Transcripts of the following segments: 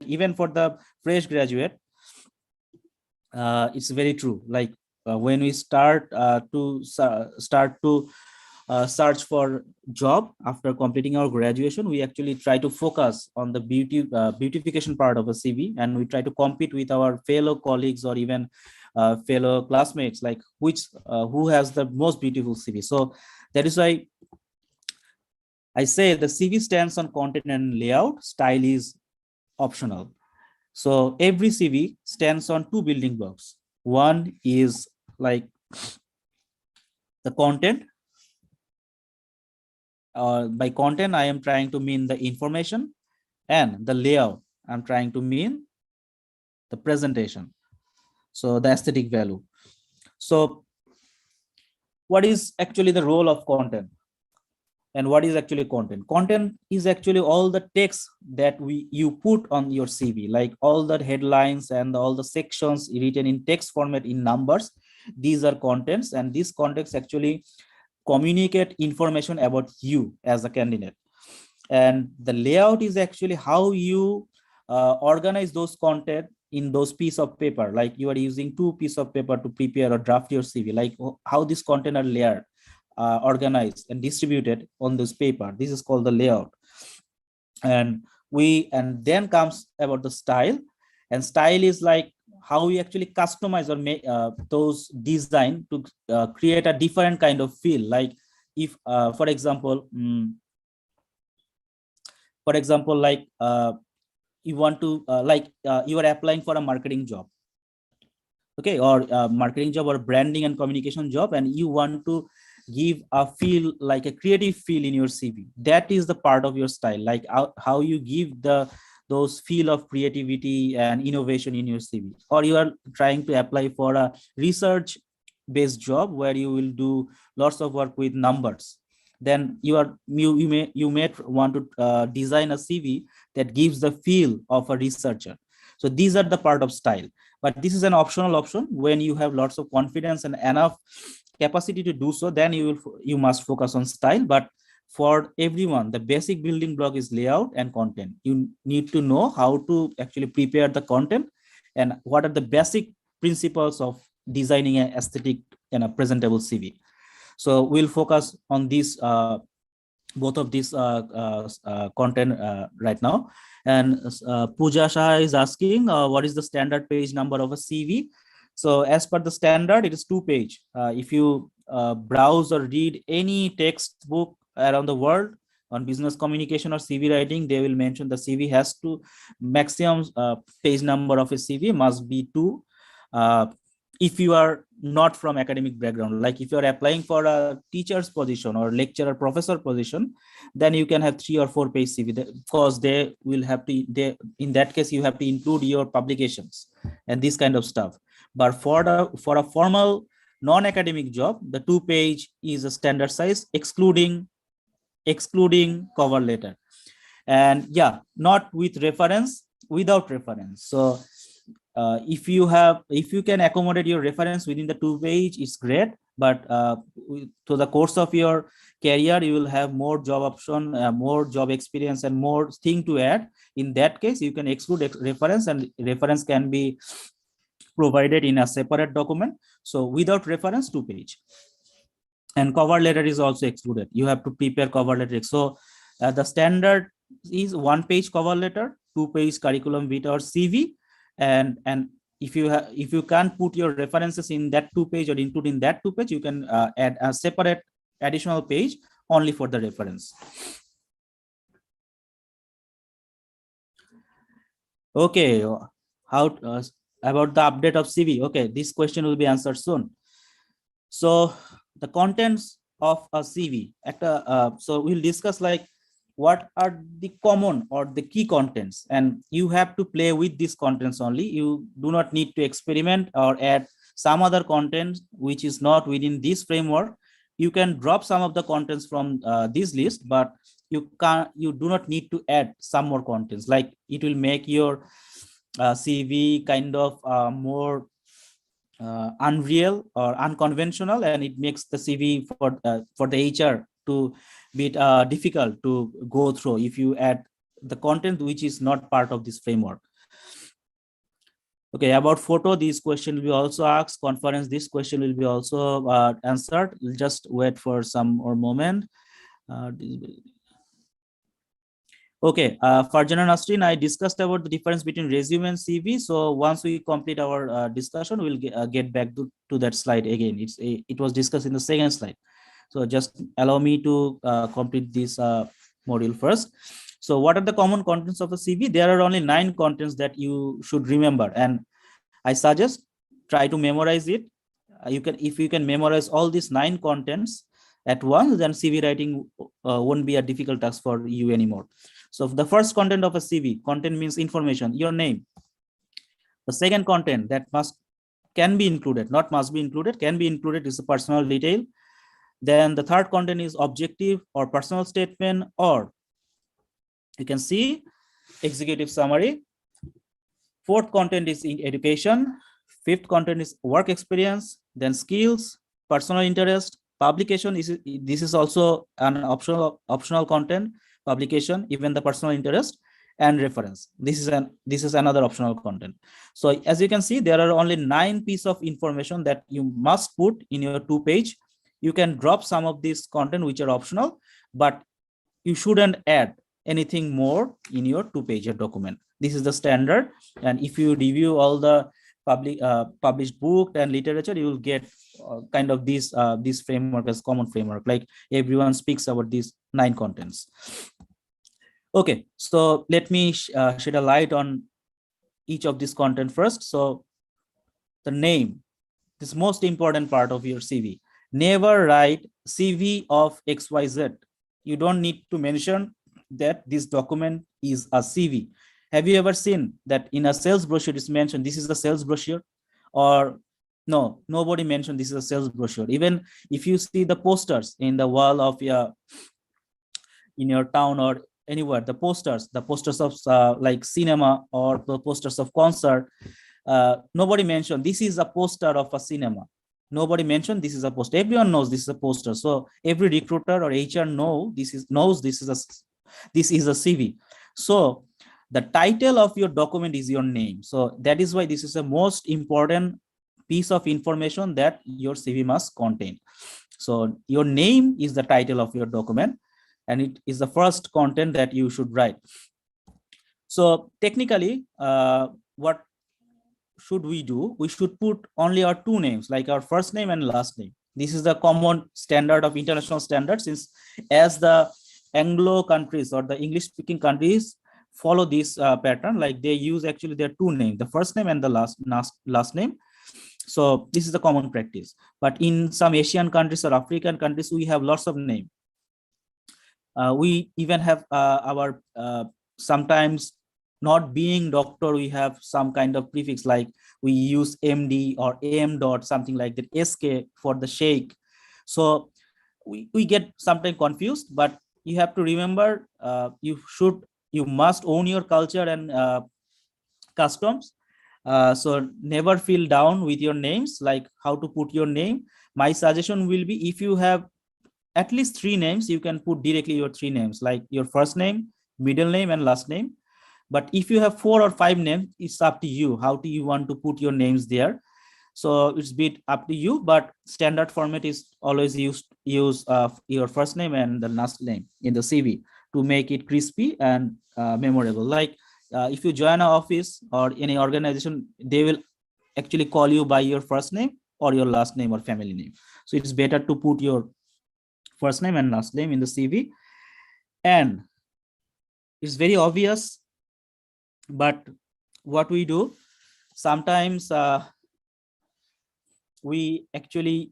even for the fresh graduate, it's very true. Like when we start to search for job after completing our graduation, we actually try to focus on the beautification part of a CV, and we try to compete with our fellow colleagues or even fellow classmates, like who has the most beautiful CV. So that is why I say the CV stands on content and layout. Style is optional. So every CV stands on two building blocks. One is like the content. By content, I am trying to mean the information, and the layout, I'm trying to mean the presentation. So the aesthetic value. So what is actually the role of content? And what is actually content? Content is actually all the text that you put on your CV, like all the headlines and all the sections written in text format in numbers. These are contents, and these contents actually communicate information about you as a candidate. And the layout is actually how you organize those content in those piece of paper, like you are using two pieces of paper to prepare or draft your CV, like how this content are layered, organized and distributed on this paper. This is called the layout. And then comes about the style. And style is like how we actually customize or make those design to create a different kind of feel. Like if for example, like you want to you are applying for a marketing job, okay, or marketing job or branding and communication job, and you want to give a feel, like a creative feel in your CV. That is the part of your style, like how you give those feel of creativity and innovation in your CV. Or you are trying to apply for a research based job where you will do lots of work with numbers, then you may want to design a CV that gives the feel of a researcher. So these are the part of style, but this is an optional option. When you have lots of confidence and enough capacity to do so, then you must focus on style. But for everyone, the basic building block is layout and content. You need to know how to actually prepare the content and what are the basic principles of designing an aesthetic and a presentable CV. So we'll focus on these both of these content right now. And Pooja Shah is asking, what is the standard page number of a CV? So as per the standard, it is 2 page. If you browse or read any textbook around the world on business communication or CV writing, they will mention the CV has to maximum page number of a CV must be 2. If you are not from academic background, like if you are applying for a teacher's position or lecturer professor position, then you can have 3 or 4 page CV, because they will have to, in that case you have to include your publications and this kind of stuff. But for a formal non-academic job, the 2 page is a standard size, excluding cover letter. And yeah, not with reference, without reference. So if you can accommodate your reference within the 2 page, it's great. But to the course of your career, you will have more job option, more job experience, and more thing to add. In that case, you can exclude reference, and reference can be provided in a separate document. So without reference, 2 page. And cover letter is also excluded. You have to prepare cover letter. So the standard is 1 page cover letter, 2 page curriculum vitae or CV. And if you can't put your references in that 2 page or include in that 2 page, you can add a separate additional page only for the reference. Okay, how about the update of CV? Okay, this question will be answered soon. So the contents of a CV, so we'll discuss like what are the common or the key contents, and you have to play with these contents only. You do not need to experiment or add some other content which is not within this framework. You can drop some of the contents from this list, but you do not need to add some more contents. Like it will make your CV kind of more unreal or unconventional, and it makes the CV for the HR to be difficult to go through if you add the content which is not part of this framework. Okay, about photo, this question will be also asked. Conference, this question will be also answered. We'll just wait for some more moment. Okay, Farjana Nasrin, I discussed about the difference between resume and CV. So once we complete our discussion, we'll get back to that slide again. It was discussed in the second slide. So just allow me to complete this module first. So what are the common contents of a CV? There are only 9 contents that you should remember, and I suggest try to memorize it. If you can memorize all these 9 contents at once, then CV writing won't be a difficult task for you anymore. So the first content of a CV, content means information, your name. The second content that can be included, not must be included, can be included, is a personal detail. Then the third content is objective or personal statement, or you can see executive summary. Fourth content is in education. Fifth content is work experience, then skills, personal interest. Publication this is also an optional content. Publication, even the personal interest, and reference. This is another optional content. So as you can see, there are only 9 pieces of information that you must put in your 2-page. You can drop some of this content which are optional, but you shouldn't add anything more in your 2-page document. This is the standard, and if you review all the published book and literature, you will get kind of this framework as common framework, like everyone speaks about these 9 contents. Okay, so let me shed a light on each of this content first. So the name, this most important part of your CV. Never write CV of XYZ. You don't need to mention that this document is a CV. Have you ever seen that in a sales brochure it's mentioned this is a sales brochure? Or no, nobody mentioned this is a sales brochure. Even if you see the posters in the wall of in your town or anywhere, the posters of like cinema or the posters of concert, nobody mentioned this is a poster of a cinema. Nobody mentioned this is a poster. Everyone knows this is a poster. So every recruiter or HR knows this is a CV. So the title of your document is your name. So that is why this is the most important piece of information that your CV must contain. So your name is the title of your document, and it is the first content that you should write. So technically, what should we do? We should put only our 2 names, like our first name and last name. This is the common standard of international standards, since as the Anglo countries or the English speaking countries follow this pattern, like they use actually their 2 names, the first name and the last name. So this is the common practice. But in some Asian countries or African countries, we have lots of names. We even have our sometimes not being doctor, we have some kind of prefix, like we use MD or AM dot, something like that, SK for the sheikh. So we get sometimes confused, but you have to remember you must own your culture and customs. So never feel down with your names, like how to put your name. My suggestion will be, if you have at least 3 names, you can put directly your 3 names, like your first name, middle name, and last name. But if you have 4 or 5 names, it's up to you. How do you want to put your names there? So it's a bit up to you, but standard format is always use your first name and the last name in the CV to make it crispy and memorable. Like if you join an office or any organization, they will actually call you by your first name or your last name or family name. So it's better to put your first name and last name in the CV. And it's very obvious, but what we do sometimes, we actually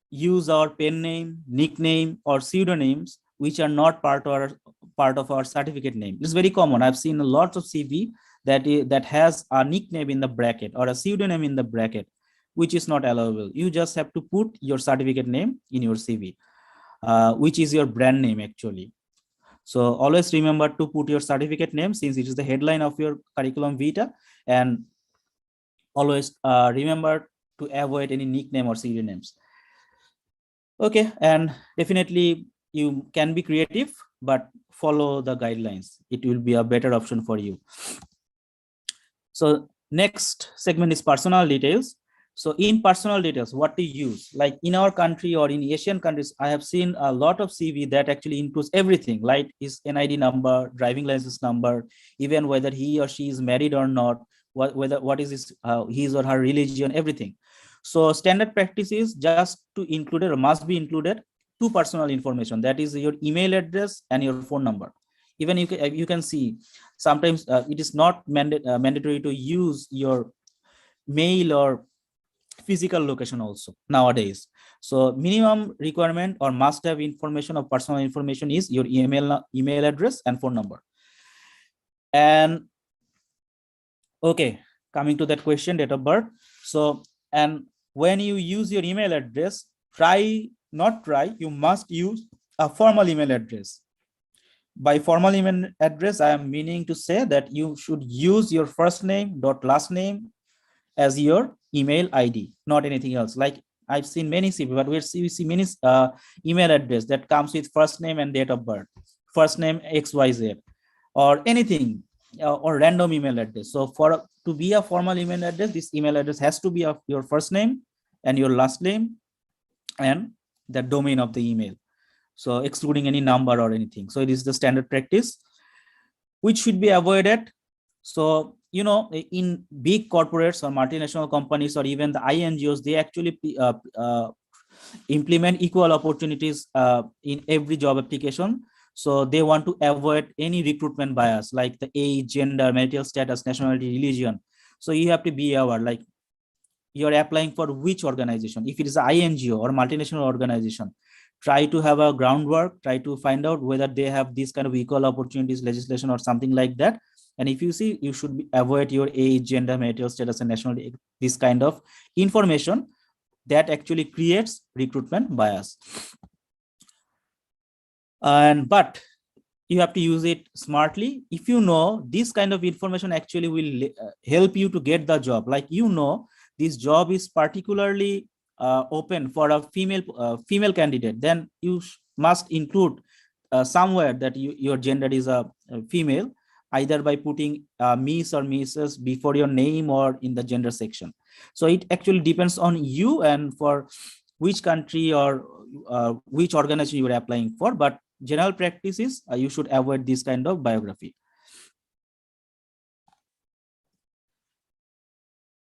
use our pen name, nickname, or pseudonyms which are not part of our certificate name. It's very common. I've seen a lot of CV that has a nickname in the bracket or a pseudonym in the bracket, which is not allowable. You just have to put your certificate name in your CV, which is your brand name actually. So always remember to put your certificate name, since it is the headline of your curriculum vitae, and always remember to avoid any nickname or pseudonyms. Okay, and definitely you can be creative, but follow the guidelines. It will be a better option for you. So next segment is personal details. So in personal details, what to use, like in our country or in Asian countries, I have seen a lot of CV that actually includes everything, like his NID number, driving license number, even whether he or she is married or not, what is his or her religion, everything. So standard practice is just to include or must be included two personal information, that is your email address and your phone number. Even you can see sometimes it is not mandatory to use your mail or physical location also nowadays. So minimum requirement or must have information of personal information is your email address and phone number. And okay, coming to that question, date of birth. So, and when you use your email address, you must use a formal email address. By formal email address, I am meaning to say that you should use your first name dot last name as your email ID, not anything else. Like I've seen many CV, but we see many email address that comes with first name and date of birth, first name XYZ, or anything, or random email address. So to be a formal email address, this email address has to be of your first name and your last name and the domain of the email. So excluding any number or anything. So it is the standard practice which should be avoided. So, you know, in big corporates or multinational companies or even the INGOs, they actually implement equal opportunities in every job application. So they want to avoid any recruitment bias like the age, gender, marital status, nationality, religion. So you have to be aware, like you're applying for which organization. If it is an INGO or multinational organization, try to have a groundwork, try to find out whether they have this kind of equal opportunities legislation or something like that. And if you see, you should avoid your age, gender, marital status, and nationality, this kind of information that actually creates recruitment bias. But you have to use it smartly. If you know this kind of information actually will help you to get the job, like, you know, this job is particularly open for a female candidate, then you must include somewhere that your gender is a female, either by putting Miss or Mrs. before your name or in the gender section. So it actually depends on you and for which country or which organization you are applying for, but general practice is you should avoid this kind of biography.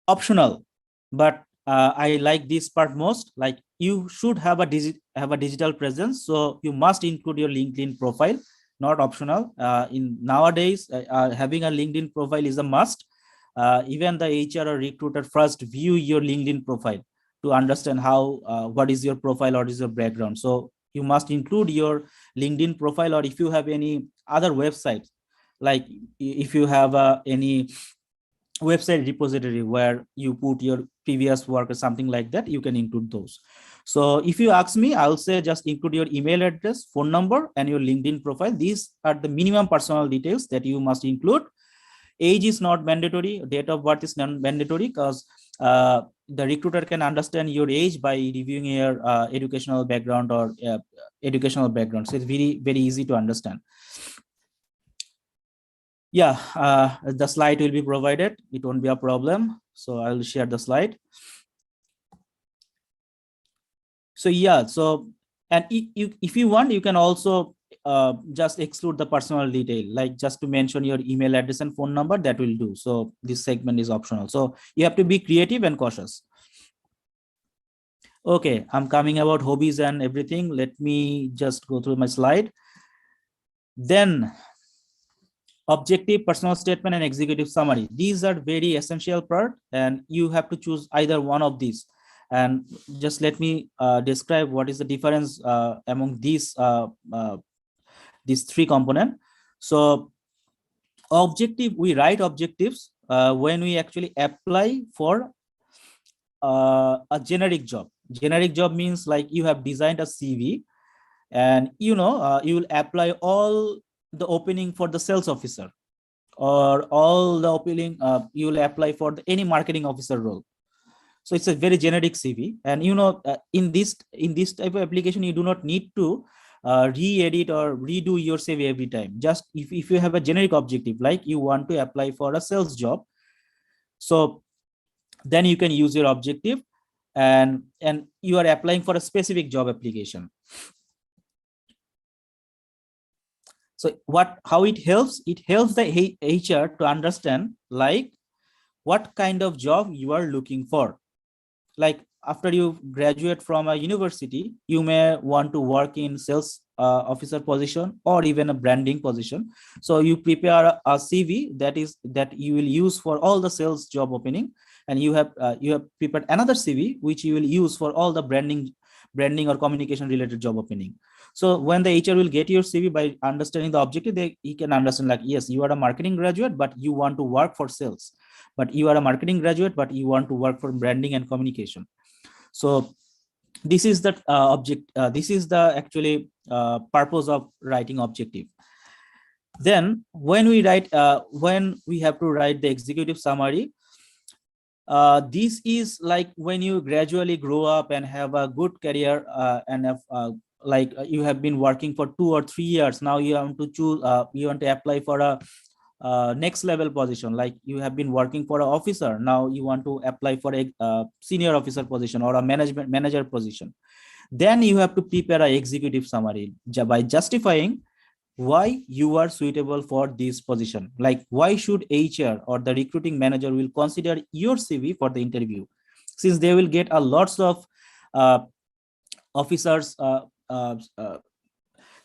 Optional, but I like this part most. Like, you should have a digital presence, so you must include your LinkedIn profile, not optional. In nowadays, having a LinkedIn profile is a must. Even the HR or recruiter first view your LinkedIn profile to understand how what is your profile or is your background. So you must include your LinkedIn profile, or if you have any other website, like if you have any website repository where you put your previous work or something like that, you can include those. So if you ask me, I'll say just include your email address, phone number, and your LinkedIn profile. These are the minimum personal details that you must include. Age is not mandatory, date of birth is non-mandatory, because the recruiter can understand your age by reviewing your educational background or educational background. So it's very, very easy to understand. Yeah, the slide will be provided. It won't be a problem. So I'll share the slide. So yeah, so, and if you want, you can also just exclude the personal detail, like just to mention your email address and phone number, that will do. So this segment is optional. So you have to be creative and cautious. Okay, I'm coming about hobbies and everything. Let me just go through my slide. Then objective, personal statement, and executive summary. These are very essential part, and you have to choose either one of these. And just let me describe what is the difference among these three components. So objective, we write objectives when we actually apply for a generic job. Generic job means like you have designed a CV, and you know you will apply all the opening for the sales officer, or all the opening you will apply for any marketing officer role. So it's a very generic CV, and you know in this type of application you do not need to re-edit or redo your CV every time. Just if you have a generic objective, like you want to apply for a sales job, So then you can use your objective, and you are applying for a specific job application. So how it helps the HR to understand like what kind of job you are looking for. Like after you graduate from a university, you may want to work in sales officer position or even a branding position. So you prepare a CV that you will use for all the sales job opening, and you have prepared another CV which you will use for all the branding or communication related job opening. So when the HR will get your CV, by understanding the objective, he can understand like, yes, you are a marketing graduate, but you want to work for sales. But you are a marketing graduate, but you want to work for branding and communication. So this is the this is the actually purpose of writing objective. Then when we have to write the executive summary, this is like when you gradually grow up and have a good career, and have, you have been working for 2 or 3 years. Now you want to choose, you want to apply for a next level position. Like you have been working for an officer, now you want to apply for a senior officer position or a manager position. Then you have to prepare an executive summary by justifying why you are suitable for this position. Like why should HR or the recruiting manager will consider your CV for the interview, since they will get a lots of officers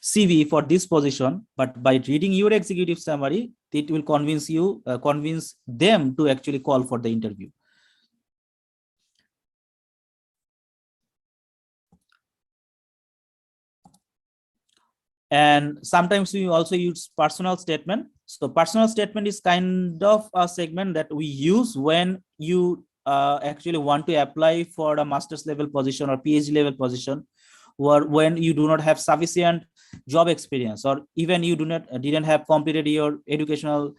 CV for this position, but by reading your executive summary, it will convince them to actually call for the interview. And sometimes we also use personal statement. So personal statement is kind of a segment that we use when you actually want to apply for a master's level position or PhD level position, or when you do not have sufficient job experience, or even you didn't have completed your educational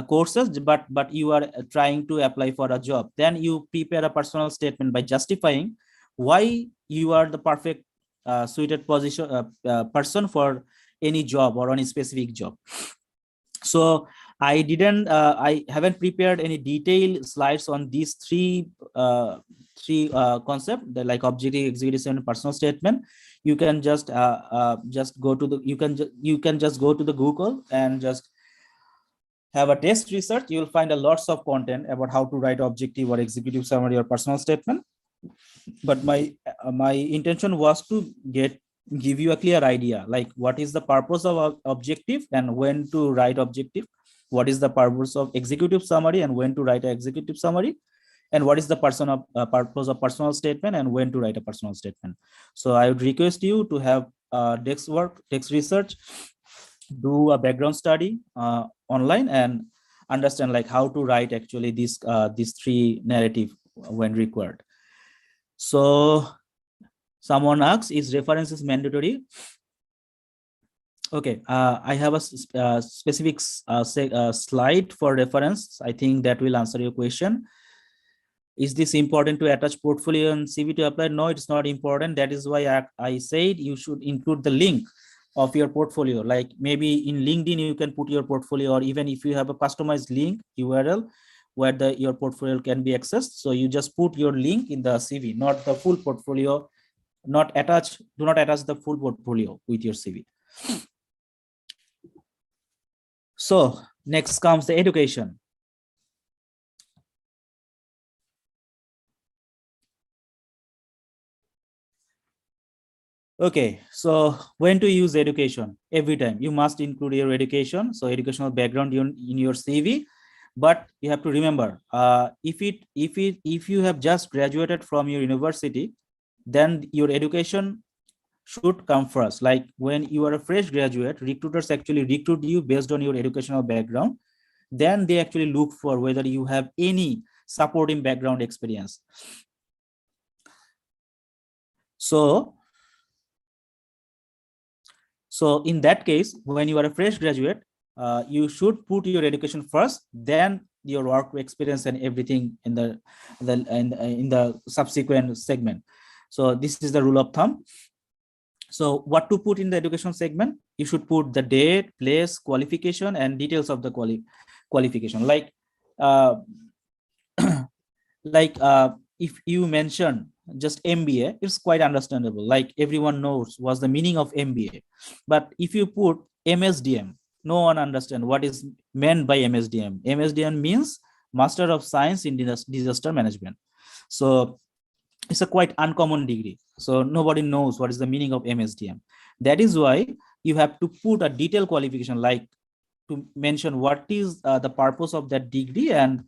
courses, but you are trying to apply for a job. Then you prepare a personal statement by justifying why you are the perfect suited person for any job or any specific job. So I haven't prepared any detailed slides on these three concepts, like objective, executive, and personal statement. You can just go to the you can just go to the Google and just have a desk research. You'll find a lots of content about how to write objective or executive summary or personal statement. But my intention was to give you a clear idea, like what is the purpose of objective and when to write objective, what is the purpose of executive summary and when to write an executive summary, and what is the purpose of personal statement and when to write a personal statement. So I would request you to have text research, do a background study online, and understand like how to write actually these three narrative when required. So someone asks, is references mandatory? Okay, I have a specific slide for reference. I think that will answer your question. Is this important to attach portfolio and CV to apply? No, it's not important. That is why I said you should include the link of your portfolio. Like maybe in LinkedIn, you can put your portfolio, or even if you have a customized link URL where your portfolio can be accessed. So you just put your link in the CV, not the full portfolio, do not attach the full portfolio with your CV. So next comes the education. Okay, so when to use education? Every time you must include your education, so educational background in your CV. But you have to remember, if you have just graduated from your university, then your education should come first. Like when you are a fresh graduate, recruiters actually recruit you based on your educational background. Then they actually look for whether you have any supporting background experience. So in that case, when you are a fresh graduate, you should put your education first, then your work experience and everything in the subsequent segment. So this is the rule of thumb. So what to put in the education segment? You should put the date, place, qualification, and details of the qualification. Like like if you mention just MBA, it's quite understandable. Like everyone knows what's the meaning of MBA. But if you put MSDM, no one understand what is meant by MSDM. MSDM means Master of Science in Disaster Management. So it's a quite uncommon degree. So nobody knows what is the meaning of MSDM. That is why you have to put a detailed qualification, like to mention what is the purpose of that degree. And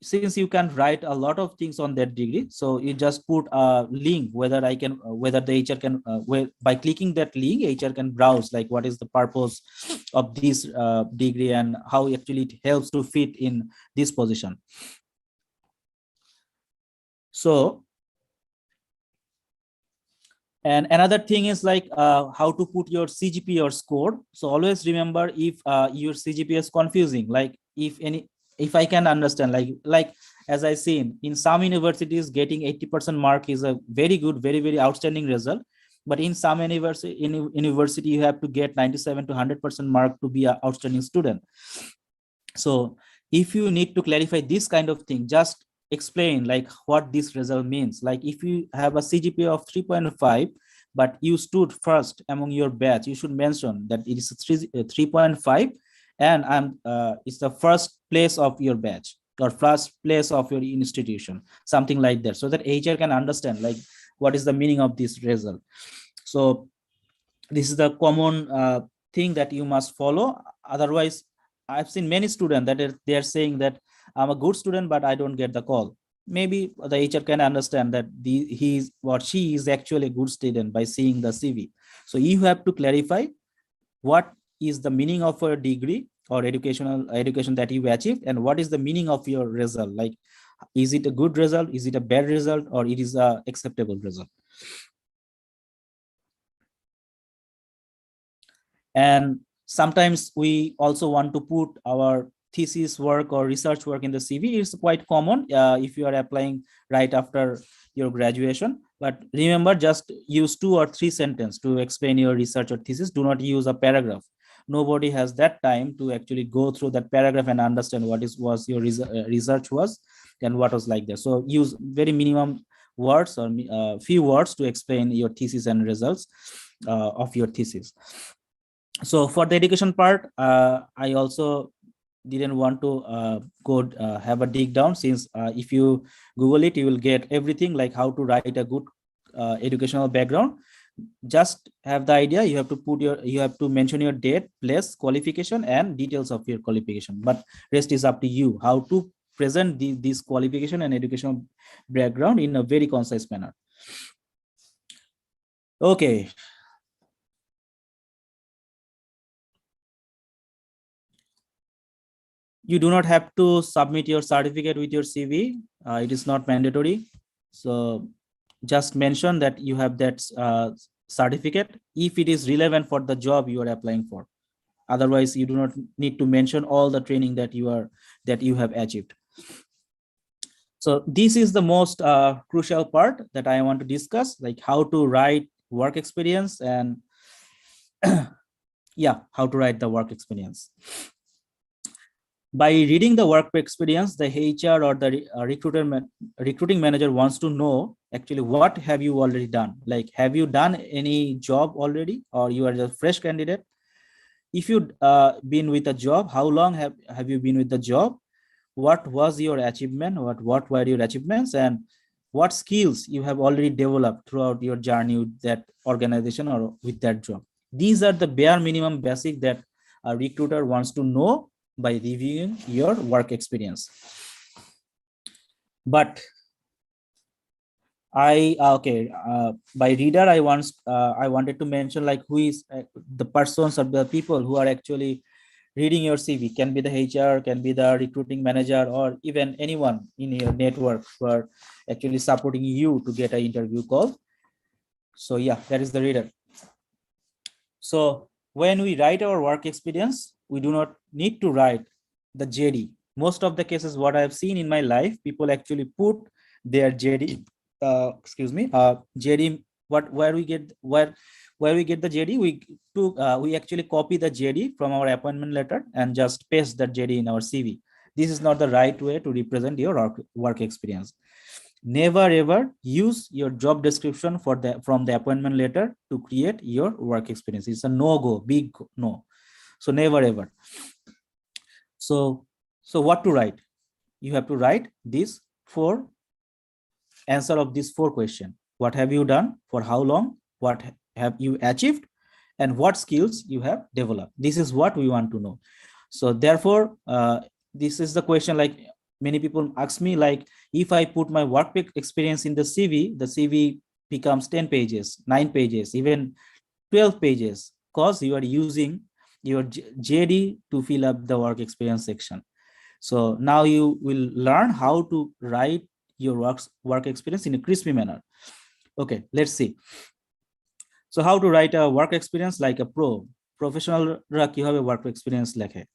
since you can write a lot of things on that degree, so you just put a link whether I can whether the HR can by clicking that link, HR can browse like what is the purpose of this degree and how actually it helps to fit in this position. So, and another thing is like how to put your CGPA or score. So always remember, if your CGPA is confusing, like if I can understand, like as I seen in some universities, getting 80% mark is a very good, very outstanding result. But in some university you have to get 97 to 100% mark to be an outstanding student. So if you need to clarify this kind of thing, just explain like what this result means. Like if you have a CGPA of 3.5, but you stood first among your batch, you should mention that it is 3.5, and it's the first place of your batch or first place of your institution, something like that, so that HR can understand like what is the meaning of this result. So this is the common thing that you must follow. Otherwise, I've seen many students that they're saying that I'm a good student, but I don't get the call. Maybe the HR can understand that he's or she is actually a good student by seeing the CV. So you have to clarify what is the meaning of a degree or education that you achieved, and what is the meaning of your result. Like, is it a good result? Is it a bad result? Or it is a acceptable result? And sometimes we also want to put our thesis work or research work in the CV. It's quite common if you are applying right after your graduation. But remember, just use 2 or 3 sentences to explain your research or thesis. Do not use a paragraph. Nobody has that time to actually go through that paragraph and understand what was your research was and what was like that. So use very minimum words or few words to explain your thesis and results of your thesis. So for the education part, I also didn't want to go have a dig down, since if you Google it, you will get everything like how to write a good educational background. Just have the idea. You have to mention your date, place, qualification, and details of your qualification. But rest is up to you how to present this qualification and educational background in a very concise manner. Okay. You do not have to submit your certificate with your CV. It is not mandatory. So just mention that you have that certificate if it is relevant for the job you are applying for. Otherwise, you do not need to mention all the training that you have achieved. So this is the most crucial part that I want to discuss, like how to write work experience and yeah, how to write the work experience. By reading the work experience, the HR or the recruiting manager wants to know actually what have you already done. Like, have you done any job already, or you are a fresh candidate? If you been with a job, how long have you been with the job? What was your achievement? What were your achievements, and what skills you have already developed throughout your journey with that organization or with that job? These are the bare minimum basic that a recruiter wants to know by reviewing your work experience. But by reader, I wanted to mention like who is the persons or the people who are actually reading your CV. Can be the HR, can be the recruiting manager, or even anyone in your network who are actually supporting you to get an interview call. So yeah, that is the reader. So when we write our work experience, we do not need to write the JD. Most of the cases, what I have seen in my life, people actually put their JD. JD. Where we get the JD? We actually copy the JD from our appointment letter and just paste that JD in our CV. This is not the right way to represent your work experience. Never ever use your job description from the appointment letter to create your work experience. It's a no-go, big no. So never ever. So what to write? You have to write these four answer of these four questions. What have you done? For how long? What have you achieved? And what skills you have developed? This is what we want to know. So therefore, this is the question, like many people ask me, like, if I put my work experience in the CV becomes 10 pages, 9 pages, even 12 pages, because you are using your JD to fill up the work experience section. So now you will learn how to write your work experience in a crispy manner. Okay, let's see. So how to write a work experience like a professional kihobe work experience lekhe.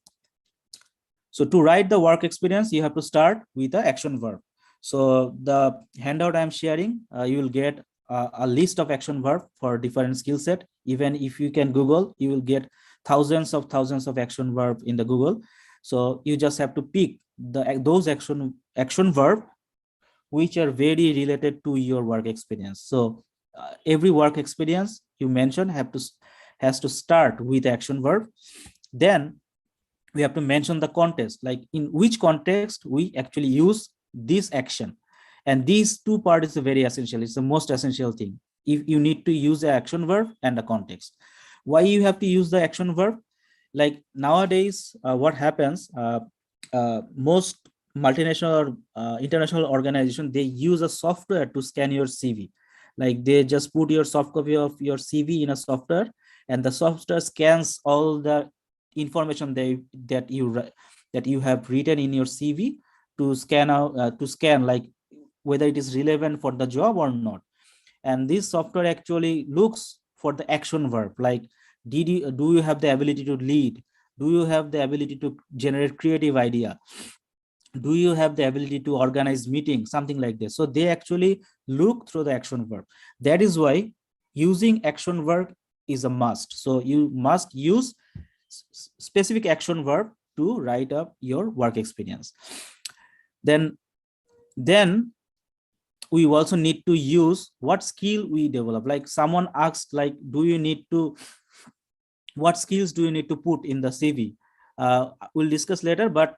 So to write the work experience, you have to start with the action verb. So the handout I'm sharing, you will get a list of action verb for different skill set. Even if you can Google, you will get thousands of action verb in the Google. So you just have to pick those action verb which are very related to your work experience. So every work experience you mentioned has to start with action verb. Then we have to mention the context, like in which context we actually use this action. And these two parts is very essential. It's the most essential thing. If you need to use the action verb and the context. Why you have to use the action verb? Like nowadays, what happens, most multinational or international organization, they use a software to scan your CV. Like they just put your soft copy of your CV in a software, and the software scans all the information that you have written in your CV to scan out like whether it is relevant for the job or not. And this software actually looks for the action verb, like do you have the ability to lead? Do you have the ability to generate creative idea? Do you have the ability to organize meetings? Something like this. So they actually look through the action verb. That is why using action verb is a must. So you must use specific action verb to write up your work experience. Then we also need to use what skill we develop. Like someone asked, like, what skills do you need to put in the CV? We'll discuss later, but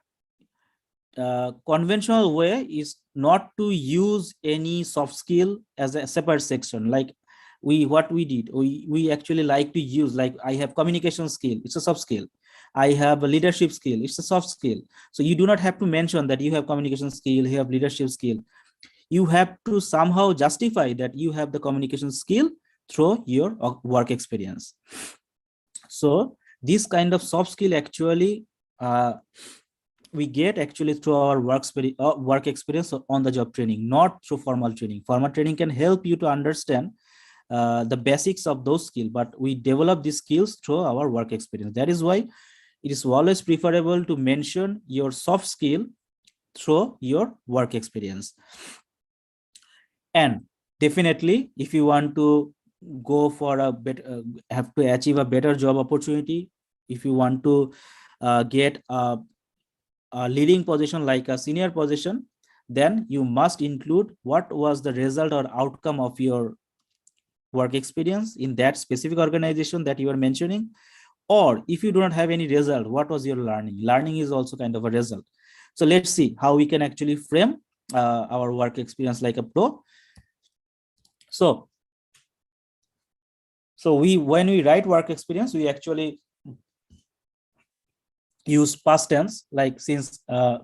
conventional way is not to use any soft skill as a separate section. Like what we did, we actually like to use, like, I have communication skill, it's a soft skill. I have a leadership skill, it's a soft skill. So you do not have to mention that you have communication skill, you have leadership skill. You have to somehow justify that you have the communication skill through your work experience. So this kind of soft skill actually we get actually through our work experience on the job training, not through formal training. Formal training can help you to understand the basics of those skills, but we develop these skills through our work experience. That is why it is always preferable to mention your soft skill through your work experience. And definitely, if you want to go for a better, have to achieve a better job opportunity, if you want to get a leading position like a senior position, then you must include what was the result or outcome of your work experience in that specific organization that you are mentioning. Or if you do not have any result, what was your learning? Learning is also kind of a result. So let's see how we can actually frame our work experience like a pro. So when we write work experience, we actually use past tense, like since the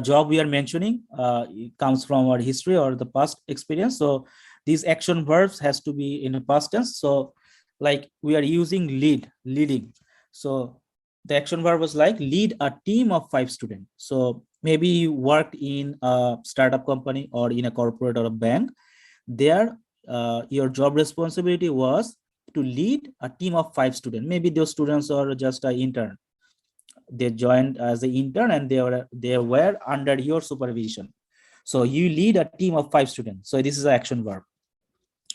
job we are mentioning it comes from our history or the past experience. So these action verbs has to be in a past tense. So like we are using leading. So the action verb was like lead a team of 5 students. So maybe you worked in a startup company or in a corporate or a bank. There your job responsibility was to lead a team of 5 students. Maybe those students are just an intern. They joined as an intern and they were under your supervision. So you lead a team of 5 students. So this is an action verb.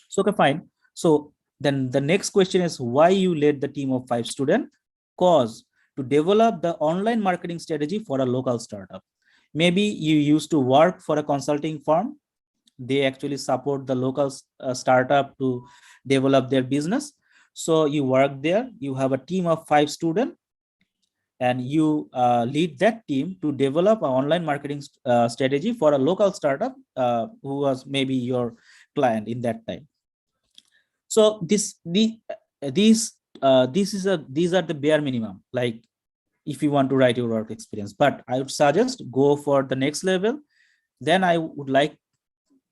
So okay, fine. So then the next question is why you led the team of 5 students? Cause to develop the online marketing strategy for a local startup. Maybe you used to work for a consulting firm. They actually support the local startup to develop their business. So you work there, you have a team of 5 students, and you lead that team to develop an online marketing strategy for a local startup who was maybe your client in that time. So these are the bare minimum, like if you want to write your work experience. But I would suggest go for the next level. Then I would like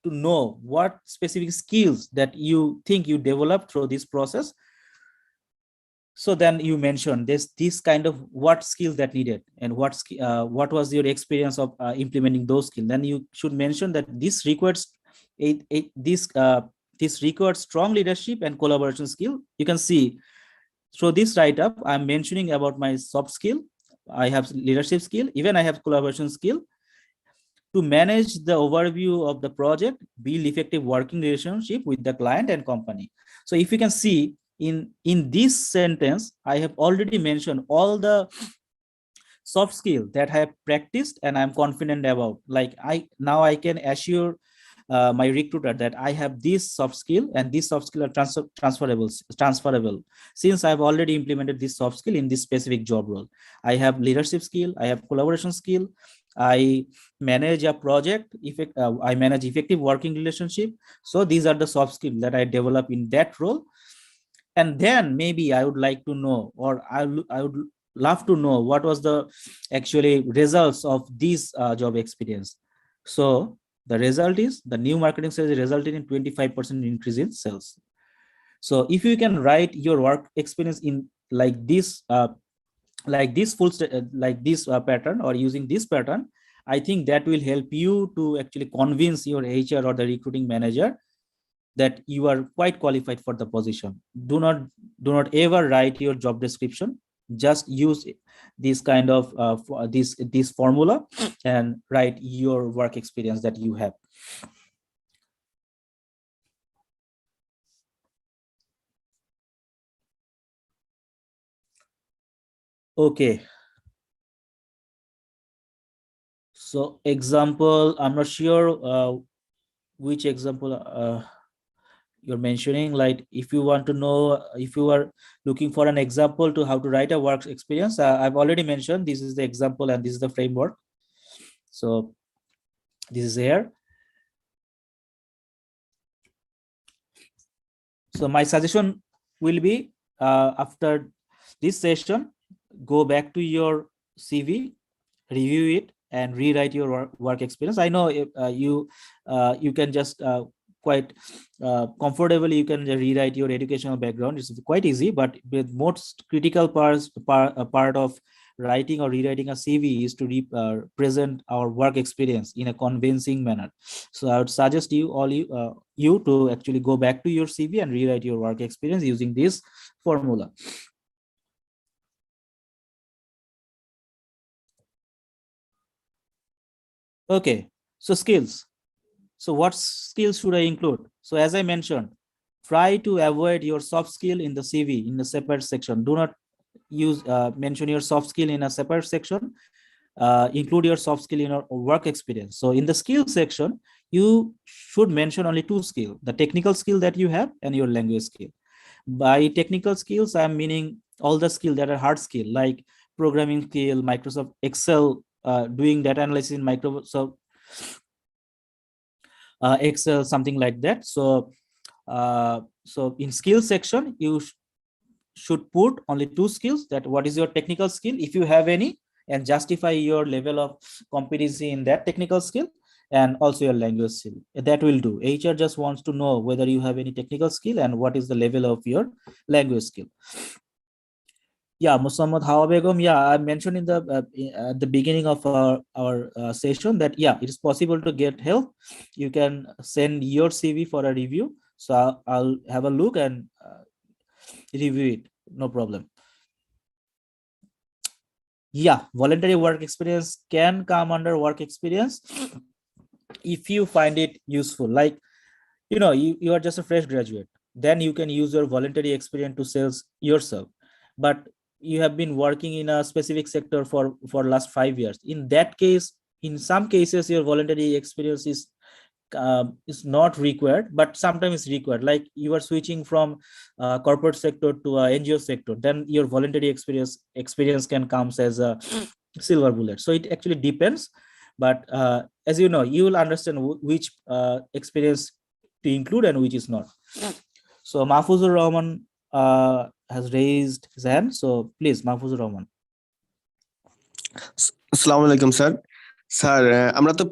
to know what specific skills that you think you developed through this process. So then you mentioned this kind of what skills that needed, and what was your experience of implementing those skills. Then you should mention that this requires this requires strong leadership and collaboration skill. You can see through this write-up, I'm mentioning about my soft skill. I have leadership skill, even I have collaboration skill. To manage the overview of the project, build effective working relationship with the client and company. So if you can see in this sentence, I have already mentioned all the soft skill that I have practiced and I'm confident about. Like now I can assure my recruiter that I have this soft skill, and this soft skill are transferable since I've already implemented this soft skill in this specific job role. I have leadership skill, I have collaboration skill, I manage a project, I manage effective working relationship. So these are the soft skills that I develop in that role. And then maybe I would like to know, or I would love to know what was the actually results of this job experience. So the result is the new marketing strategy resulted in 25% increase in sales. So if you can write your work experience in like this pattern, or using this pattern, I think that will help you to actually convince your HR or the recruiting manager that you are quite qualified for the position. Do not ever write your job description. Just use this kind of this formula and write your work experience that you have. Okay. So example, I'm not sure which example you're mentioning. Like if you want to know, if you are looking for an example to how to write a work experience, I've already mentioned this is the example and this is the framework. So this is here. So my suggestion will be after this session, go back to your CV, review it, and rewrite your work experience. I know you can just quite comfortably you can rewrite your educational background. It's quite easy, but the most critical part of writing or rewriting a CV is to present our work experience in a convincing manner. So I would suggest you to actually go back to your CV and rewrite your work experience using this formula. Okay, so skills. So what skills should I include? So as I mentioned, try to avoid your soft skill in the CV in a separate section. Do not mention your soft skill in a separate section. Include your soft skill in your work experience. So in the skill section, you should mention only 2 skills: the technical skill that you have and your language skill. By technical skills, I'm meaning all the skills that are hard skill, like programming skill, Microsoft Excel, doing data analysis in Microsoft Excel, something like that. So in skill section, you should put only 2 skills: that what is your technical skill, if you have any, and justify your level of competency in that technical skill, and also your language skill. That will do. HR just wants to know whether you have any technical skill and what is the level of your language skill. Yeah, Muhammad Hawa Begum. Yeah, I mentioned in the at the beginning of our session that yeah, it is possible to get help. You can send your CV for a review. So I'll have a look and review it. No problem. Yeah, voluntary work experience can come under work experience if you find it useful. Like, you are just a fresh graduate, then you can use your voluntary experience to sales yourself. But you have been working in a specific sector for last 5 years. In that case, in some cases, your voluntary experience is not required, but sometimes it's required. Like you are switching from corporate sector to a NGO sector, then your voluntary experience can comes as a silver bullet. So it actually depends, but as you know, you will understand which experience to include and which is not. So Mahfuzur Rahman has raised his hand. So please, Mahfuzur Rahman. আসসালামু আলাইকুম sir. Sir আমরা তো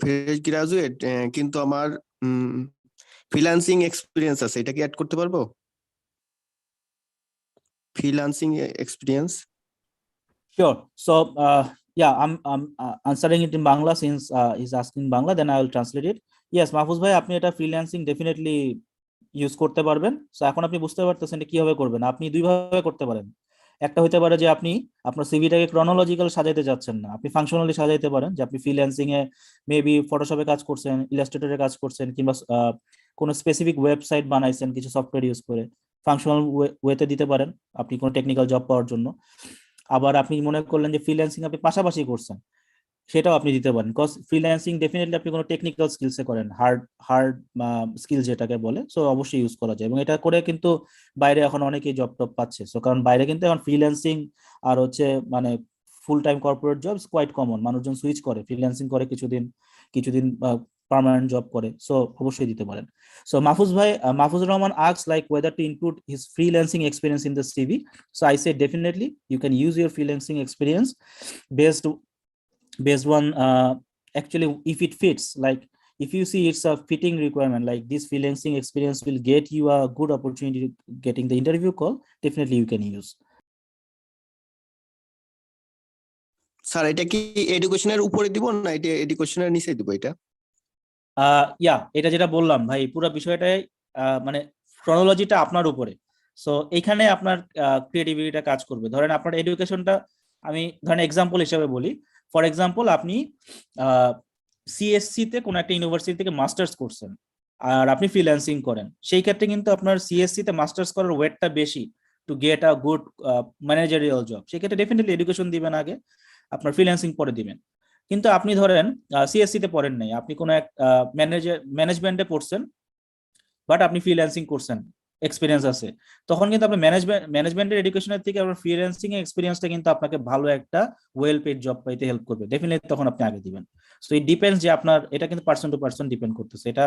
fresh graduate, কিন্তু আমার freelancing experience আছে, এটা কি add করতে পারবো? Freelancing experience. Sure. So yeah, I'm answering it in Bangla since he's asking Bangla, then I will translate it. Yes, Mahfuz bhai, আপনি এটা ফ্রিল্যান্সিং ডেফিনেটলি ইউজ করতে পারবেন। সো এখন আপনি বুঝতে পারতেছেন কিভাবে করবেন। আপনি দুই ভাবে করতে পারেন। একটা হতে পারে যে আপনি আপনার সিভিটাকে ক্রনোলজিক্যাল সাজাইতে যাচ্ছেন না, আপনি ফাংশনালি সাজাইতে পারেন, যে আপনি ফ্রিল্যান্সিং এ মেবি ফটোশপে কাজ করছেন, ইলাস্ট্রেটরে কাজ করছেন, কিংবা কোনো স্পেসিফিক ওয়েবসাইট বানাইছেন কিছু সফটওয়্যার ইউজ করে, ফাংশনাল ওয়েতে দিতে পারেন আপনি কোনো টেকনিক্যাল জব পাওয়ার জন্য। আবার আপনি মনে করলেন যে ফ্রিল্যান্সিং আপনি পাশাপাশি করছেন, সেটাও আপনি দিতে পারেন। বিকজ ফ্রিল্যান্সিং ডেফিনেটলি আপনি কোনো টেকনিক্যাল স্কিলসে করেন, হার্ড স্কিল যেটাকে বলে, সো অবশ্যই ইউজ করা যায়। এবং এটা করে কিন্তু বাইরে এখন অনেকেই জব টব পাচ্ছে। সো কারণ বাইরে কিন্তু এখন ফ্রিল্যান্সিং আর হচ্ছে মানে full time corporate jobs quite common, মানুষজন সুইচ করে, ফ্রিল্যান্সিং করে কিছুদিন পার্মানেন্ট জব করে। সো অবশ্যই দিতে পারেন। So Mahfuzur Rahman asks like whether to include his freelancing experience in the CV. So I say definitely you can use your freelancing experience based on actually if it fits, like if you see it's a fitting requirement, like this freelancing experience will get you a good opportunity to getting the interview call, definitely you can use. Sir এটা কি এডুকেশনের উপরে দিব না এটা এডুকেশনের নিচে দিব? এটা এটা যেটা বললাম ভাই, পুরো বিষয়টাই মানে ক্রনোলজিটা আপনার উপরে। সো এখানে আপনার ক্রিয়েটিভিটিটা কাজ করবে। ধরেন আপনার এডুকেশনটা, আমি ধরেন এক্সাম্পল হিসেবে বলি, ফর এক্সাম্পল আপনি সিএসসি তে কোনো একটা ইউনিভার্সিটি থেকে মাস্টার্স করছেন আর আপনি ফ্রিল্যান্সিং করেন, সেই ক্ষেত্রে কিন্তু আপনার সিএসসি তে মাস্টার্স করার ওয়েটটা বেশি to get a good managerial job. সেক্ষেত্রে ডেফিনেটলি এডুকেশন দিবেন আগে, আপনার ফ্রিল্যান্সিং পরে দিবেন। কিন্তু আপনি ধরেন সিএসসি তে পড়েন নাই, আপনি কোনো এক ম্যানেজমেন্টে পড়ছেন, বাট আপনি ফ্রিল্যান্সিং করছেন, এক্সপিরিয়েন্স আছে, তখন কিন্তু আপনার ম্যানেজমেন্টের এডুকেশনের থেকে আপনার ফ্রিল্যান্সিং এর এক্সপিরিয়েন্সটা কিন্তু আপনাকে ভালো একটা ওয়েল পেড জব পাইতে হেল্প করবে। ডেফিনেটলি তখন আপনি আগে দিবেন। সো ইট ডিপেন্ডস যে আপনার, এটা কিন্তু পার্সন টু পার্সন ডিপেন্ড করতেছে, এটা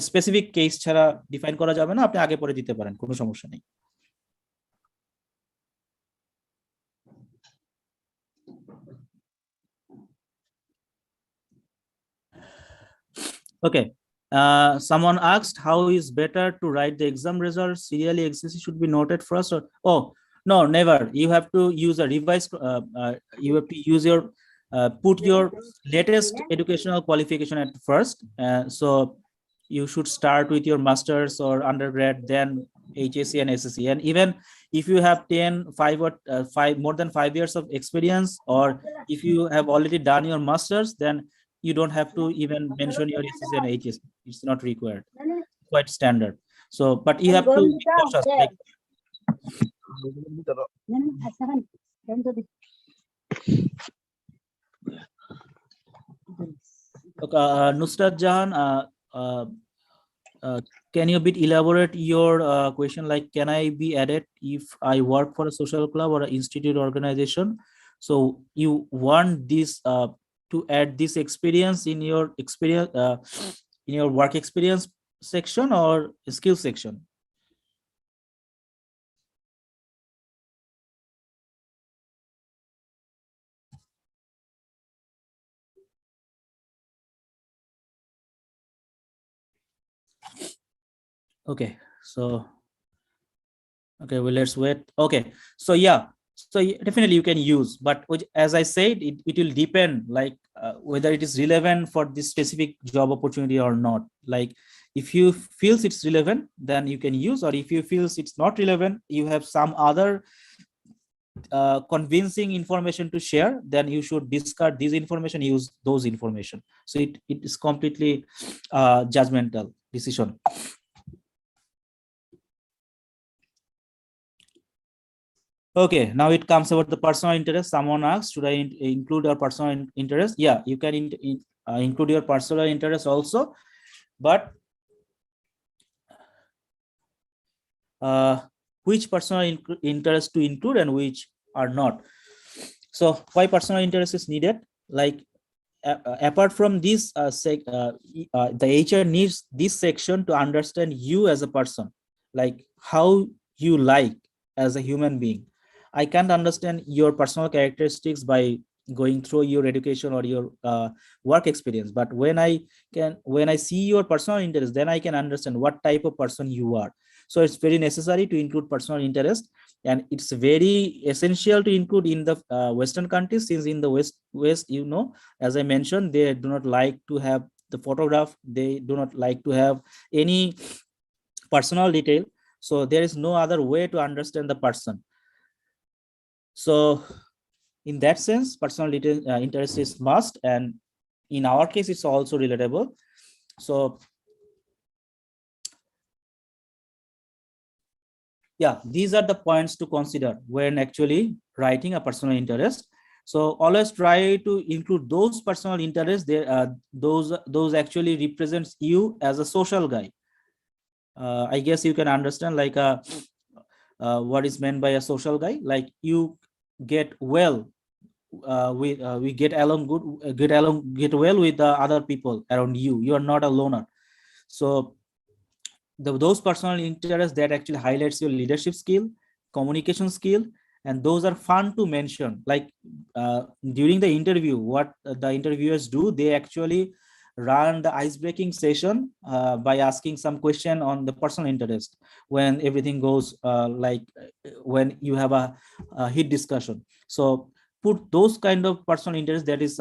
স্পেসিফিক কেস ছাড়া ডিফাইন করা যাবে না। আপনি আগে পরে দিতে পারেন, কোনো সমস্যা নেই। Okay. Someone asked how is better to write the exam results serially existing should be noted first, or no, never. You have to use a revised you have to use your put your latest educational qualification at first. So you should start with your masters or undergrad, then HSC and SSC. And even if you have 5 more than 5 years of experience, or if you have already done your masters, then you don't have to even mention your SSC and HSC. It's not required, quite standard. So but you have to be cautious, like Nusrat Jahan, can you a bit elaborate your question, like can I be added if I work for a social club or an institute organization? So you want this to add this experience in your work experience section or skill section? Okay, so okay, well, let's wait. Okay, so yeah, so definitely you can use, but as I said, it will depend, like whether it is relevant for this specific job opportunity or not. Like if you feels it's relevant, then you can use, or if you feels it's not relevant, you have some other convincing information to share, then you should discard this information, use those information. So it is completely judgmental decision. Okay, now it comes about the personal interest. Someone asks, should I include your personal interest? Yeah, you can include your personal interest also, but which personal interest to include and which are not. So why personal interest is needed? Like apart from this, the HR needs this section to understand you as a person, like how you like as a human being. I can't understand your personal characteristics by going through your education or your work experience, but when I see your personal interest, then I can understand what type of person you are. So it's very necessary to include personal interest, and it's very essential to include in the Western countries, since in the west, as I mentioned, they do not like to have the photograph, they do not like to have any personal detail, so there is no other way to understand the person. So in that sense, personal detail interest is must, and in our case it's also relatable. So yeah, these are the points to consider when actually writing a personal interest. So always try to include those personal interests there, those actually represents you as a social guy. I guess you can understand, like what is meant by a social guy. Like you get well we get along good, get well with the other people around you. You are not a loner. So those personal interests that actually highlights your leadership skill, communication skill, and those are fun to mention. Like during the interview, what the interviewers do, they actually run the ice breaking session by asking some question on the personal interest when everything goes when you have a heat discussion. So put those kind of personal interest that is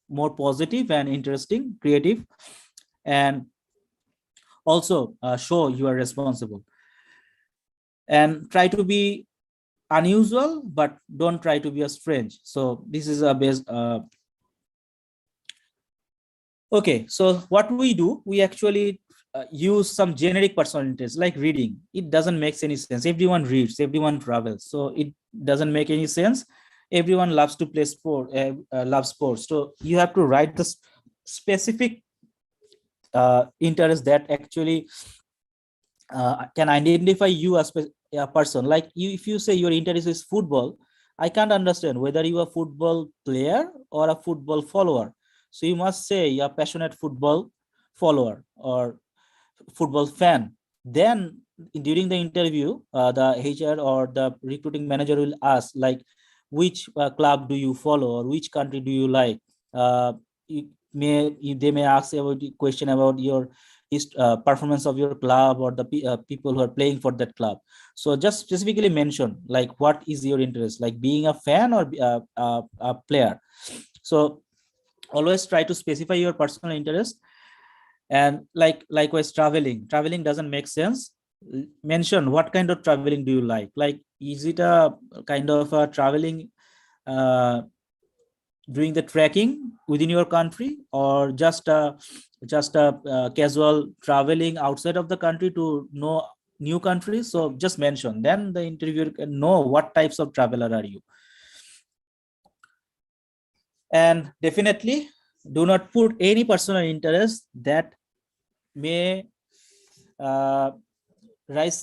more positive and interesting, creative, and also show you are responsible, and try to be unusual but don't try to be a strange. So this is a base. Okay, so what we do, we actually use some generic personal interest like reading. It doesn't make any sense. Everyone reads, everyone travels, so it doesn't make any sense. Everyone loves to play sport, loves sports, so you have to write the specific interest that actually can identify you as a person. Like you, if you say your interest is football, I can't understand whether you are a football player or a football follower. So you must say you're a passionate football follower or football fan. Then during the interview, the HR or the recruiting manager will ask, like, which club do you follow or which country do you like. They may ask about the question about your performance of your club or the people who are playing for that club. So just specifically mention like what is your interest, like being a fan or a player. So always try to specify your personal interest. And likewise, traveling doesn't make sense. Mention what kind of traveling do you like is it a kind of a traveling uh, doing the trekking within your country, or just a casual traveling outside of the country to know new countries. So just mention, then the interviewer can know what types of traveler are you. And definitely do not put any personal interest that may uh, raise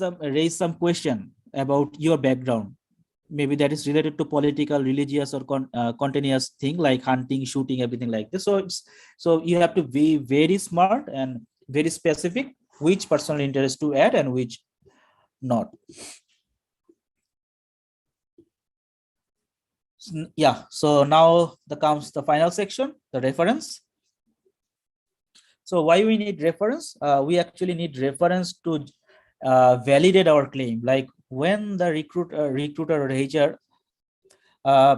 some question about your background. Maybe that is related to political, religious, or continuous thing like hunting, shooting, everything like this. So you have to be very smart and very specific which personal interest to add and which not. Yeah, so now comes the final section, the reference. So why we need reference? We actually need reference to validate our claim. Like when the recruiter or HR uh,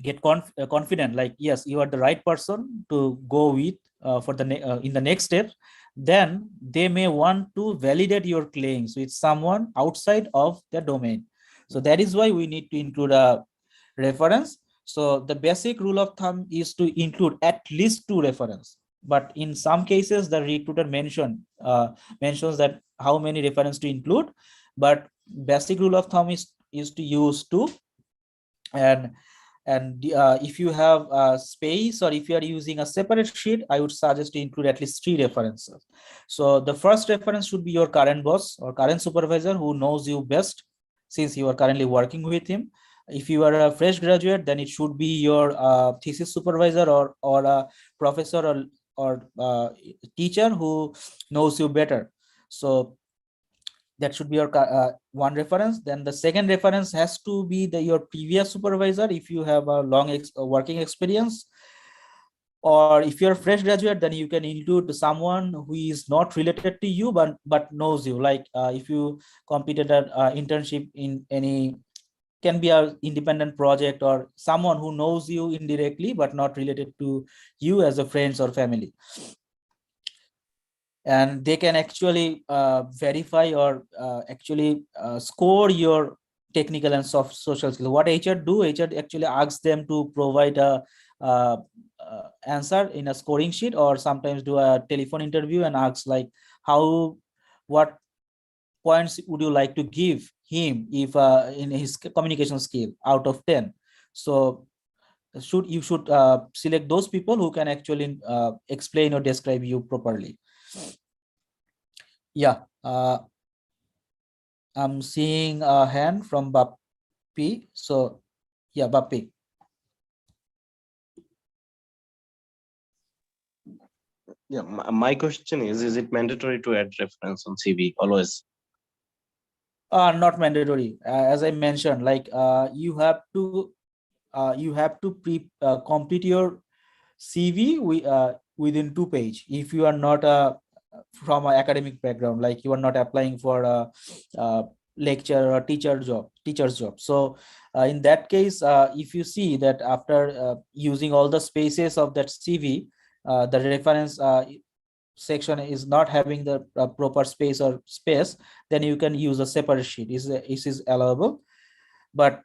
get confident, like yes, you are the right person to go with for the in the next step, then they may want to validate your claims with someone outside of the domain. So that is why we need to include a reference. So the basic rule of thumb is to include at least 2 reference, but in some cases the recruiter mentions that how many reference to include, but basic rule of thumb is to use two, and if you have space, or if you are using a separate sheet, I would suggest to include at least 3 references. So the first reference should be your current boss or current supervisor who knows you best, since you are currently working with him. If you are a fresh graduate, then it should be your thesis supervisor or a professor or teacher who knows you better. So that should be your one reference. Then the second reference has to be your previous supervisor if you have a long working experience, or if you're a fresh graduate, then you can include someone who is not related to you but knows you, like if you completed an internship in any, can be a independent project, or someone who knows you indirectly but not related to you as a friends or family, and they can actually verify or actually score your technical and soft social skills. What HR do, HR actually asks them to provide a answer in a scoring sheet, or sometimes do a telephone interview and ask like what points would you like to give him if in his communication skill out of 10. So you should select those people who can actually explain or describe you properly. Yeah, I'm seeing a hand from Bappi. So yeah, Bappi. Yeah, my question is it mandatory to add reference on CV always? Not mandatory. As I mentioned, like you have to complete your CV within 2 page. If you are not from an academic background, like you are not applying for a lecture or teacher's job. So in that case, if you see that after using all the spaces of that CV, the reference section is not having the proper space, then you can use a separate sheet. Is allowable, but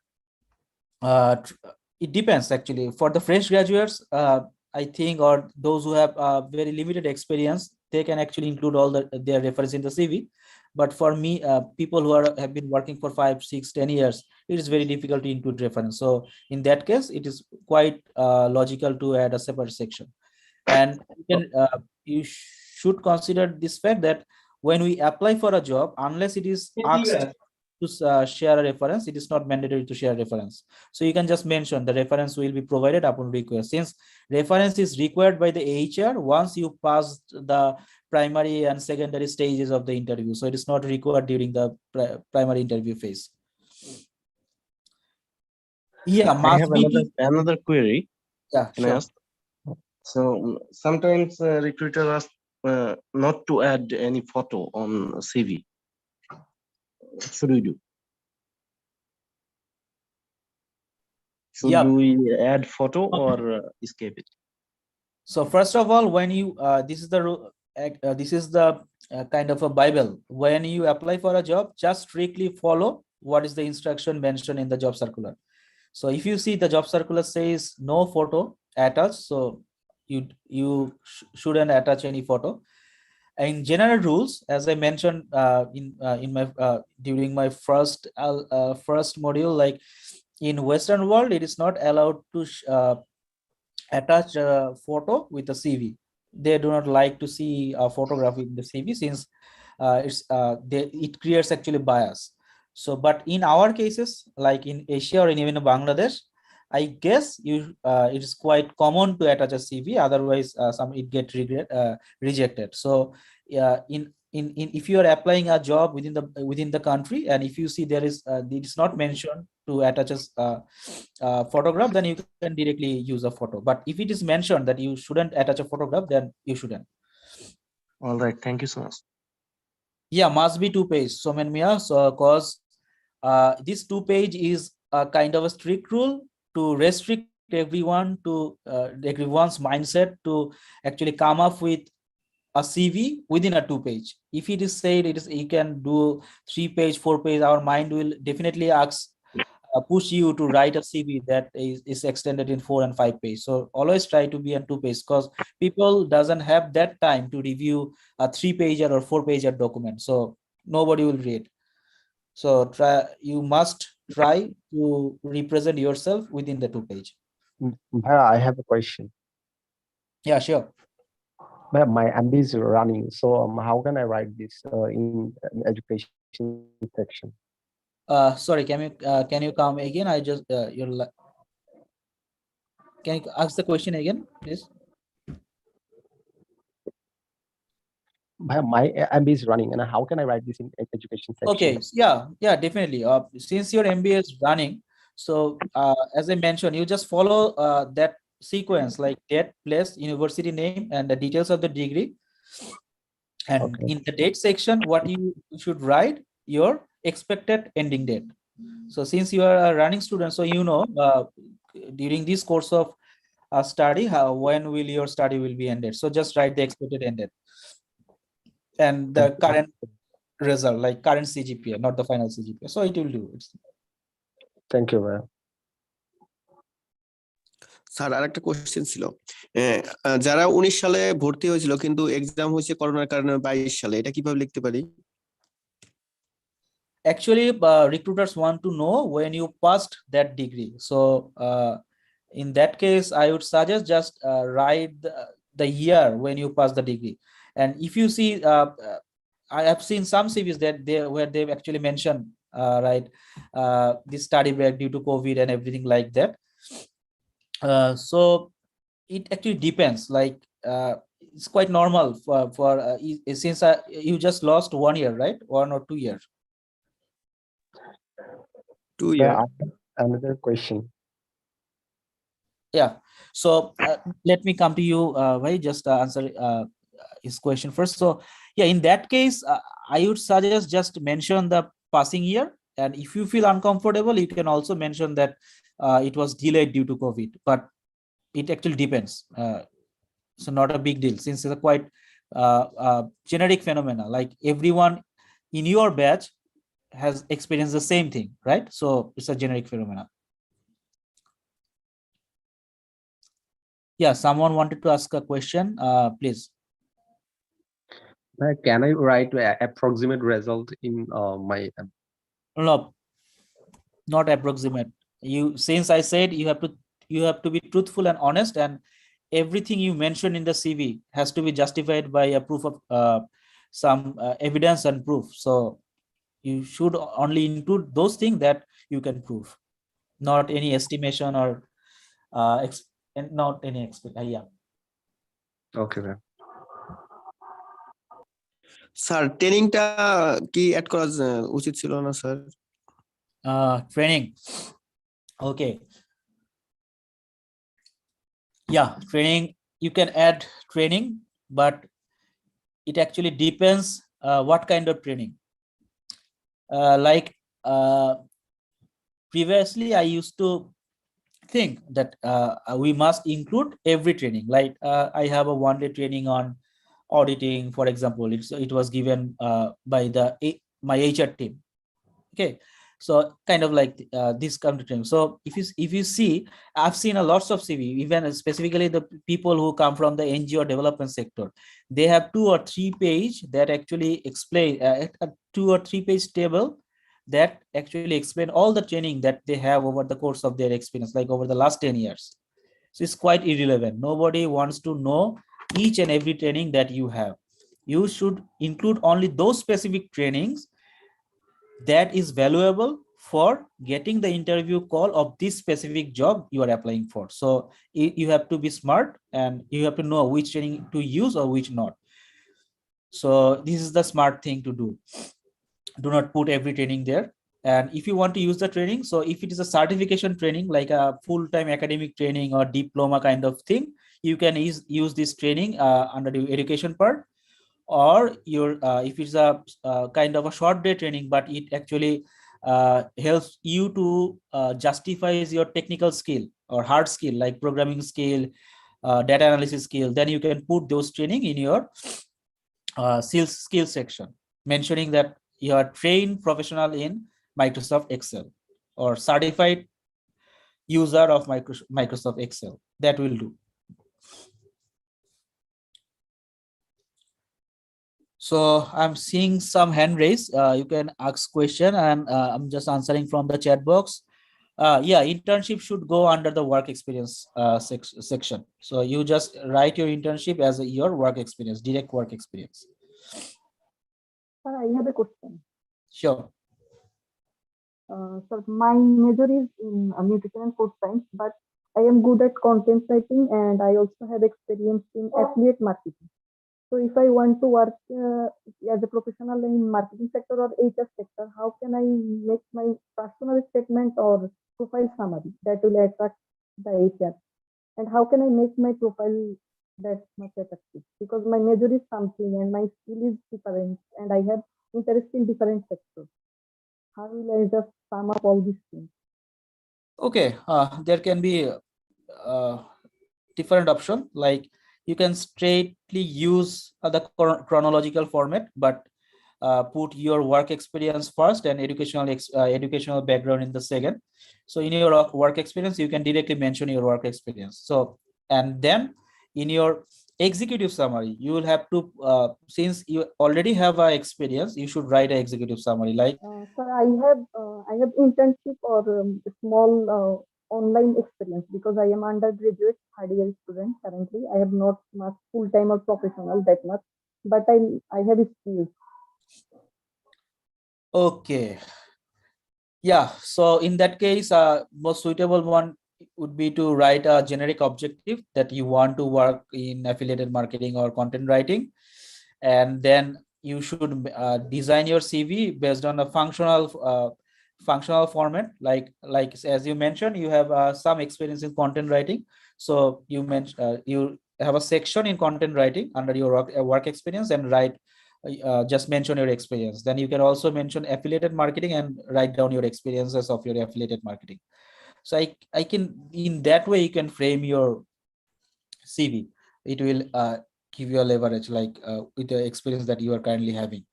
it depends actually. For the fresh graduates, I think, or those who have very limited experience, they can actually include all their reference in the CV. But for me, people who have been working for 5, 6, 10 years, it is very difficult to include reference. So in that case, it is quite logical to add a separate section. And you should consider this fact that when we apply for a job, unless it is asked to share a reference, it is not mandatory to share reference. So you can just mention the reference will be provided upon request, since reference is required by the HR once you pass the primary and secondary stages of the interview. So it is not required during the primary interview phase. Yeah, I have another query. Yeah, can I ask? So sometimes recruiters ask not to add any photo on CV. What should we do? Should we add photo or escape it? So first of all, when you this is the kind of a Bible. When you apply for a job, just strictly follow what is the instruction mentioned in the job circular. So if you see the job circular says no photo attached, so you shouldn't attach any photo. In general rules, as I mentioned in my during my first module, like in Western world, it is not allowed to attach a photo with the CV. They do not like to see a photograph in the CV, since it creates actually bias. So, but in our cases, like in Asia or in even Bangladesh, I guess it is quite common to attach a CV. Otherwise, it get rejected. So, in if you are applying a job within the country, and if you see there is it is not mentioned to attach a photograph, then you can directly use a photo. But if it is mentioned that you shouldn't attach a photograph, then you shouldn't. All right, thank you so much. Yeah, must be 2 page. So Mia, so cause this 2 page is a kind of a strict rule to restrict everyone's mindset to actually come up with a CV within a 2 page. If it is said you can do 3 page, 4 page, our mind will definitely push you to write a CV that is extended in 4 and 5 page. So always try to be on 2 page, because people doesn't have that time to review a 3 pager or 4 pager document. So nobody will read. So you must try to represent yourself within the 2 page. Bhaiya, I have a question. Yeah, sure. Bhaiya, my MB is running, so how can I write this in education section? Sorry, can you come again? I just can you ask the question again, please? Bhaiya, my MB is running, and how can I write this in education section? Okay, yeah, definitely. Since your MBA is running, so as I mentioned, you just follow that sequence like date, place, university name, and the details of the degree. And Okay. in the date section, what you should write your expected ending date. So since you are a running student, so you know during this course of study, when will your study will be ended. So just write the expected end date and the current result, like current CGPA, not the final CGPA. So it will do. Thank you, Bhaiya. Sir আরেকটা question ছিল, যারা 19 সালে ভর্তি হয়েছিল কিন্তু exam হয়েছে করোনার কারণে 22 সালে, এটা কিভাবে লিখতে পারি? Actually, recruiters want to know when you passed that degree. So in that case, I would suggest just write the year when you pass the degree. And if you see, I have seen some CVs that where they've actually mentioned right this study back due to COVID and everything like that. So it actually depends. Like it's quite normal for since you just lost 1 year, right? 1 or 2 years. 2 Bhaiya, year. I have another question. Yeah, so let me come to you, why just answer his question first. So yeah, in that case, I would suggest just mention the passing year, and if you feel uncomfortable, you can also mention that it was delayed due to COVID, but it actually depends. So not a big deal, since it's a quite generic phenomena, like everyone in your batch has experienced the same thing, right? So it's a generic phenomena. Yeah, someone wanted to ask a question, please. Bhaiya, can I write approximate result in my No, not approximate. You, since I said you have to be truthful and honest, and everything you mention in the CV has to be justified by a proof of some evidence and proof. So you should only include those things that you can prove, not any estimation or not any expect. Yeah. Okay, Bhaiya. Sir ট্রেনিংটা কি add করা উচিত ছিল না sir? Training. Okay. Yeah, training, you can add training, but it actually depends what kind of training. Like previously I used to think that we must include every training. Like I have a 1-day training on auditing, for example. It was given by my HR team. Okay, so kind of like this kind of training. So if you see, I've seen a lots of CV, even specifically the people who come from the NGO development sector. They have 2 or 3 page that actually explain a 2 or 3 page table that actually explain all the training that they have over the course of their experience, like over the last 10 years. So it's quite irrelevant. Nobody wants to know each and every training that you have. You should include only those specific trainings that is valuable for getting the interview call of this specific job you are applying for. So you have to be smart, and you have to know which training to use or which not. So this is the smart thing to do. Do not put every training there. And if you want to use the training, so if it is a certification training, like a full-time academic training or diploma kind of thing, you can use this training under the education part. Or your if it's a kind of a short day training, but it actually helps you to justify your technical skill or hard skill, like programming skill, data analysis skill, then you can put those training in your skill section, mentioning that you are trained professional in Microsoft Excel or certified user of Microsoft Excel. That will do. So I'm seeing some hand raise. You can ask question, and I'm just answering from the chat box. Yeah, internship should go under the work experience section. So you just write your internship as your work experience, direct work experience. Sir, I have a question. Sure. Sir, my major is in nutrition and food science, but I am good at content writing and I also have experience in affiliate marketing. So if I want to work as a professional in marketing sector or HR sector, how can I make my personal statement or profile summary that will attract the HR? And how can I make my profile that much attractive? Because my major is something and my skill is different and I have interest in different sectors. How will I just sum up all these things? Okay, there can be different option, like you can straightly use the chronological format, but put your work experience first and educational background in the second. So in your work experience, you can directly mention your work experience. So, and then in your executive summary, you will have to, since you already have a experience, you should write an executive summary like, Sir, I have internship or small online experience because I am undergraduate third year student currently. I have not much full time or professional that much, but I have skills. okay. Yeah, so in that case, most suitable one would be to write a generic objective that you want to work in affiliated marketing or content writing. And then you should design your CV based on a functional format. Like as you mentioned, you have some experience in content writing. So you mentioned you have a section in content writing under your work experience and write just mention your experience. Then you can also mention affiliated marketing and write down your experiences of your affiliated marketing. So I can, in that way you can frame your CV. It will give you a leverage like with the experience that you are currently having.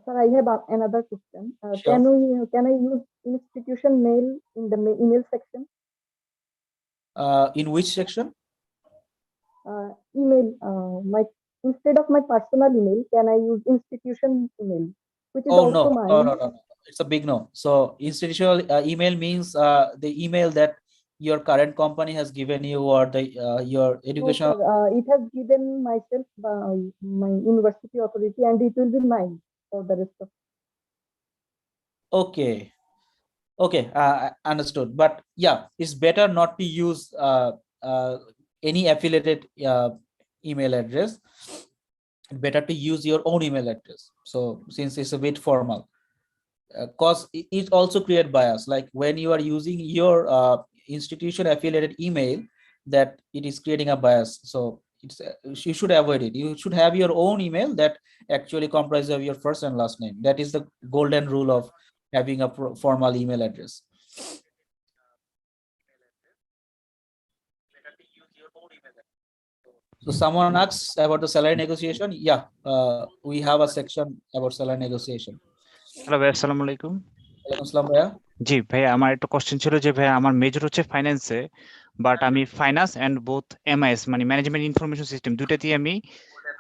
Sir, I have another question. Sure. Can I use institution mail in the email section? In which section? Email my instead of my personal email, can I use institution email, which is Oh also no, mine? no. It's a big no. So institutional email means the email that your current company has given you, or the your No, educational. sir, it has given myself my university authority, and it will be mine for the rest of. Okay. Okay, understood. But yeah, it's better not to use any affiliated email address. Better to use your own email address. So since it's a bit formal, cause it also create bias. Like when you are using your institution affiliated email, that it is creating a bias. So it's you should avoid it. You should have your own email that actually comprises of your first and last name. That is the golden rule of having a formal email address. So someone asks about the salary negotiation. Yeah, we have a section about salary negotiation. Hello ভাই, আসসালামু আলাইকুম। ওয়ালাইকুম আসসালাম ভাইয়া। জি ভাইয়া, আমার একটা question ছিল যে ভাইয়া আমার মেজর হচ্ছে ফাইন্যান্সে, বাট আমি ফাইন্যান্স এন্ড বোথ এমআইএস মানে ম্যানেজমেন্ট ইনফরমেশন সিস্টেম দুইটাতেই আমি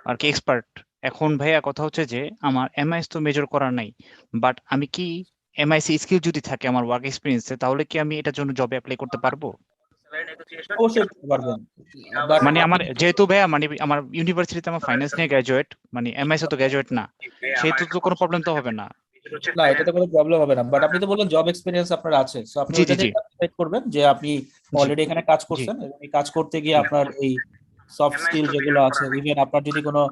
আর কি এক্সপার্ট। এখন ভাইয়া কথা হচ্ছে যে আমার এমআইএস তো মেজর করা নাই, বাট আমি কি এমআইএস স্কিল যদি থাকে আমার ওয়ার্ক এক্সপিরিয়েন্সে, তাহলে কি আমি এটার জন্য জবে অ্যাপ্লাই করতে পারবো? অবশ্যই পারবেন। মানে আমার যেহেতু ভাইয়া মানে আমার ইউনিভার্সিটিতে আমার ফাইন্যান্স নিয়ে গ্রাজুয়েট, মানে এমআইএস তো গ্রাজুয়েট না, সেহেতু তো কোনো প্রবলেম তো হবে না। না, এটাতে কোনো প্রবলেম হবে না, বাট আপনি তো বললেন জব এক্সপেরিয়েন্স আপনার আছে, সো আপনি জি জি ওইটা জি দিয়ে ক্যালকুলেট করবেন যে আপনি জি অলরেডি এখানে কাজ জি করছেন এবং এই কাজ করতে গিয়ে আপনার এই সফট স্কিল যেগুলো আছে, ইভেন আপনার যদি কোনো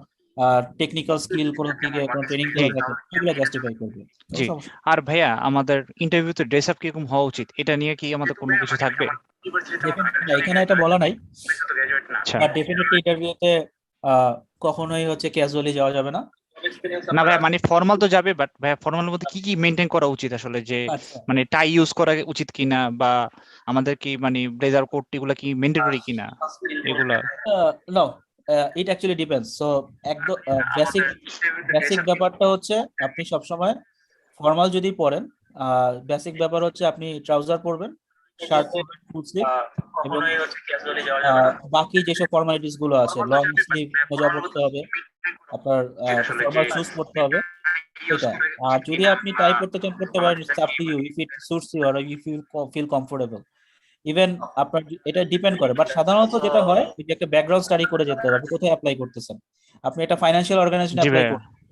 টেকনিক্যাল স্কিল কোনো থেকে কোনো ট্রেনিং জি করে থাকে সেগুলো জাস্টিফাই করবে। কোনো জি। সমস্যা আর ভাইয়া আমাদের ইন্টারভিউতে ড্রেস আপ কিরকম হওয়া উচিত, এটা নিয়ে কি আমাদের কোনো কিছু থাকবে? না, এখানে এটা বলা নাই, আচ্ছা। বাট ডেফিনেটলি ইন্টারভিউতে কখনোই হচ্ছে ক্যাজুয়ালি যাওয়া যাবে না। না ভাইয়া, মানে ফর্মাল তো যাবে, বাট ভাইয়া ফর্মাল মধ্যে কি কি মেনটেন করা উচিত আসলে, যে আচ্ছা, মানে টাই ইউজ করা উচিত কিনা, বা আমাদের কি মানে ব্লেজার কোট এগুলা কি ম্যান্ডেটরি কিনা এগুলা? No, it actually depends. So একদম বেসিক ব্যাপারটা হচ্ছে আপনি সবসময় ফর্মাল যদি পরেন, বেসিক ব্যাপার হচ্ছে আপনি ট্রাউজার পরবেন শার্ট ফুল স্লিভ এবং বাকি যেসব ফর্মালিটিস গুলো আছে, লং স্লিভ মোজা পরতে হবে, আপনার ফর্মাল শুজ পরতে হবে, এটা। আর যদি আপনি টাই পরতে চান করতে পারেন, it's up to you, if it suits you or if you feel comfortable. Even আপনার এটা ডিপেন্ড করে, বাট সাধারণত যেটা হয় যে একটা ব্যাকগ্রাউন্ড স্টাডি করে যেতে হবে আপনি কোথায় অ্যাপ্লাই করতেছেন। আপনি একটা ফাইন্যান্সিয়াল অর্গানাইজেশন জি অ্যাপ্লাই ভাইয়া। করতে,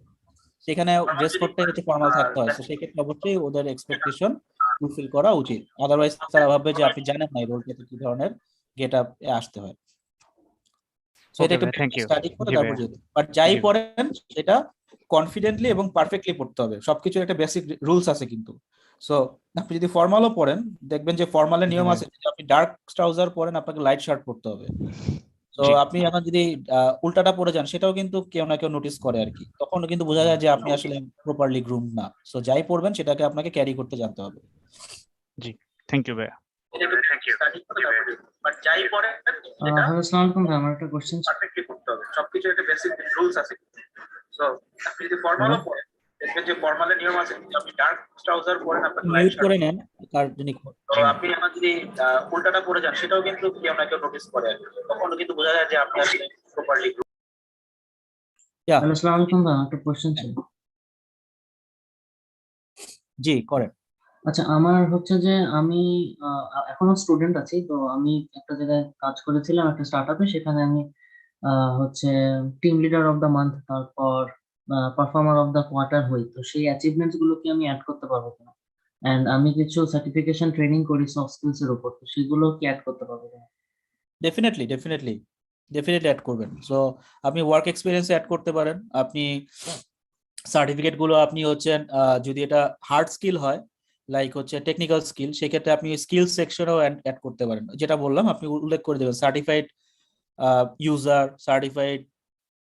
সেখানে ড্রেস কোডটা হচ্ছে ফর্মাল থাকতে হয়, তো সেক্ষেত্রে অবশ্যই ওদের এক্সপেকটেশন ফুলফিল করা উচিত, আদারওয়াইজ তারা ভাববে যে আপনি জানেন না এই রোলটাতে কি ধরনের গেট আপ আসতে হয়। সো এটা ওকে একটু ভাই, থ্যাংক ইউ। স্টাডি করে জি তারপর ভাইয়া। যেতে, বাট যাই জি ভাই। পড়েন সেটা কনফিডেন্টলি এবং পারফেক্টলি পড়তে হবে, সবকিছুর একটা বেসিক রুলস আছে কিন্তু। সো আপনি যদি ফর্মালও পড়েন, দেখবেন যে ফর্মালের জি নিয়ম ভাই। আছে, যদি আপনি ডার্ক ট্রাউজার পরেন আপনাকে লাইট শার্ট পরতে হবে। তো জি। আপনি এখন যদি উল্টাটা পরে যান, সেটাও কিন্তু কেউ না কেউ নোটিস করে আর কি, তখন কিন্তু বোঝা যায় যে আপনি আসলে প্রপারলি গ্রুম না। সো যাই পড়বেন সেটাকে আপনাকে ক্যারি করতে জানতে হবে। জি, থ্যাংক ইউ ভাইয়া। বাট যাই পড়েন হ্যালো, আসসালামু আলাইকুম ভাই, আমার একটা কোশ্চেন ছিল। পারফেক্টলি পড়তে হবে, সবকিছু একটা বেসিক রুলস আছে। সো আপনি যদি ফর্মালও পড়েন, দেখবেন যে ফর্মালের নিয়ম আছে, যদি আপনি ডার্ক ট্রাউজার পরেন আপনাকে মিউট করে নেন কার জন্য। তো আপনি এখন যদি উল্টাটা পরে যান, সেটাও কিন্তু কেউ না কেউ নোটিস করে আর কি, তখন কিন্তু বোঝা যায় যে আপনি আসলে প্রপারলি গ্রুম। হ্যালো, আসসালামু আলাইকুম ভাই, আমার একটা কোশ্চেন ছিল। জি করেন। আচ্ছা, আমার হচ্ছে যে আমি এখনো স্টুডেন্ট আছি, তো আমি একটা জায়গায় কাজ করেছিলাম, একটা স্টার্টআপে। সেখানে আমি হচ্ছে team leader of the month, তারপর পারফর্মার অফ দ্য কোয়ার্টার হই। তো সেই অ্যাচিভমেন্টস গুলো কি আমি অ্যাড করতে পারবো কিনা? এন্ড আমি কিছু সার্টিফিকেশন ট্রেনিং করি সফট স্কিলস এর উপর, তো সেগুলো কি অ্যাড করতে পারবো কিনা? ডেফিনেটলি ডেফিনেটলি ডেফিনেটলি অ্যাড করবেন। সো আপনি ওয়ার্ক এক্সপিরিয়েন্স অ্যাড করতে পারেন, আপনি সার্টিফিকেট গুলো আপনি হচ্ছেন যদি এটা হার্ড স্কিল হয়, লাইক হচ্ছে টেকনিক্যাল স্কিল, সেক্ষেত্রে আপনি স্কিল সেকশনেও অ্যাড করতে পারেন। যেটা বললাম আপনি উল্লেখ করে দেবেন certified user, certified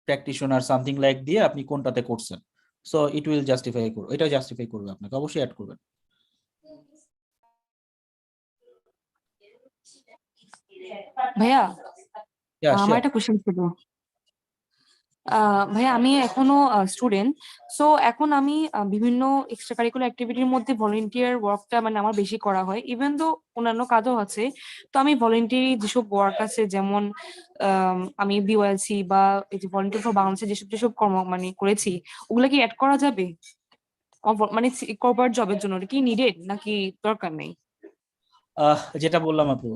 practitioner, something like দিয়ে আপনি কোনটাতে করছেন। সো ইট উইল জাস্টিফাই করবে, এটা জাস্টিফাই করবে আপনাকে, অবশ্যই অ্যাড করবেন। ভাইয়া, আমার শিওর। একটা কোশ্চেন ছিল। ভাইয়া, আমি এখনো স্টুডেন্ট। সো এখন আমি বিভিন্ন এক্সট্রা কারিকুলার অ্যাক্টিভিটির মধ্যে ভলেন্টিয়ার ওয়ার্কটা মানে আমার বেশি করা হয়, ইভেন তো অন্যান্য কাজও আছে। তো আমি ভলেন্টিয়ারি যেসব ওয়ার্ক আছে, যেমন আমি বিওএলসি বা এই যে ভলেন্টিয়ার ফর বাংলাদেশে যেসব যেসব কর্ম মানে করেছি, ওগুলা কি অ্যাড করা যাবে? মানে কর্পোরেট জবের জন্য কি নিডেড নাকি দরকার নেই? যেটা বললাম আপু,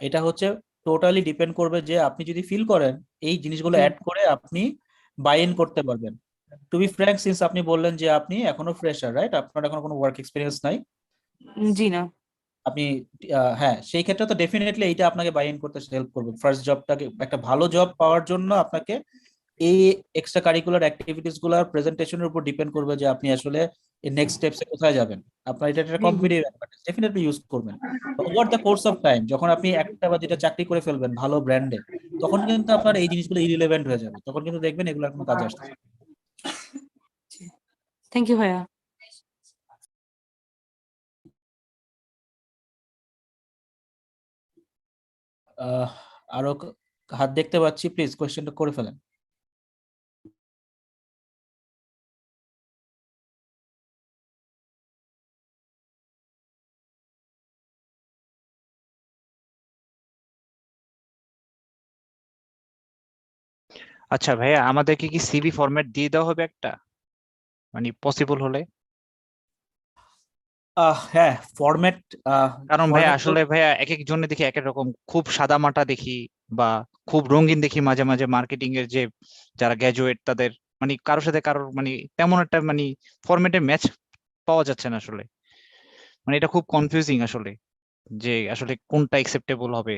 এটা হচ্ছে টোটালি ডিপেন্ড করবে যে আপনি যদি ফিল করেন এই জিনিসগুলো অ্যাড করে আপনি বাই ইন করতে পারবেন। টু বি ফ্র্যাঙ্ক, সিন্স আপনি বললেন যে আপনি এখনো ফ্রেশার, রাইট, আপনার এখনো কোনো ওয়ার্ক এক্সপিরিয়েন্স নাই। জি না। আপনি হ্যাঁ, সেই ক্ষেত্রে তো ডেফিনেটলি এইটা আপনাকে বাই ইন করতে হেল্প করবে। ফার্স্ট জবটাকে, একটা ভালো জব পাওয়ার জন্য আপনাকে এই এক্সট্রা কারিকুলার অ্যাক্টিভিটিস গুলোর প্রেজেন্টেশনের উপর ডিপেন্ড করবে যে আপনি আসলে নেক্সট স্টেপসে কোথায় যাবেন। আপনার এটা একটা জি, জি। কম্পিটিটিভ অ্যাডভান্টেজ, ডেফিনেটলি ইউজ করবেন। Over the course of time যখন আপনি একটা বা দুটা চাকরি করে ফেলবেন ভালো ব্র্যান্ডে, তখন কিন্তু আপনার এই জিনিসগুলো ইরিলেভেন্ট হয়ে যাবে, তখন কিন্তু দেখবেন এগুলোর কোনো কাজে আসছে না। থ্যাংক ইউ ভাইয়া। আরো হাত দেখতে পাচ্ছি, প্লিজ কোয়েশ্চেনটা করে ফেলেন। আচ্ছা ভাইয়া, আমাদেরকে কি সিভি ফরম্যাট দিয়ে দেওয়া হবে একটা, মানে পসিবল হলে? হ্যাঁ, ফরম্যাট। কারণ ভাইয়া আসলে ভাইয়া এক এক জনের দেখি এক এক রকম, খুব সাদামাটা দেখি বা খুব রঙিন দেখি মাঝে মাঝে মার্কেটিং এর যে যারা গ্র্যাজুয়েট তাদের, মানে কারোর সাথে কারোর মানে তেমন একটা মানে ফরম্যাটে ম্যাচ পাওয়া যাচ্ছে না আসলে। মানে এটা খুব কনফিউজিং আসলে, যে আসলে কোনটা অ্যাকসেপ্টেবল হবে।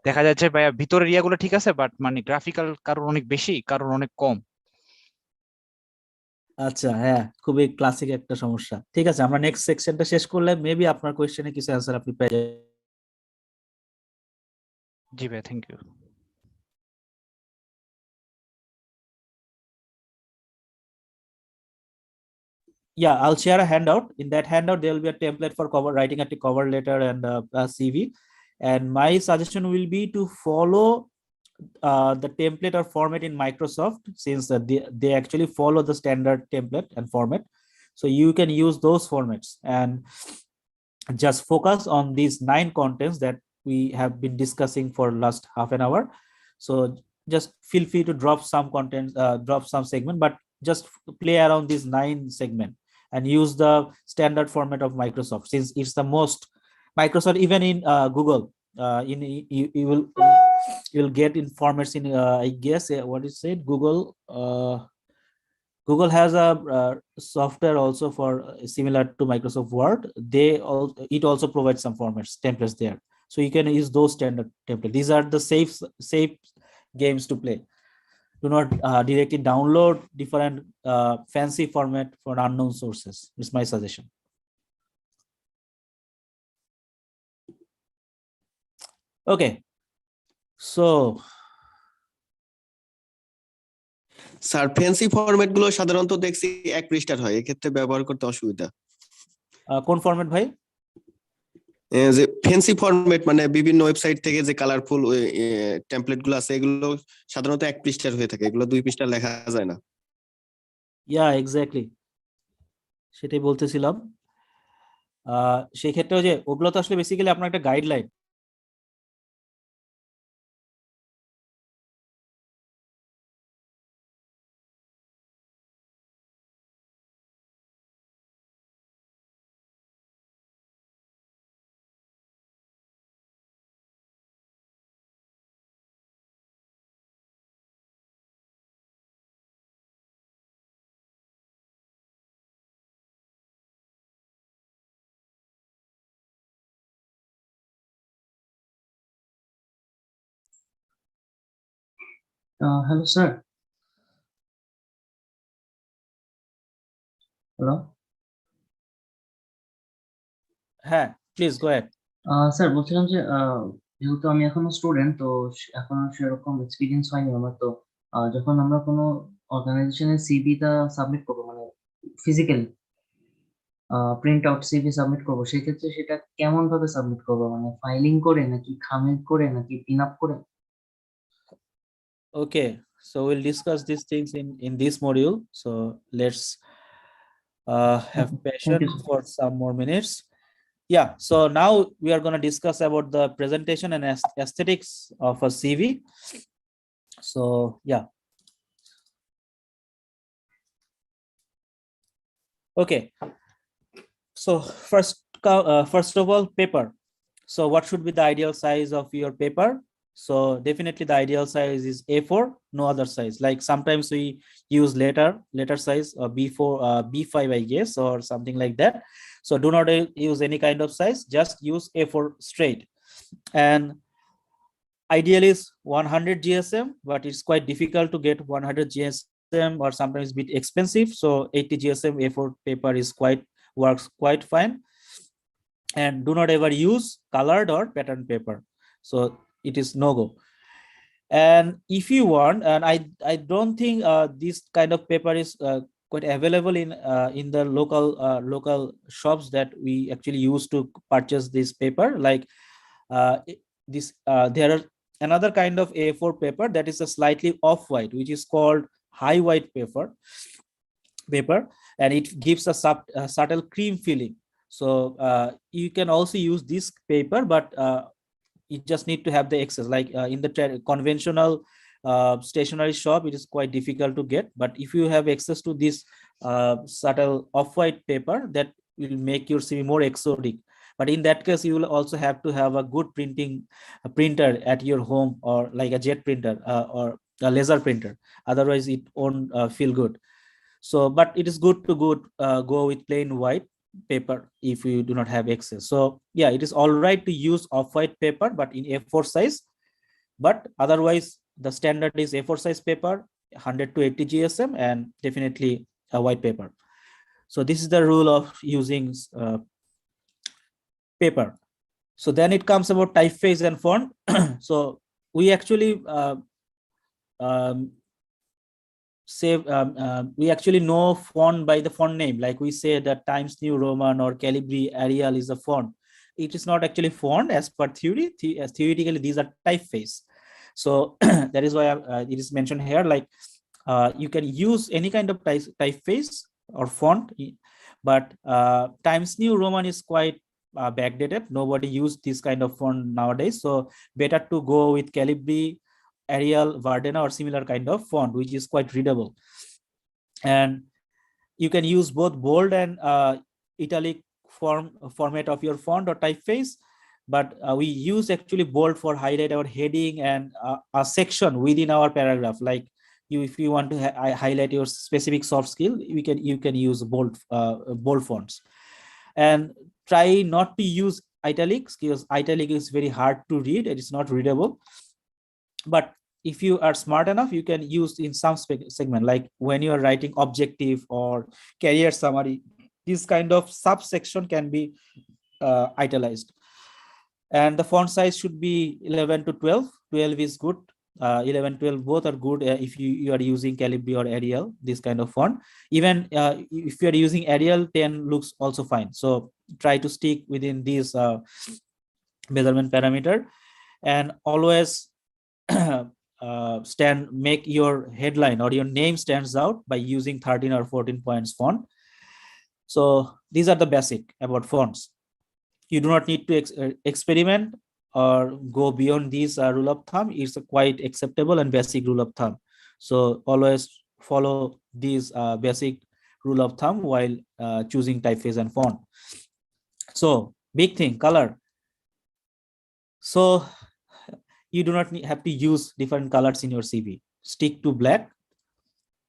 দেখা যাচ্ছে ভাইয়া ভিতরের ইয়াগুলো ঠিক আছে, বাট মানে গ্রাফিক্যাল কারোর অনেক বেশি, কারোর অনেক কম। আচ্ছা, হ্যাঁ, খুবই ক্লাসিক একটা সমস্যা। ঠিক আছে, আমরা নেক্সট সেকশনটা শেষ করলে মেবি আপনার কোয়েশ্চেনে কিছু অ্যান্সার আপনি পেয়ে যাবেন। জি ভাইয়া, thank you. Yeah, I'll share a handout. In that handout, there will be a template for writing a cover letter and a CV. And my suggestion will be to follow the template or format in Microsoft, since they actually follow the standard template and format. So you can use those formats. And just focus on these 9 contents that we have been discussing for last half an hour. So just feel free to drop some content, drop some segment, but just play around these 9 segment and use the standard format of Microsoft, since it's the most Microsoft, even in Google, you will get in formats in I guess what is it, Google Google has a software also for similar to Microsoft Word. It also provides some formats, templates there, so you can use those standard templates. These are the safe games to play. Do not directly download different fancy format for unknown sources. It's my suggestion. Okay, so sir fancy format গুলো সাধারণত দেখছি এক পৃষ্ঠার হয়, এক্ষেত্রে ব্যবহার করতে অসুবিধা। কোন ফরম্যাট ভাই? যে ফ্যান্সি ফরম্যাট মানে বিভিন্ন ওয়েবসাইট থেকে যে কালারফুল টেমপ্লেট গুলো আছে, এগুলো সাধারণত এক পৃষ্ঠার হয়ে থাকে, এগুলো 2 পৃষ্ঠার লেখা যায় না। এক্স্যাক্টলি, সেটাই বলতেছিলাম। সেই ক্ষেত্রে যে ওগুলো তো আসলে বেসিক্যালি আপনার একটা গাইডলাইন। Hello, sir. Hello. হ্যাঁ, প্লিজ গো অ্যাহেড। স্যার বলছিলাম যে যেহেতু আমি এখনো স্টুডেন্ট, তো এখনো সেরকম এক্সপিরিয়েন্স হয়নি আমার, তো যখন আমরা কোনো অর্গানাইজেশনের সিভিটা সাবমিট করবো, মানে physically print out CV submit করবো, সেক্ষেত্রে সেটা কেমন ভাবে সাবমিট করবো, মানে ফাইলিং করে নাকি খামের করে নাকি পিন আপ করে? Okay, so we'll discuss these things in this module. So let's have patience for some more minutes. Yeah, so now we are going to discuss about the presentation and aesthetics of a CV. So yeah. Okay, so first of all, paper. So what should be the ideal size of your paper? So definitely the ideal size is A4, no other size. Like sometimes we use letter size or B4, B5, I guess, or something like that. So do not use any kind of size, just use A4 straight. And ideal is 100 GSM, but it's quite difficult to get 100 GSM, or sometimes a bit expensive. So 80 GSM A4 paper is works quite fine. And do not ever use colored or pattern paper. So it is no go. And if you want, and I don't think this kind of paper is quite available in the local shops that we actually use to purchase this paper. Like there are another kind of A4 paper that is a slightly off-white, which is called high white paper, and it gives a subtle cream feeling. So you can also use this paper, but you just need to have the access. Like in the conventional stationery shop, it is quite difficult to get. But if you have access to this subtle off-white paper, that will make your CV more exotic. But in that case, you will also have to have a good printer at your home, or like a jet printer or a laser printer. Otherwise, it won't feel good. So, but it is good to go with plain white paper if you do not have access. So yeah, it is all right to use off-white paper, but in A4 size. But otherwise, the standard is A4 size paper, 100 to 80 GSM, and definitely a white paper. So this is the rule of using paper. So then it comes about typeface and font. So we actually we actually know font by the font name. Like we say that Times New Roman or Calibri Arial is a font. It is not actually font as per theory. Theoretically, these are typeface. So that is why it is mentioned here. Like you can use any kind of typeface or font, but Times New Roman is quite backdated. Nobody use this kind of font nowadays. So better to go with Calibri, Arial, Verdana, or similar kind of font, which is quite readable. And you can use both bold and italic format of your font or typeface. But we use actually bold for highlight our heading and a section within our paragraph. Like if you want to highlight your specific soft skill, you can use bold fonts. And try not to use italics, because italic is very hard to read. It is not readable. But if you are smart enough, you can use in some segment, like when you are writing objective or career summary, this kind of subsection can be italicized. And the font size should be 11 to 12. 12 is good. 11, 12 both are good if you are using Calibri or Arial, this kind of font. Even if you are using Arial, 10 looks also fine. So try to stick within this measurement parameter, and always make your headline or your name stands out by using 13 or 14 points font. So these are the basic about fonts. You do not need to experiment or go beyond this rule of thumb. It's a quite acceptable and basic rule of thumb. So always follow this basic rule of thumb while choosing typeface and font. So big thing, color. So you do not have to use different colors in your CV. Stick to black.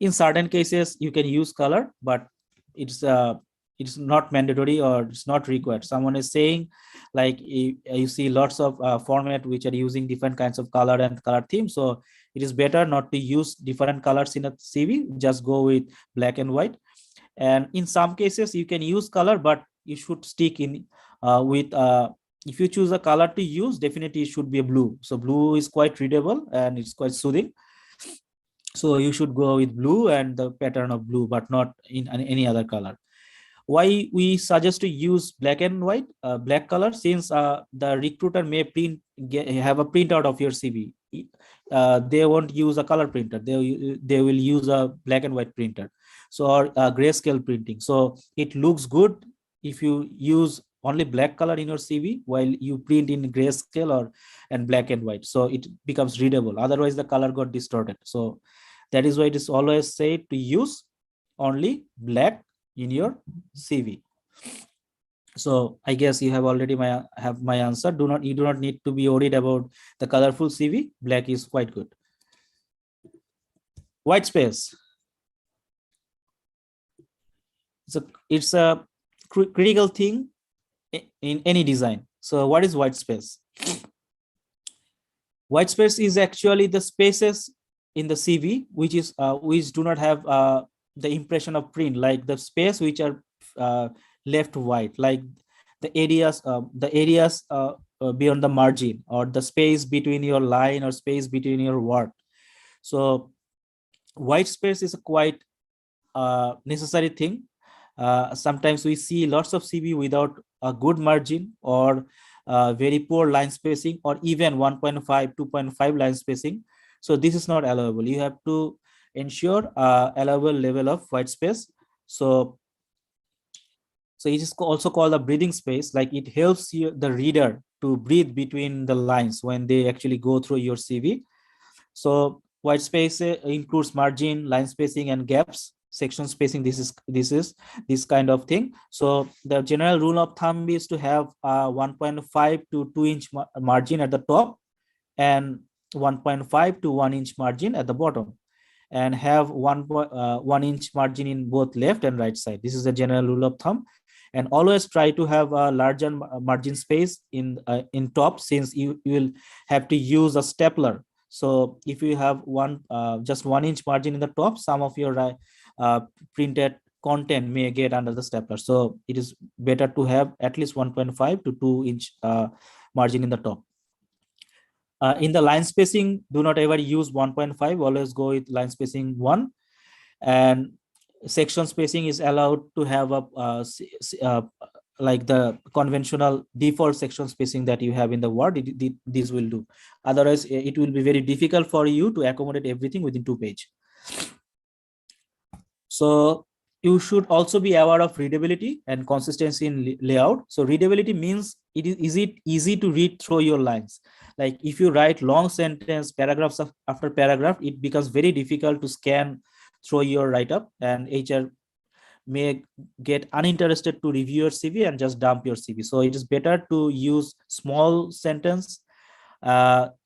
In certain cases, you can use color, but it's not mandatory or it's not required. Someone is saying, like, you see lots of format which are using different kinds of color and color theme. So it is better not to use different colors in a CV. Just go with black and white. And in some cases, you can use color, but you should stick in with if you choose a color to use, definitely it should be a blue. So blue is quite readable and it's quite soothing. So you should go with blue and the pattern of blue, but not in any other color. Why we suggest to use black and white, black color, since the recruiter may have a printout of your CV. They won't use a color printer. They will use a black and white printer. So or grayscale printing. So it looks good if you use only black color in your CV while you print in grayscale and black and white. So it becomes readable. Otherwise, the color got distorted. So that is why it is always said to use only black in your CV. So I guess you have already have my answer. You do not need to be worried about the colorful CV. Black is quite good. White space. It's a critical thing in any design. So what is white space? White space is actually the spaces in the CV which do not have the impression of print, like the space which are left white, like the areas beyond the margin, or the space between your line or space between your word. So white space is a quite necessary thing. Sometimes we see lots of CV without a good margin or very poor line spacing, or even 1.5, 2.5 line spacing. So this is not allowable. You have to ensure allowable level of white space. So it is also called a breathing space. Like it helps the reader to breathe between the lines when they actually go through your CV. So white space includes margin, line spacing, and gaps. Section spacing, this is this kind of thing. So the general rule of thumb is to have 1.5 to 2 inch margin at the top and 1.5 to 1 inch margin at the bottom, and have 1 inch margin in both left and right side. This is the general rule of thumb. And always try to have a larger margin space in top, since you will have to use a stapler. So if you have just 1 inch margin in the top, some of your printed content may get under the stapler. So it is better to have at least 1.5 to 2 inch margin in the top. In the line spacing, do not ever use 1.5. Always go with line spacing 1. And section spacing is allowed to have a like the conventional default section spacing that you have in the Word. This will do. Otherwise, it will be very difficult for you to accommodate everything within 2 pages. So you should also be aware of readability and consistency in layout. So readability means is it easy to read through your lines. Like if you write long sentence, paragraphs after paragraph, it becomes very difficult to scan through your write-up, and HR may get uninterested to review your CV and just dump your CV. So it is better to use small sentence,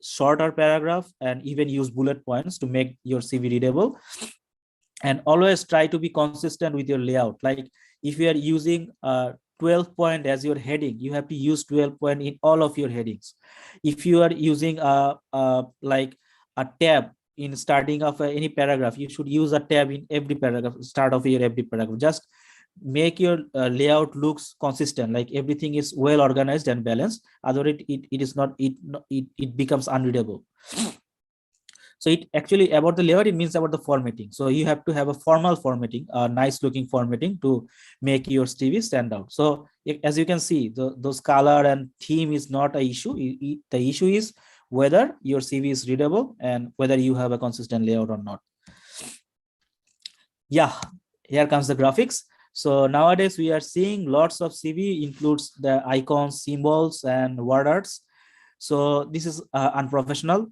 shorter paragraph, and even use bullet points to make your CV readable. And always try to be consistent with your layout. Like if you are using 12 point as your heading, you have to use 12 point in all of your headings. If you are using like a tab in starting of any paragraph, you should use a tab in every paragraph, start of your every paragraph. Just make your layout looks consistent, like everything is well organized and balanced. Otherwise it is not, it becomes unreadable. So it actually about the layout, it means about the formatting. So you have to have a formal formatting, a nice looking formatting to make your CV stand out. So as you can see, those color and theme is not an issue. The issue is whether your CV is readable and whether you have a consistent layout or not. Yeah, here comes the graphics. So nowadays we are seeing lots of CV includes the icons, symbols, and word arts. So this is unprofessional.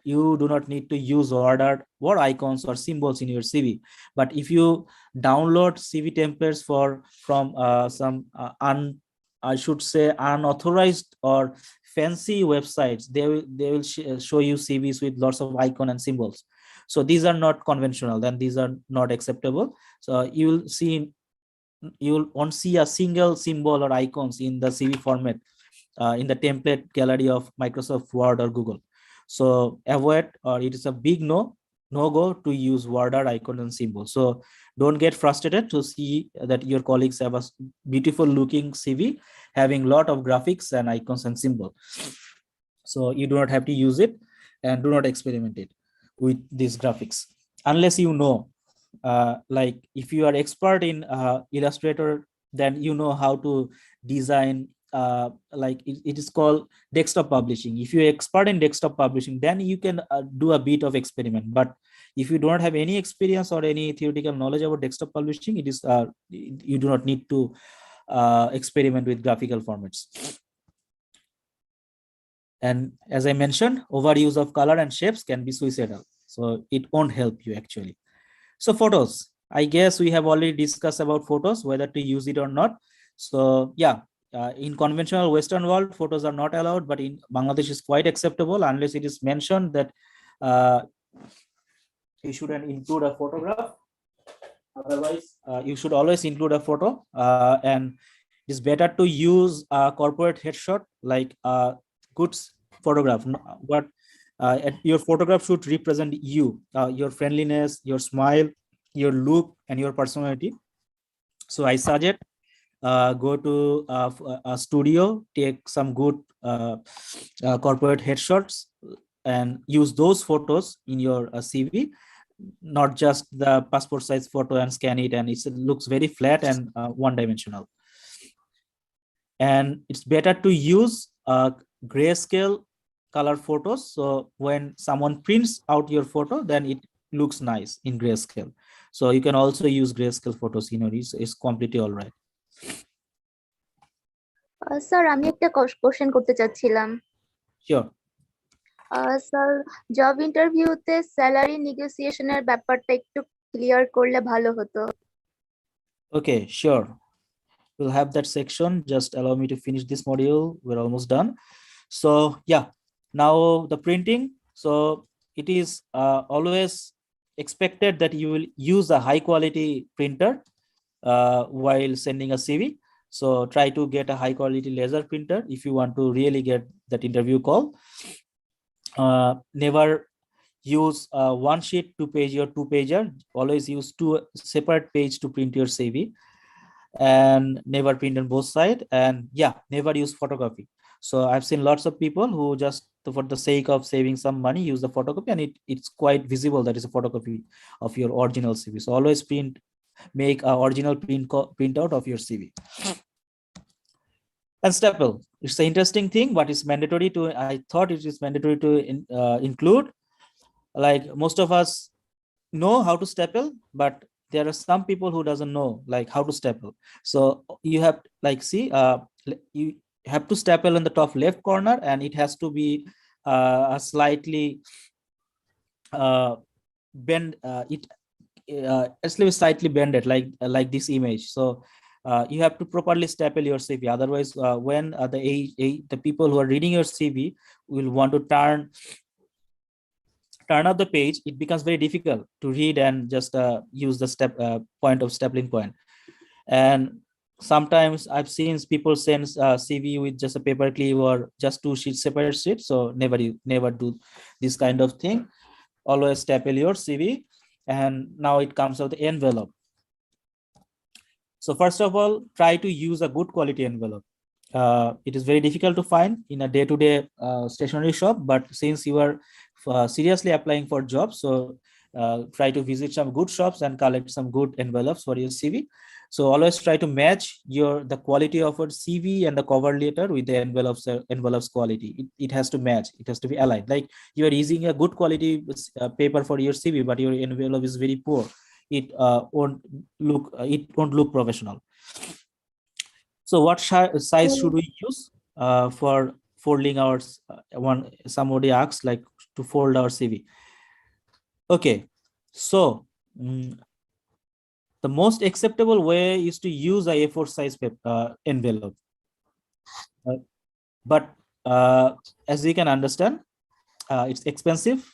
You do not need to use word art or icons or symbols in your CV. But if you download CV templates from some I should say unauthorized or fancy websites, they will show you CVs with lots of icon and symbols. So these are not conventional, then these are not acceptable. So you won't see a single symbol or icons in the CV format in the template gallery of Microsoft Word or Google. So avoid, or it is a big no go to use word art, icon, and symbol. So don't get frustrated to see that your colleagues have a beautiful looking CV having lot of graphics and icons and symbol. So you do not have to use it, and do not experiment it with these graphics unless you know, like if you are expert in Illustrator, then you know how to design like it is called desktop publishing. If you're expert in desktop publishing, then you can do a bit of experiment. But if you don't have any experience or any theoretical knowledge about desktop publishing, it is you do not need to experiment with graphical formats. And as I mentioned, overuse of color and shapes can be suicidal, so it won't help you actually. So photos, I guess we have already discussed about photos, whether to use it or not. So yeah, in conventional Western world, photos are not allowed, but in Bangladesh is quite acceptable unless it is mentioned that you shouldn't include a photograph. Otherwise, you should always include a photo, and it's better to use a corporate headshot, like a good photograph. But your photograph should represent you, your friendliness, your smile, your look, and your personality. So I suggest go to a studio, take some good corporate headshots, and use those photos in your CV, not just the passport size photo and scan it, and it looks very flat and one-dimensional. And it's better to use grayscale color photos. So when someone prints out your photo, then it looks nice in grayscale. So you can also use grayscale photos, you know, it's completely all right. Sir আমি একটা question করতে চাচ্ছিলাম। Sure. Sir job ইন্টারভিউতে salary নেগোসিয়েশনের ব্যাপারটা একটু clear করলে ভালো হতো। Okay, sure. We'll have that section. Just allow me to finish this module. We're almost done. So yeah, now the printing. So it is always expected that you will use a high quality printer while sending a CV. So try to get a high quality laser printer if you want to really get that interview call. Never use one sheet, 2-page or 2-pager. Always use 2 separate page to print your CV, and never print on both sides. And yeah, never use photocopy. So I've seen lots of people who just for the sake of saving some money use the photocopy, and it's quite visible that is a photocopy of your original CV. So always make an original printout of your CV. And staple, it's an interesting thing, but it's mandatory to, I thought it is mandatory to include. Like most of us know how to staple, but there are some people who doesn't know like how to staple. So you have like see you have to staple in the top left corner, and it has to be a slightly bend actually slightly bended like this image. So you have to properly staple your CV, otherwise when the people who are reading your CV will want to turn up the page, it becomes very difficult to read and just use the point of stapling point. And sometimes I've seen people send CV with just a paper clip or just 2 sheets, separate sheets. So never do this kind of thing. Always staple your CV, and now it comes out the envelope. So first of all, try to use a good quality envelope. It is very difficult to find in a day-to-day stationery shop, but since you are seriously applying for jobs, so try to visit some good shops and collect some good envelopes for your CV. So always try to match the quality of your CV and the cover letter with the envelopes quality. It has to match. It has to be aligned. Like you are using a good quality paper for your CV, but your envelope is very poor. It won't look professional. So what size should we use for folding our somebody asks like to fold our CV. Okay, so the most acceptable way is to use a A4 size envelope. But as you can understand, it's expensive,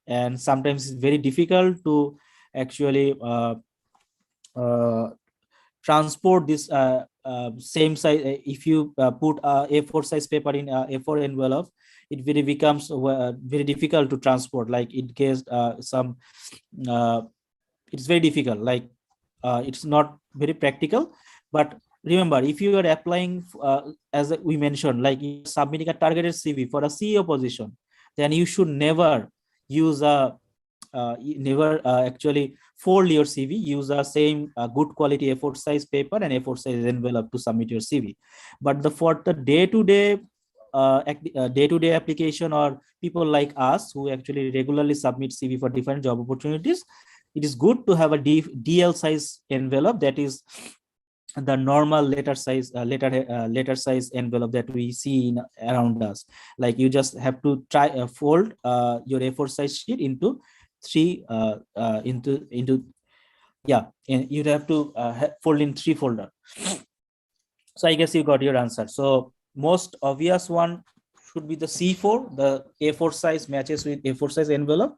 and sometimes it's very difficult to actually transport this same size. If you put a A4 size paper in a A4 envelope, it becomes very difficult to transport. Like it gets some it's very difficult, like it's not very practical. But remember, if you are applying as we mentioned, like you're submitting a targeted CV for a CEO position, then you should never use actually fold your CV. Use the same good quality A4 size paper and A4 size envelope to submit your CV. But for the day-to-day application, or people like us who actually regularly submit CV for different job opportunities, it is good to have a DL size envelope, that is the normal letter size envelope that we see around us. Like you just have to try fold your A4 size sheet into three you'd have to fold in 3 folder. So I guess you got your answer. So most obvious one should be the C4. The A4 size matches with A4 size envelope,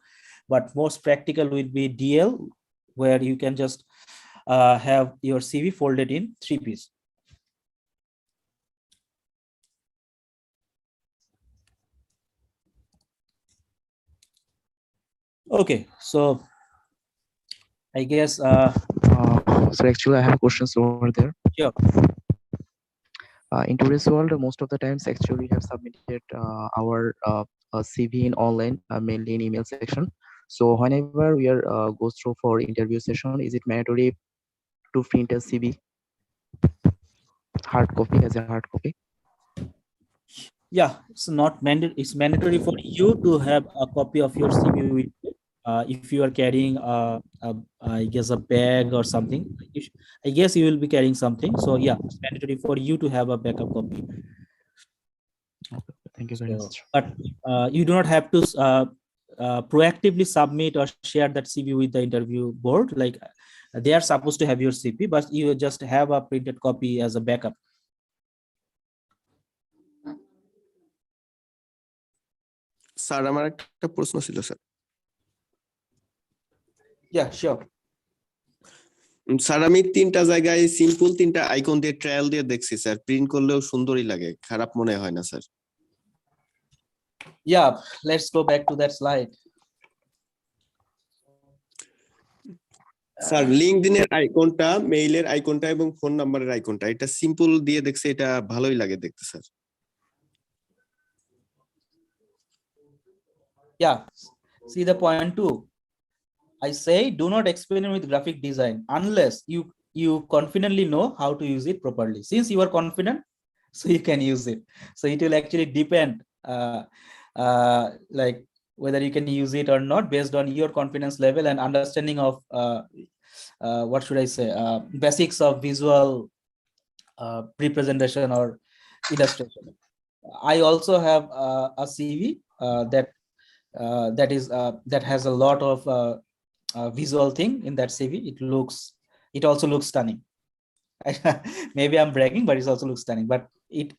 but most practical will be DL, where you can just have your CV folded in 3 pieces. Okay, so I guess so actually I have questions over there. Sure. In today's world, most of the times actually we have submitted our CV in online, mainly in email section. So whenever we are goes through for interview session, is it mandatory to print a CV hard copy as a hard copy? Yeah, it's not mandatory. It's mandatory for you to have a copy of your CV with you. If you are carrying I guess a bag or something, I guess you will be carrying something. So yeah, it's mandatory for you to have a backup copy. Okay, thank you very much. But you do not have to proactively submit or share that CV with the interview board. Like they are supposed to have your CV, but you just have a printed copy as a backup. Sir আমার একটা প্রশ্ন ছিল sir. Yeah, sure. Sir আমি 3টা জায়গায় simple 3টা icon দিয়ে trial দিয়ে দেখছি স্যার, প্রিন্ট করলেও সুন্দরই লাগে, খারাপ মনে হয় না sir. Yeah, let's go back to that slide. Sir লিংকডইনের আইকনটা, মেইলের আইকনটা এবং ফোন নাম্বারের আইকনটা, এটা সিম্পল দিয়ে দেখছি, এটা ভালোই লাগে দেখতে sir. Yeah, see the point 2. I say do not experiment with graphic design unless you confidently know how to use it properly. Since you are confident, so you can use it. So it will actually depend like whether you can use it or not based on your confidence level and understanding of what should I say, basics of visual representation or illustration. I also have a CV that has a lot of visual thing in that CV. It also looks stunning. Maybe I'm bragging, but it also looks stunning. But it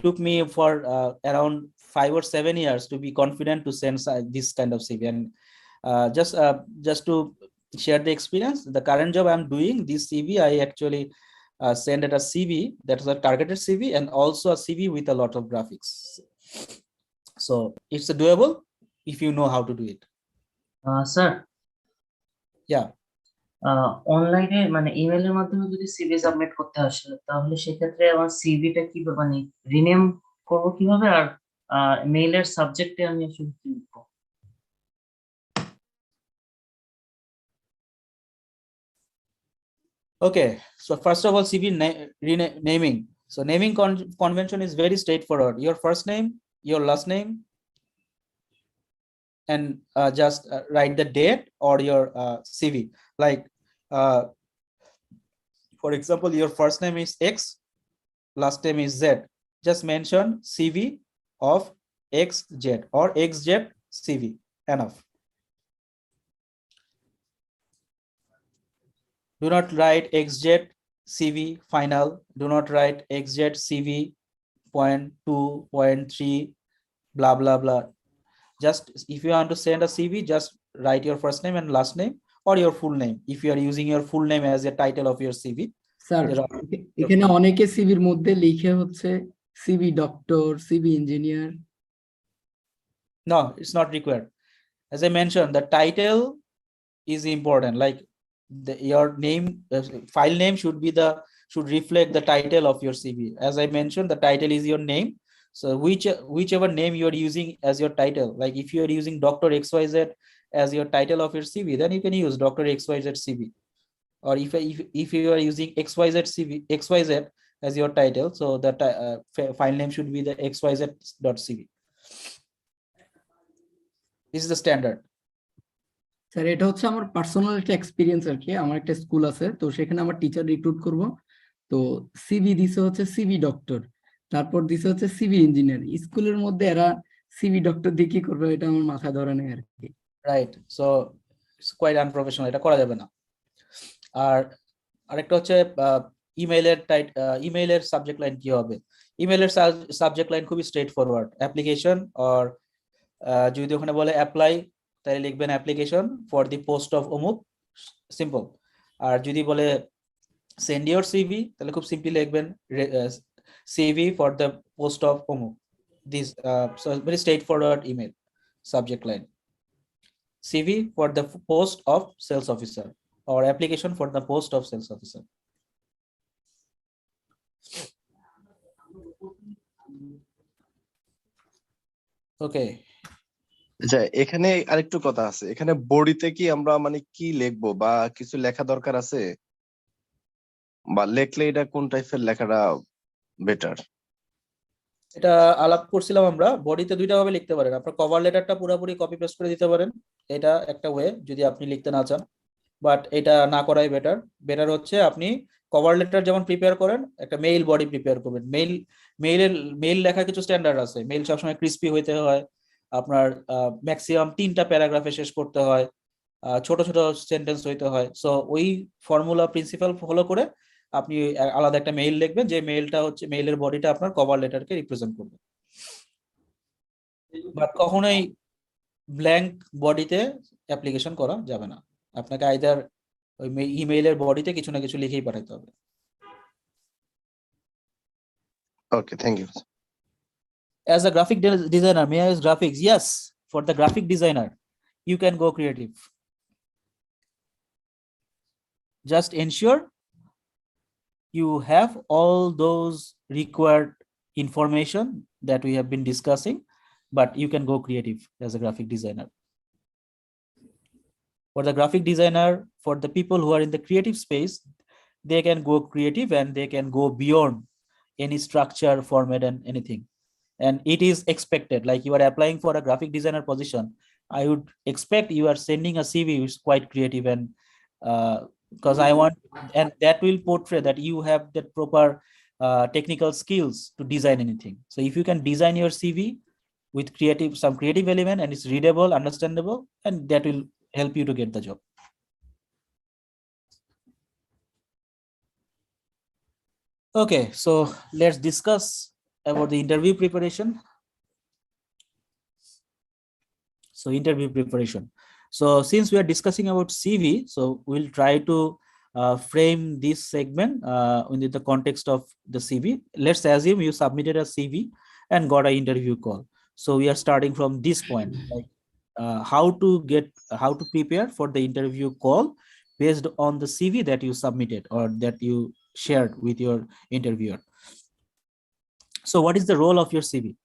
took me for around 5 or 7 years to be confident to send this kind of CV. And just to share the experience, the current job I'm doing, this CV I actually send it a CV that is a targeted CV and also a CV with a lot of graphics. So it's doable if you know how to do it. Sir, Yeah. অনলাইনে মানে ইমেলের মাধ্যমে যদি CV submit করতে আসে তাহলে সেক্ষেত্রে আমার সিভিটা কি মানে রিনেম করব কিভাবে, আর মেইলের সাবজেক্টে আমি আসলে কি লিখবো? Okay, so first of all, CV naming. So naming convention is very straightforward. Your first name, your last name, and just write the date or your CV. Like, for example, your first name is X, last name is Z. Just mention CV of XZ or XZ CV. Enough. Do not write XZ CV final. Do not write XZ CV 0.2, 0.3, blah, blah, blah. Just if you want to send a CV, just write your first name and last name or your full name. If you are using your full name as a title of your CV. Sir এখানে অনেকে সিভির মধ্যে লিখে হচ্ছে CV doctor, CV engineer. No, it's not required. As I mentioned, the title is important. Like your name, file name should reflect the title of your CV. As I mentioned, the title is your name. So whichever name you are using as your title, like if you are using Dr. XYZ as your title of your CV, then you can use Dr. XYZ CV. Or if you are using XYZ CV, XYZ as your title, so that file name should be the xyz.cv. This is the standard. Sir এটা হচ্ছে আমার personal একটা experience আর কি। আমার একটা school আছে, তো সেখানে আমার টিচার রিক্রুট করব, তো সিভি দিছে হচ্ছে সিভি ডক্টর, তারপর দিছে হচ্ছে সিভি ইঞ্জিনিয়ার। স্কুলের মধ্যে এরা সিভি ডক্টর দিয়ে কি করবে, এটা আমার মাথায় ধরে নেই আর কি। Right, so it's quite unprofessional, এটা করা যাবে না। আর আরেকটা হচ্ছে ইমেইলের সাবজেক্ট লাইন কি হবে। ইমেইলের সাবজেক্ট লাইন খুবই স্ট্রেট ফরওয়ার্ড, অ্যাপ্লিকেশন, অর যদি ওখানে বলে অ্যাপ্লাই তাহলে লিখবেন application for the post of অমুক, সিম্পল। আর যদি বলে সেন্ড ইওর সিভি তাহলে খুব সিম্পলি লিখবেন CV for the post of অমুক। This very straightforward email subject line. CV for the post of sales officer or application for the post of sales officer. Okay. আচ্ছা, এখানে আরেকটু কথা আছে। এখানে বডিতে কি আমরা মানে কি লিখবো বা কিছু লেখা দরকার আছে, বা লেখলে এটা কোন টাইপের লেখাটা বেটার? এটা আলাপ করছিলাম আমরা। বডিতে দুইটা ভাবে লিখতে পারেন। আপনার কভার লেটারটা পুরোপুরি কপি পেস্ট করে দিতে পারেন, এটা একটা ওয়ে যদি আপনি লিখতে না চান, বাট এটা না করাই বেটার। বেটার হচ্ছে আপনি কভার লেটার যেমন প্রিপেয়ার করেন, একটা মেইল বডি প্রিপেয়ার করবেন। মেইল লেখার কিছু স্ট্যান্ডার্ড আছে। মেইল সবসময় ক্রিস্পি হইতে হয়, আপনার ম্যাক্সিমাম 3টা প্যারাগ্রাফে শেষ করতে হয়, ছোট ছোট সেন্টেন্স হইতে হয়। সো ওই ফর্মুলা প্রিন্সিপাল ফলো করে আপনি আলাদা একটা মেইল লিখবেন, যে মেইলটা হচ্ছে মেইলের বডিটা আপনার কভার লেটারকে রিপ্রেজেন্ট করবে। বাট কখনোই ব্ল্যাঙ্ক বডিতে অ্যাপ্লিকেশন করা যাবে না। আপনাকে আইদার ওই ইমেইলের বডিতে কিছু না কিছু লিখেই পাঠাতে হবে। Okay, thank you. As a graphic designer, may I use graphics? Yes, for the graphic designer, you can go creative. Just ensure you have all those required information that we have been discussing, but you can go creative as a graphic designer. For the graphic designer, for the people who are in the creative space, they can go creative and they can go beyond any structure, format, and anything. And it is expected, like you are applying for a graphic designer position, I would expect you are sending a CV which is quite creative and because I want, and that will portray that you have that proper technical skills to design anything. So if you can design your CV with some creative element and it's readable, understandable, and that will help you to get the job. Okay, so let's discuss about the interview preparation. So interview preparation. So since we are discussing about CV, so we'll try to frame this segment within the context of the CV. Let's assume you submitted a CV and got an interview call. So we are starting from this point, like how to prepare for the interview call based on the CV that you submitted or that you shared with your interviewer. So what is the role of your CV?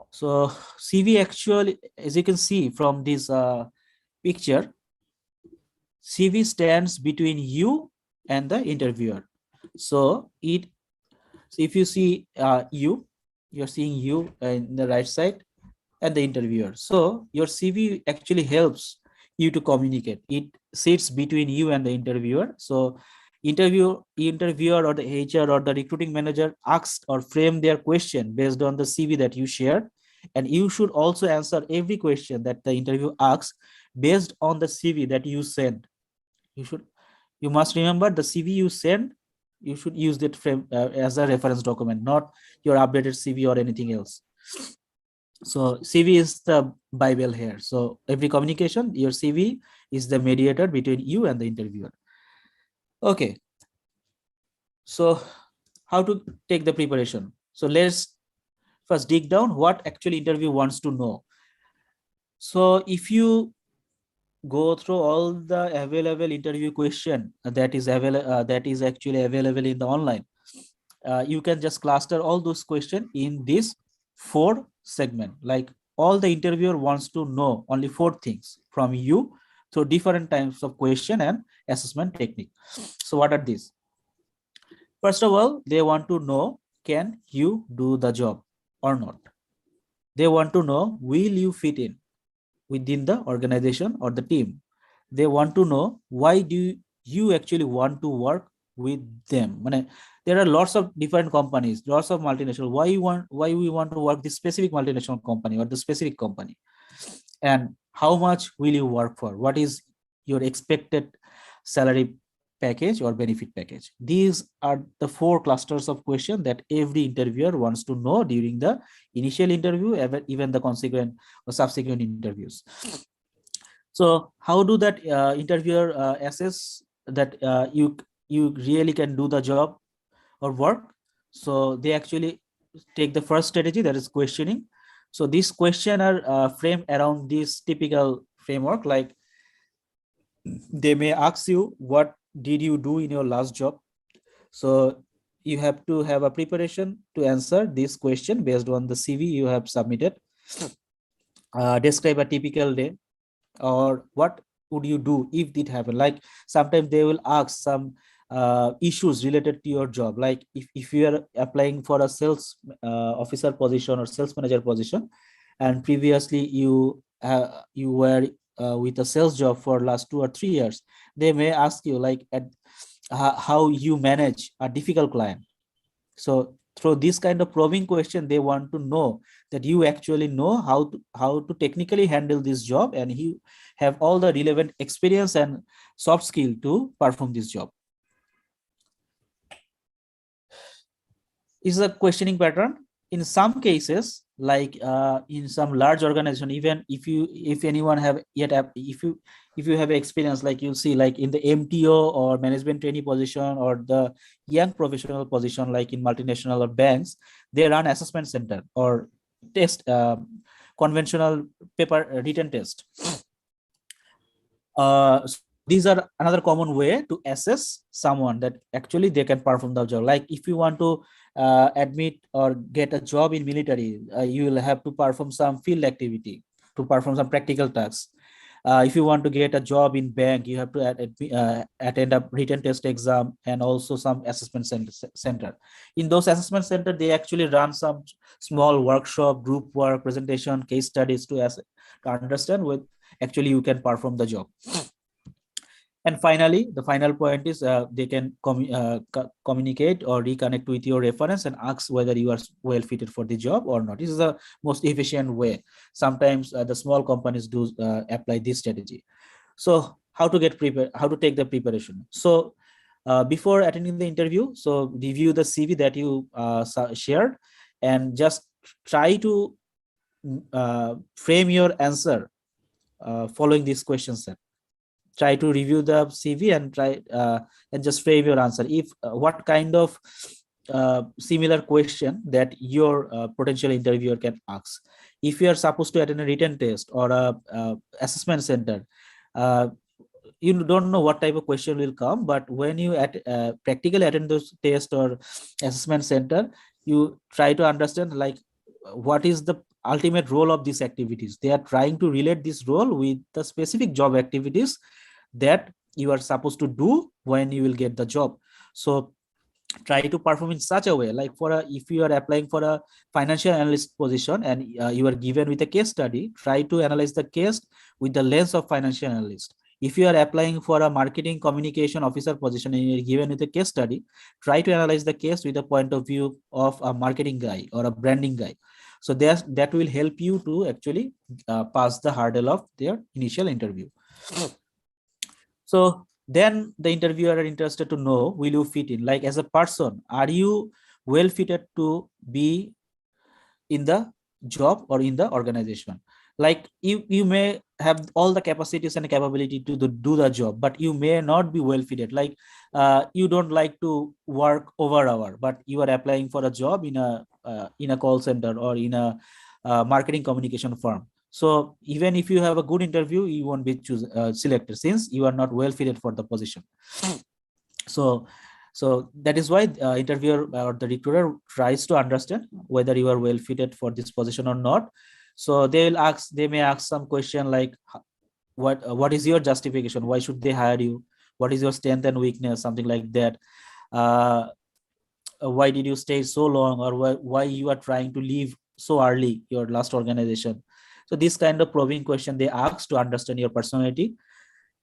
So CV actually, as you can see from this picture, CV stands between you and the interviewer. So if you see you're seeing you in the right side and the interviewer. So your CV actually helps you to communicate. It sits between you and the interviewer. So interviewer or the HR or the recruiting manager asks or frame their question based on the CV that you shared. And you should also answer every question that the interview asks based on the CV that you send. You must remember the CV you send, you should use that frame as a reference document, not your updated CV or anything else. So CV is the Bible here. So every communication, your CV is the mediator between you and the interviewer. Okay. So how to take the preparation? So let's first dig down what actually interview wants to know. So if you go through all the available interview question that is actually available in the online, you can just cluster all those questions in this 4 segment. Like all the interviewer wants to know only 4 things from you through different types of question and assessment technique. So what are these? First of all, they want to know, can you do the job or not? They want to know, will you fit in within the organization or the team? They want to know, why do you actually want to work with them? There are lots of different companies, lots of multinational. Why we want to work this specific multinational company or the specific company? And how much will you work for? What is your expected salary package or benefit package? These are the 4 clusters of questions that every interviewer wants to know during the initial interview, even the consequent or subsequent interviews. So how do that interviewer assess that you really can do the job or work? So they actually take the first strategy, that is questioning. So these questions are framed around this typical framework. Like they may ask you, what did you do in your last job? So you have to have a preparation to answer this question based on the CV you have submitted. Describe a typical day, or what would you do if it happened? Like sometimes they will ask some issues related to your job. Like if you are applying for a sales officer position or sales manager position, and previously you were with a sales job for last 2 or 3 years, they may ask you like how you manage a difficult client. So through this kind of probing question, they want to know that you actually know how to technically handle this job, and you have all the relevant experience and soft skill to perform this job. Is a questioning pattern. In some cases, like in some large organization, even if anyone have yet if you have experience, like you'll see like in the MTO or management trainee position or the young professional position, like in multinational or banks, they run assessment center or test conventional paper written test. These are another common way to assess someone that actually they can perform the job. Like if you want to admit or get a job in military, you will have to perform some field activity, to perform some practical tasks. If you want to get a job in bank, you have to attend a written test exam and also some assessment center. In those assessment center, they actually run some small workshop, group work, presentation, case studies to understand what actually you can perform the job. And finally, the final point is they can communicate or reconnect with your reference and ask whether you are well fitted for the job or not. This is the most efficient way. Sometimes the small companies do apply this strategy. So how to get prepared, how to take the preparation. So before attending the interview, so review the CV that you shared and just try to frame your answer following this question set. Try to review the CV and try and just frame your answer. If what kind of similar question that your potential interviewer can ask. If you are supposed to attend a written test or a assessment center, you don't know what type of question will come, but when you practically attend those test or assessment center, you try to understand like what is the ultimate role of these activities. They are trying to relate this role with the specific job activities that you are supposed to do when you will get the job. So try to perform in such a way, like if you are applying for a financial analyst position and you are given with a case study, try to analyze the case with the lens of financial analyst. If you are applying for a marketing communication officer position and you're given with a case study, try to analyze the case with the point of view of a marketing guy or a branding guy. So that will help you to actually pass the hurdle of their initial interview. So then the interviewer are interested to know, will you fit in? Like as a person, are you well fitted to be in the job or in the organization? Like you may have all the capacities and capability to do the job, but you may not be well fitted. Like you don't like to work over hour, but you are applying for a job in a call center or in a marketing communication firm. So even if you have a good interview, you won't be selected since you are not well fitted for the position. So that is why interviewer or the recruiter tries to understand whether you are well fitted for this position or not. So they may ask some question like, what is your justification? Why should they hire you? What is your strength and weakness? Something like that. Why did you stay so long, or why you are trying to leave so early your last organization? So this kind of probing question they ask to understand your personality.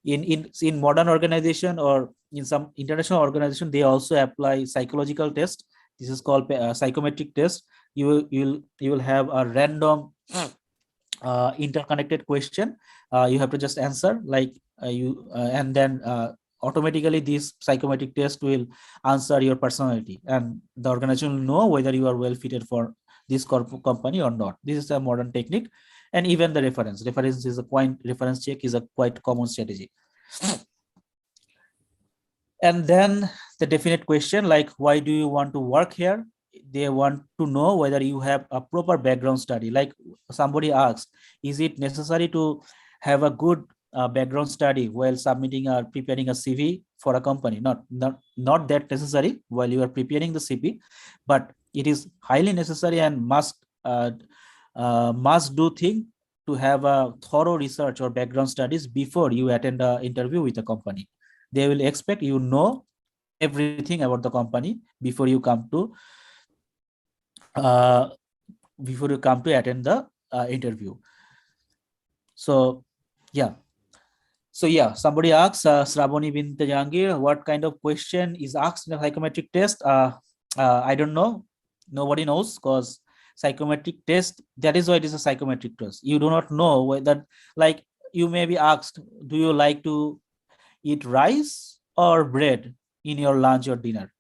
In modern organization or in some international organization, they also apply psychological test. This is called psychometric test. You will have a random interconnected question. You have to just answer like and then automatically this psychometric test will answer your personality, and the organization will know whether you are well fitted for this company or not. This is a modern technique. And even the reference is a reference check is a quite common strategy. And then the definite question, like, why do you want to work here? They want to know whether you have a proper background study. Like somebody asked, is it necessary to have a good background study while submitting or preparing a CV for a company? Not that necessary while you are preparing the CV, but it is highly necessary and must do thing to have a thorough research or background studies before you attend an interview with a company. They will expect you know everything about the company before you come to attend the interview. So yeah. Somebody asks, Sravani Binte Jangir, what kind of question is asked in a psychometric test? I don't know. Nobody knows, because psychometric test, that is why it is a psychometric test. You do not know whether, like, you may be asked, do you like to eat rice or bread in your lunch or dinner?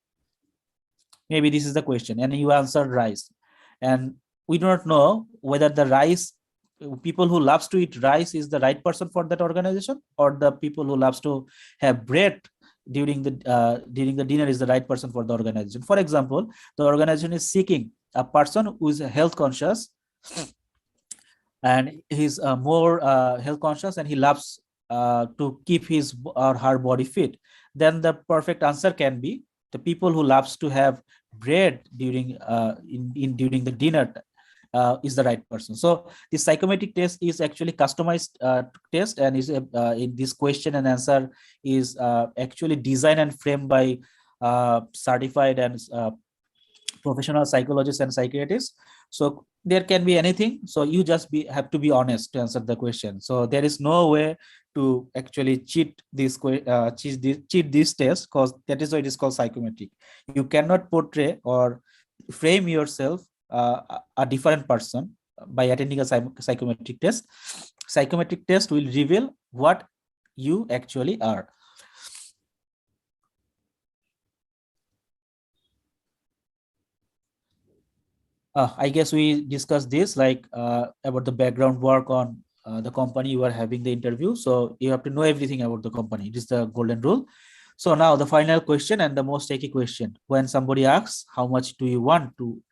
Maybe this is the question, and you answered rice. And we do not know whether the rice, people who loves to eat rice is the right person for that organization, or the people who loves to have bread during the dinner is the right person for the organization. For example, the organization is seeking a person who is health conscious, and he's more health conscious, and he loves to keep his or her body fit. Then the perfect answer can be the people who loves to have bread during during the dinner is the right person. So the psychometric test is actually customized test, and is in this question and answer is actually designed and framed by certified and professional psychologists and psychiatrists. So there can be anything. So you just have to be honest to answer the question. So there is no way to actually cheat this test, because that is why it is called psychometric. You cannot portray or frame yourself a different person by attending a psychometric test. Psychometric test will reveal what you actually are. I guess we discussed this, like about the background work on the company you are having the interview. So you have to know everything about the company. It is the golden rule. So now the final question and the most tricky question: when somebody asks, how much do you want to?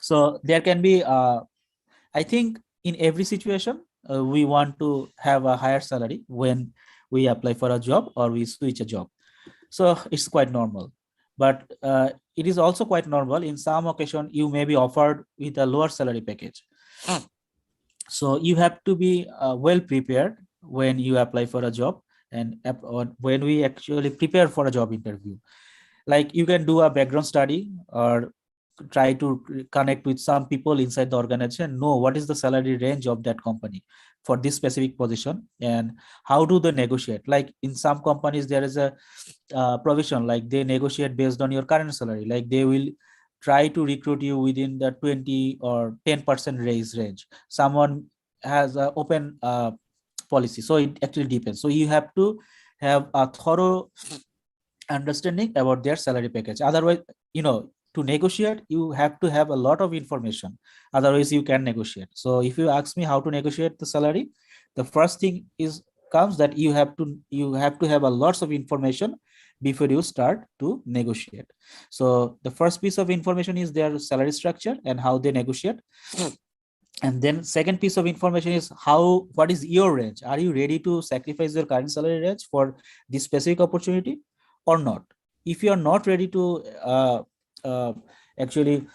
So there can be, I think in every situation, we want to have a higher salary when we apply for a job or we switch a job. So it's quite normal. But it is also quite normal in some occasion you may be offered with a lower salary package. So you have to be well prepared when you apply for a job and when we actually prepare for a job interview. Like you can do a background study or try to connect with some people inside the organization, know what is the salary range of that company for this specific position and how do they negotiate. Like in some companies there is a provision, like they negotiate based on your current salary, like they will try to recruit you within the 20 or 10% raise range. Someone has an open policy, so it actually depends. So you have to have a thorough understanding about their salary package. Otherwise, to negotiate, you have to have a lot of information. Otherwise, you can negotiate. So if you ask me how to negotiate the salary, the first thing comes that you have to have a lots of information before you start to negotiate. So the first piece of information is their salary structure and how they negotiate. And then second piece of information is what is your range? Are you ready to sacrifice your current salary range for this specific opportunity or not? If you are not ready to actually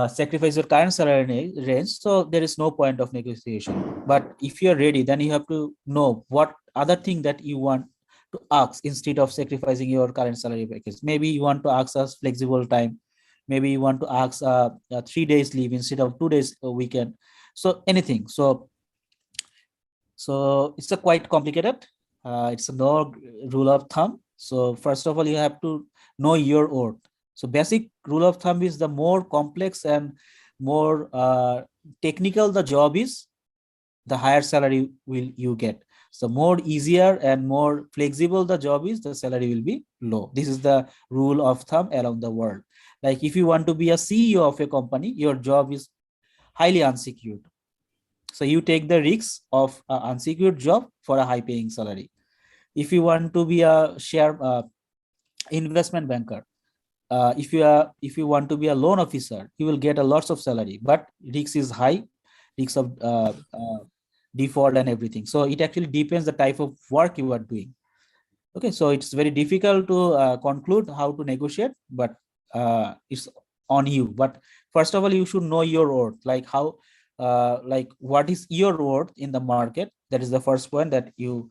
sacrifice your current salary range, so there is no point of negotiation. But if you are ready, then you have to know what other thing that you want to ask instead of sacrificing your current salary package. Maybe you want to ask us flexible time. Maybe you want to ask 3 days leave instead of 2 days a weekend. So anything. So it's a quite complicated. It's a no rule of thumb. So first of all, you have to know your worth. So basic rule of thumb is the more complex and more technical the job is, the higher salary will you get. So more easier and more flexible the job is, the salary will be low. This is the rule of thumb around the world. Like if you want to be a CEO of a company, your job is highly unsecured. So you take the risk of an unsecured job for a high paying salary. If you want to be a share investment banker, if you want to be a loan officer, you will get a lots of salary, but risk is high, risk of default and everything. So it actually depends the type of work you are doing. Okay, so it's very difficult to conclude how to negotiate, but it's on you. But first of all, you should know your worth, like how what is your worth in the market. That is the first point that you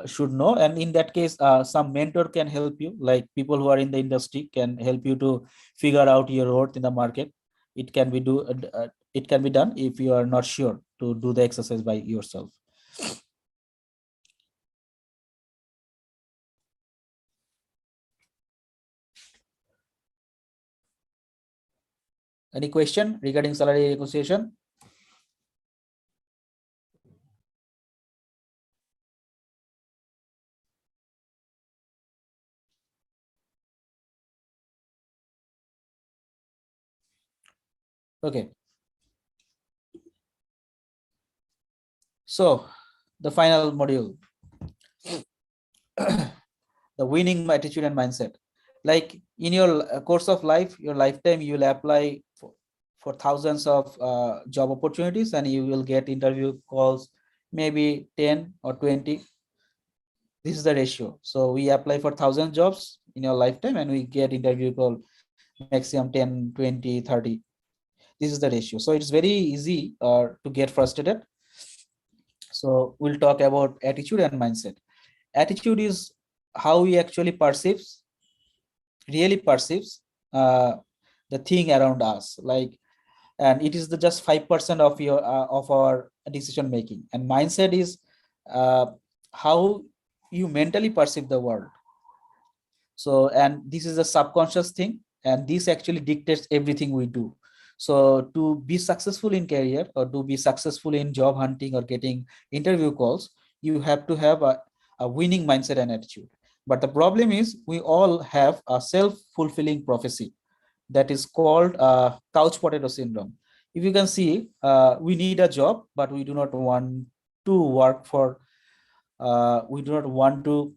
should know. And in that case, some mentor can help you, like people who are in the industry can help you to figure out your worth in the market. It can be done if you are not sure to do the exercise by yourself. Any question regarding salary negotiation? Okay. So the final module, the winning attitude and mindset. Like in your course of life, your lifetime, you will apply for thousands of job opportunities and you will get interview calls, maybe 10 or 20. This is the ratio. So we apply for 1,000 jobs in your lifetime and we get interview call maximum 10, 20, 30. This is the ratio. So it's very easy to get frustrated. So we'll talk about attitude and mindset. Attitude is how we actually really perceives the thing around us, like, and it is just 5% of our decision making. And mindset is how you mentally perceive the world. So, and this is a subconscious thing, and this actually dictates everything we do. So to be successful in career or to be successful in job hunting or getting interview calls, you have to have a winning mindset and attitude. But the problem is we all have a self-fulfilling prophecy that is called couch potato syndrome. If you can see, we need a job, but we do not want to work for, we do not want to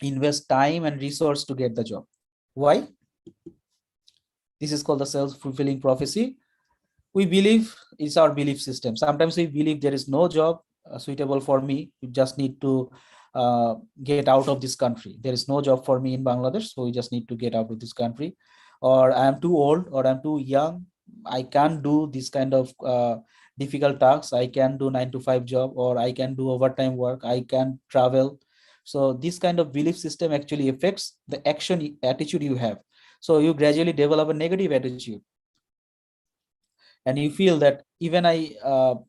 invest time and resource to get the job. Why? This is called the self-fulfilling prophecy. We believe, it's our belief system. Sometimes we believe there is no job suitable for me. You just need to get out of this country. There is no job for me in Bangladesh, so we just need to get out of this country. Or I am too old, or I'm too young. I can't do this kind of difficult tasks. I can do 9-to-5 job, or I can do overtime work. I can travel. So this kind of belief system actually affects the action attitude you have. So you gradually develop a negative attitude. And you feel that even I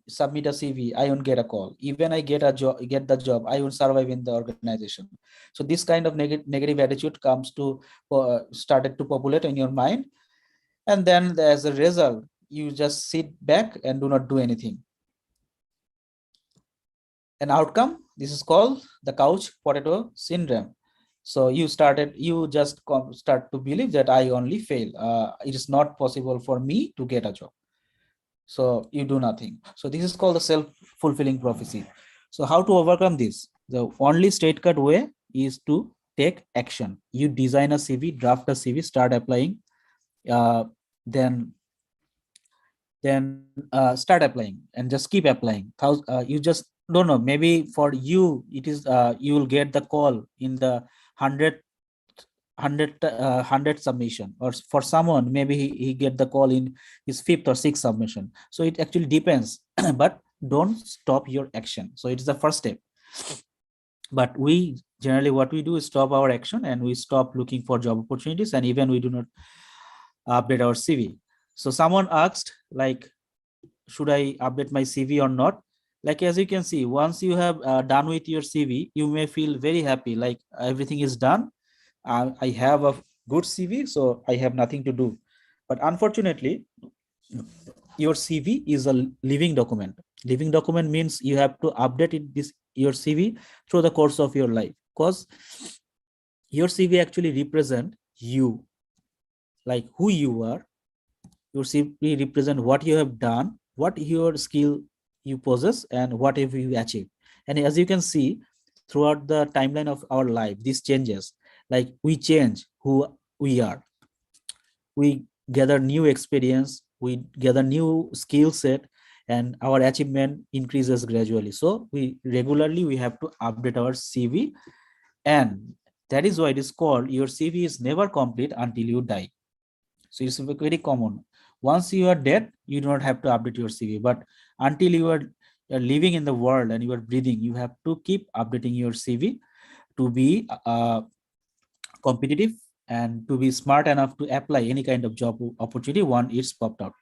submit a CV, I won't get a call. Even I get the job, I won't survive in the organization. So this kind of negative attitude comes to started to populate in your mind, and then as a result, you just sit back and do not do anything. An outcome, this is called the couch potato syndrome. So you start to believe that I only fail. It is not possible for me to get a job. So you do nothing. So this is called the self-fulfilling prophecy. So how to overcome this? The only straight-cut way is to take action. You design a CV, draft a CV, start applying, then start applying and just keep applying. You just don't know, maybe for you it is you will get the call in the 100 submission, or for someone maybe he get the call in his 5th or 6th submission. So it actually depends. But don't stop your action. So it's the first step. But we generally, what we do is stop our action, and we stop looking for job opportunities, and even we do not update our CV. So someone asked, like, should I update my CV or not? Like, as you can see, once you have done with your CV, you may feel very happy, like everything is done. I have a good CV, so I have nothing to do. But unfortunately, your CV is a living document. Living document means you have to update your CV through the course of your life, because your CV actually represent you, like who you are. Your CV represent what you have done, what your skill you possess, and what have you achieved. And as you can see, throughout the timeline of our life, this changes. Like, we change who we are. We gather new experience, we gather new skill set, and our achievement increases gradually. So we have to update our CV, and that is why it is called your CV is never complete until you die. So it's very common. Once you are dead, you do not have to update your CV, but until you are living in the world and you are breathing, you have to keep updating your CV to be competitive and to be smart enough to apply any kind of job opportunity when it's popped out.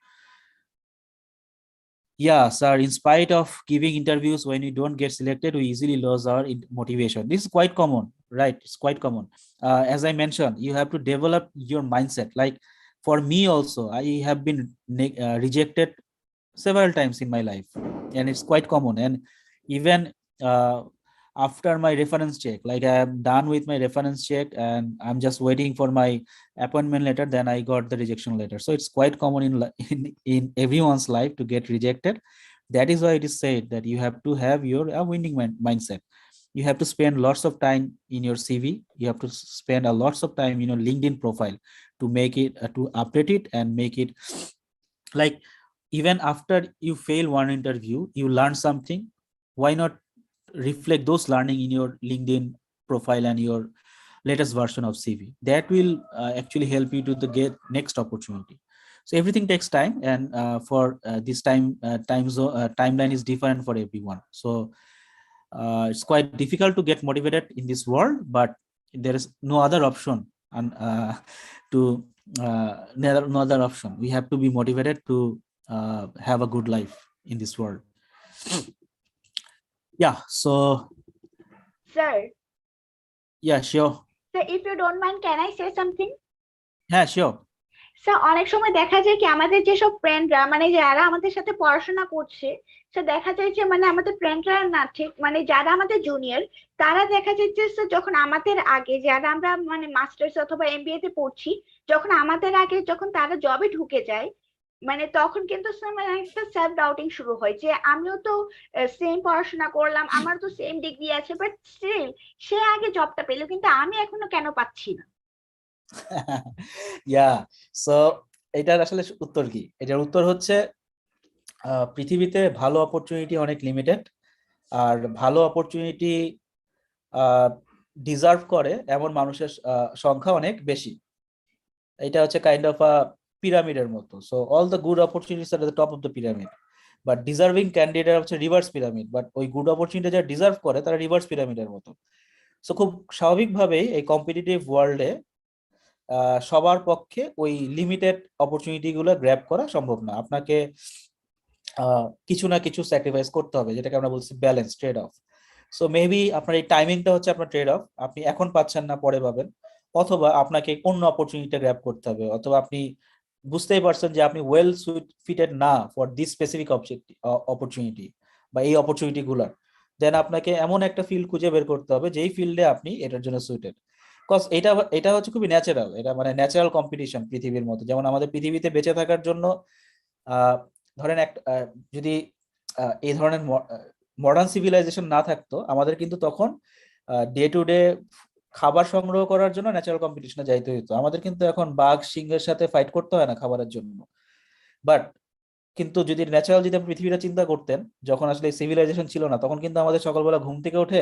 Yeah, sir, in spite of giving interviews, when you don't get selected, we easily lose our motivation. This is quite common, right? It's quite common. As I mentioned, you have to develop your mindset. Like, for me also, I have been rejected several times in my life, and it's quite common. And even after my reference check, like, I am done with my reference check and I'm just waiting for my appointment letter, then I got the rejection letter. So it's quite common in everyone's life to get rejected. That is why it is said that you have to have your winning mindset. You have to spend lots of time in your CV. You have to spend a lots of time in your LinkedIn profile to make it, to update it and make it, like, even after you fail one interview, you learn something. Why not reflect those learning in your LinkedIn profile and your latest version of CV? That will actually help you to get next opportunity. So everything takes time, and for this timeline is different for everyone. So it's quite difficult to get motivated in this world, but there is no other option, and no other option. We have to be motivated to have a good life in this world. Yeah, so Sir, yeah, sure. if you don't mind, can I say something? Yeah, sure. Sir অনেক সময় দেখা যায় কি আমাদের যেসব ফ্রেন্ডরা মানে যারা আমাদের সাথে পড়াশোনা করছে, সে দেখা যায় যে মানে আমাদের ফ্রেন্ডরা না ঠিক মানে যারা আমাদের জুনিয়র, তারা দেখা যাচ্ছে স্যার যখন আমাদের আগে যারা আমরা মানে মাস্টার্স অথবা এমবিএ তে পড়ছি, যখন আমাদের আগে যখন তারা জবে ঢুকে যায়, মানে তখন কিন্তু স্যার মানে একটা সেলফ ডাউটিং শুরু হয় যে আমিও তো সেম পড়াশোনা করলাম, আমার তো সেম ডিগ্রি আছে, বাট স্টিল সে আগে জবটা পেলো কিন্তু আমি এখনো কেন পাচ্ছি না? ইয়া, সো এটার আসলে উত্তর কি? এটার উত্তর হচ্ছে পৃথিবীতে ভালো অপরচুনিটি অনেক লিমিটেড, আর ভালো অপরচুনিটি ডিজার্ভ করে এমন মানুষের সংখ্যা অনেক বেশি। এটা হচ্ছে কাইন্ড অফ আ পিরামিডের মতো। So all the good opportunities are the top of the pyramid, but deserving candidate হচ্ছে রিভার্স পিরামিড। বাট ওই গুড অপরচুনিটি যারা ডিজার্ভ করে তারা রিভার্স পিরামিডের মতো। সো খুব স্বাভাবিকভাবেই এই কম্পিটিটিভ ওয়ার্ল্ডে সবার পক্ষে ওই লিমিটেড অপরচুনিটি গুলো গ্র্যাব করা সম্ভব না। আপনাকে কিছু না কিছু স্যাক্রিফাইস করতে হবে, যেটাকে আমরা বলছি balance, trade of. So maybe আপনার এই টাইমিংটা হচ্ছে আপনার ট্রেড অফ। আপনি এখন পাচ্ছেন না, পরে পাবেন, অথবা আপনাকে অন্য অপরচুনিটি গ্র্যাব করতে হবে, অথবা আপনি বুঝতেই পারছেন যে আপনি ওয়েল ফিটেড না ফর দিস স্পেসিফিক অপরচুনিটি বা এই অপরচুনিটি গুলার। দেন আপনাকে এমন একটা ফিল্ড খুঁজে বের করতে হবে যেই ফিল্ডে আপনি এটার জন্য সুইটেড। কজ এটা হচ্ছে খুবই ন্যাচারাল, এটা মানে ন্যাচারাল কম্পিটিশন পৃথিবীর মতো। যেমন আমাদের পৃথিবীতে বেঁচে থাকার জন্য ধরেন একটা যদি এই ধরনের মডার্ন সিভিলাইজেশন না থাকতো, আমাদের কিন্তু তখন ডে টু ডে খাবার সংগ্রহ করার জন্য ন্যাচারাল কম্পিটিশনে যাইতে হইতো। আমাদের কিন্তু এখন বাঘ সিংহের সাথে ফাইট করতে হয় না খাবারের জন্য। বাট কিন্তু যদি ন্যাচারাল যদি আপনি পৃথিবীটা চিন্তা করতেন, যখন আসলে সিভিলাইজেশন ছিল না, তখন কিন্তু আমাদের সকালবেলা ঘুম থেকে উঠে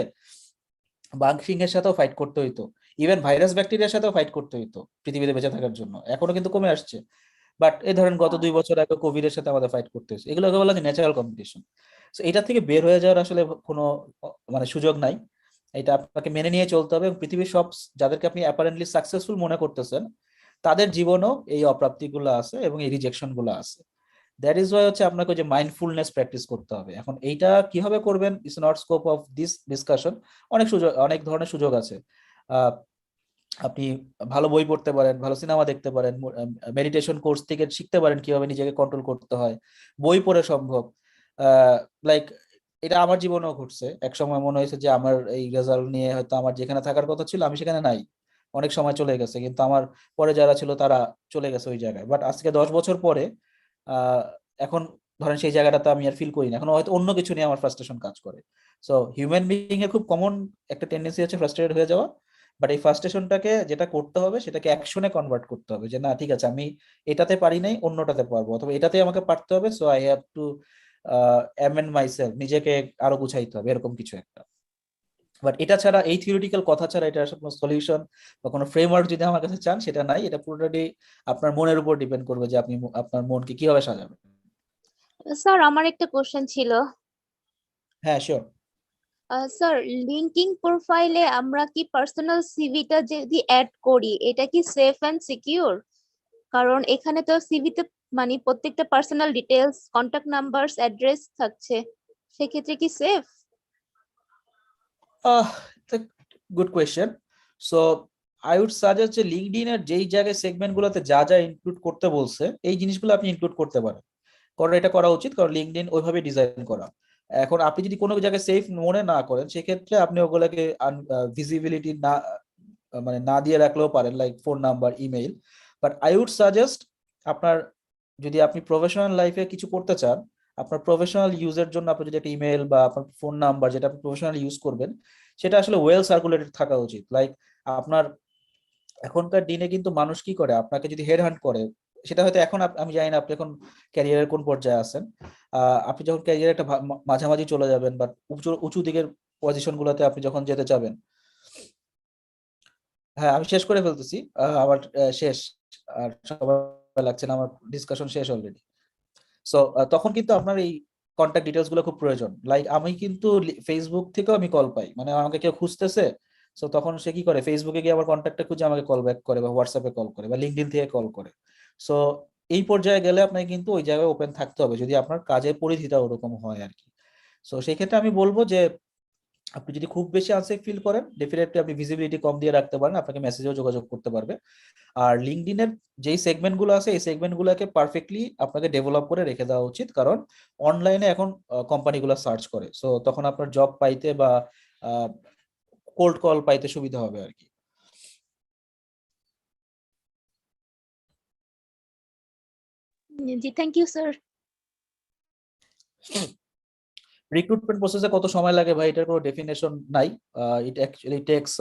বাঘ সিংহের সাথেও ফাইট করতে হইতো, ইভেন ভাইরাস ব্যাকটেরিয়ার সাথেও ফাইট করতে হইতো পৃথিবীতে বেঁচে থাকার জন্য। এখনো কিন্তু কমে আসছে, বাট এই ধরেন গত 2 বছর আগে কোভিড এর সাথে আমাদের ফাইট করতে হয়েছে। এগুলোকে বলা হয় ন্যাচারাল কম্পিটিশন। সো এটা থেকে বের হয়ে যাওয়ার আসলে কোনো মানে সুযোগ নাই। এটা আপনাকে মেনে নিয়ে চলতে হবে। পৃথিবীর সব যাদেরকে আপনি অ্যাপারেন্টলি সাকসেসফুল মনে করতেছেন, তাদের জীবনেও এই অপ্রাপ্তিগুলো আছে এবং এই রিজেকশন গুলো আছে। দ্যাট ইজ ওয়াই হচ্ছে আপনাকে যে মাইন্ডফুলনেস প্র্যাকটিস করতে হবে। এখন এইটা কিভাবে করবেন is not scope of this discussion. অনেক ধরনের সুযোগ আছে। আপনি ভালো বই পড়তে পারেন, ভালো সিনেমা দেখতে পারেন, মেডিটেশন কোর্স থেকে শিখতে পারেন কিভাবে নিজেকে কন্ট্রোল করতে হয়, বই পড়ে সম্ভব। লাইক এটা আমার জীবনেও ঘটছে। এক সময় মনে হয়েছে যে আমার এই রেজাল্ট নিয়ে হয়তো আমার যেখানে থাকার কথা ছিল আমি সেখানে নাই, অনেক সময় চলে গেছে, কিন্তু আমার পরে যারা ছিল তারা চলে গেছে ওই জায়গায়। বাট আজকে 10 বছর পরে এখন ধরেন সেই জায়গাটাতে আমি আর ফিল করি না, এখন হয়তো অন্য কিছু নিয়ে আমার ফ্রাস্ট্রেশন কাজ করে। সো হিউম্যান বিইং এর খুব কমন একটা টেন্ডেন্সি হচ্ছে ফ্রাস্ট্রেটেড হয়ে যাওয়া। বাট এই ফ্রাস্ট্রেশনটাকে যেটা করতে হবে সেটাকে অ্যাকশনে কনভার্ট করতে হবে, যে না ঠিক আছে আমি এটাতে পারি নাই, অন্যটাতে পারবো, অথবা এটাতে আমাকে পারতে হবে, so I have to amend myself, নিজেকে আরো গুছাইতে হবে, এরকম কিছু একটা। বাট এটা ছাড়া, এই থিওরিটিক্যাল কথা ছাড়া এটা আসলে কোনো সলিউশন বা কোনো ফ্রেমওয়ার্ক যদি আমার কাছে চান সেটা নাই। এটা পুরোটাই আপনার মনের উপর ডিপেন্ড করবে যে আপনি আপনার মনকে কিভাবে সাজাবেন। স্যার আমার একটা কোশ্চেন ছিল। হ্যাঁ, শিওর। স্যার লিঙ্কিং প্রোফাইলে আমরা কি পার্সোনাল সিভিটা যদি অ্যাড করি এটা কি সেফ এন্ড সিকিউর? কারণ এখানে তো সিভিতে মানে প্রত্যেকটা personal details, contact numbers, address থাকছে, সেক্ষেত্রে কি সেফ? Good question. So I would suggest যে লিঙ্কডইন এর যেই জায়গায় সেগমেন্ট গুলোতে যা যা ইনক্লুড করতে বলছে এই জিনিসগুলো আপনি ইনক্লুড করতে পারেন, কারণ এটা করা উচিত, কারণ লিঙ্কডইন ওইভাবে ডিজাইন করা। এখন আপনি যদি কোনো জায়গায় সেফ মনে না করেন সেক্ষেত্রে আপনি ওগুলোকে ভিজিবিলিটি না মানে না দিয়ে রাখলেও পারেন, like phone number, email. But I would suggest আপনার যদি আপনি প্রফেশনাল লাইফে কিছু করতে চান, আপনার প্রফেশনাল ইউজের জন্য আপনার যদি একটা ইমেল বা আপনার ফোন নাম্বার যেটা আপনি প্রফেশনাল ইউজ করবেন সেটা আসলে ওয়েল সার্কুলেটেড থাকা উচিত। লাইক আপনার এখনকার দিনে কিন্তু মানুষ কি করে, আপনাকে যদি হেড হান্ট করে, সেটা হয়তো এখন আমি জানি না আপনি এখন ক্যারিয়ারের কোন পর্যায়ে আছেন। আপনি যখন ক্যারিয়ারে একটা মাঝামাঝি চলে যাবেন বা উঁচু দিকের পজিশন গুলোতে আপনি যখন যেতে যাবেন, হ্যাঁ আমি শেষ করে ফেলতেছি, আমার শেষ, আর সময় লাগছে না, আমার ডিসকাশন শেষ অলরেডি। সো তখন কিন্তু আপনার এই কন্ট্যাক্ট ডিটেলস গুলো খুব প্রয়োজন। লাইক আমি কিন্তু ফেসবুক থেকেও আমি কল পাই, মানে আমাকে কেউ খুঁজতেছে, সো তখন সে কি করে, ফেসবুকে গিয়ে আমার কন্ট্যাক্টটা খুঁজে আমাকে কল ব্যাক করে বা হোয়াটসঅ্যাপে কল করে বা লিঙ্কডইন থেকে কল করে। সো এই পর্যায়ে গেলে আপনাকে কিন্তু ওই জায়গায় ওপেন থাকতে হবে যদি আপনার কাজের পরিধিটা ওরকম হয় আর কি। সো সেই ক্ষেত্রে আমি বলবো যে আপনি যদি খুব বেশি আনসেফ ফিল করেন, ডেফিনেটলি আপনি ভিজিবিলিটি কম দিয়ে রাখতে পারেন, আপনাকে মেসেজেও যোগাযোগ করতে পারবে। আর লিঙ্কডইনের যেই সেগমেন্ট গুলো আছে, এই সেগমেন্ট গুলোকে পারফেক্টলি আপনাকে ডেভেলপ করে রেখে দেওয়া উচিত, কারণ অনলাইনে এখন কোম্পানিগুলো সার্চ করে, সো তখন আপনার জব পাইতে বা কোল্ড কল পাইতে সুবিধা হবে আর কি। জি, থ্যাংক ইউ স্যার। রিক্রুটমেন্ট প্রসেসে কত সময় লাগে ভাই, এটার কোনো ডেফিনেশন নাই। It actually tax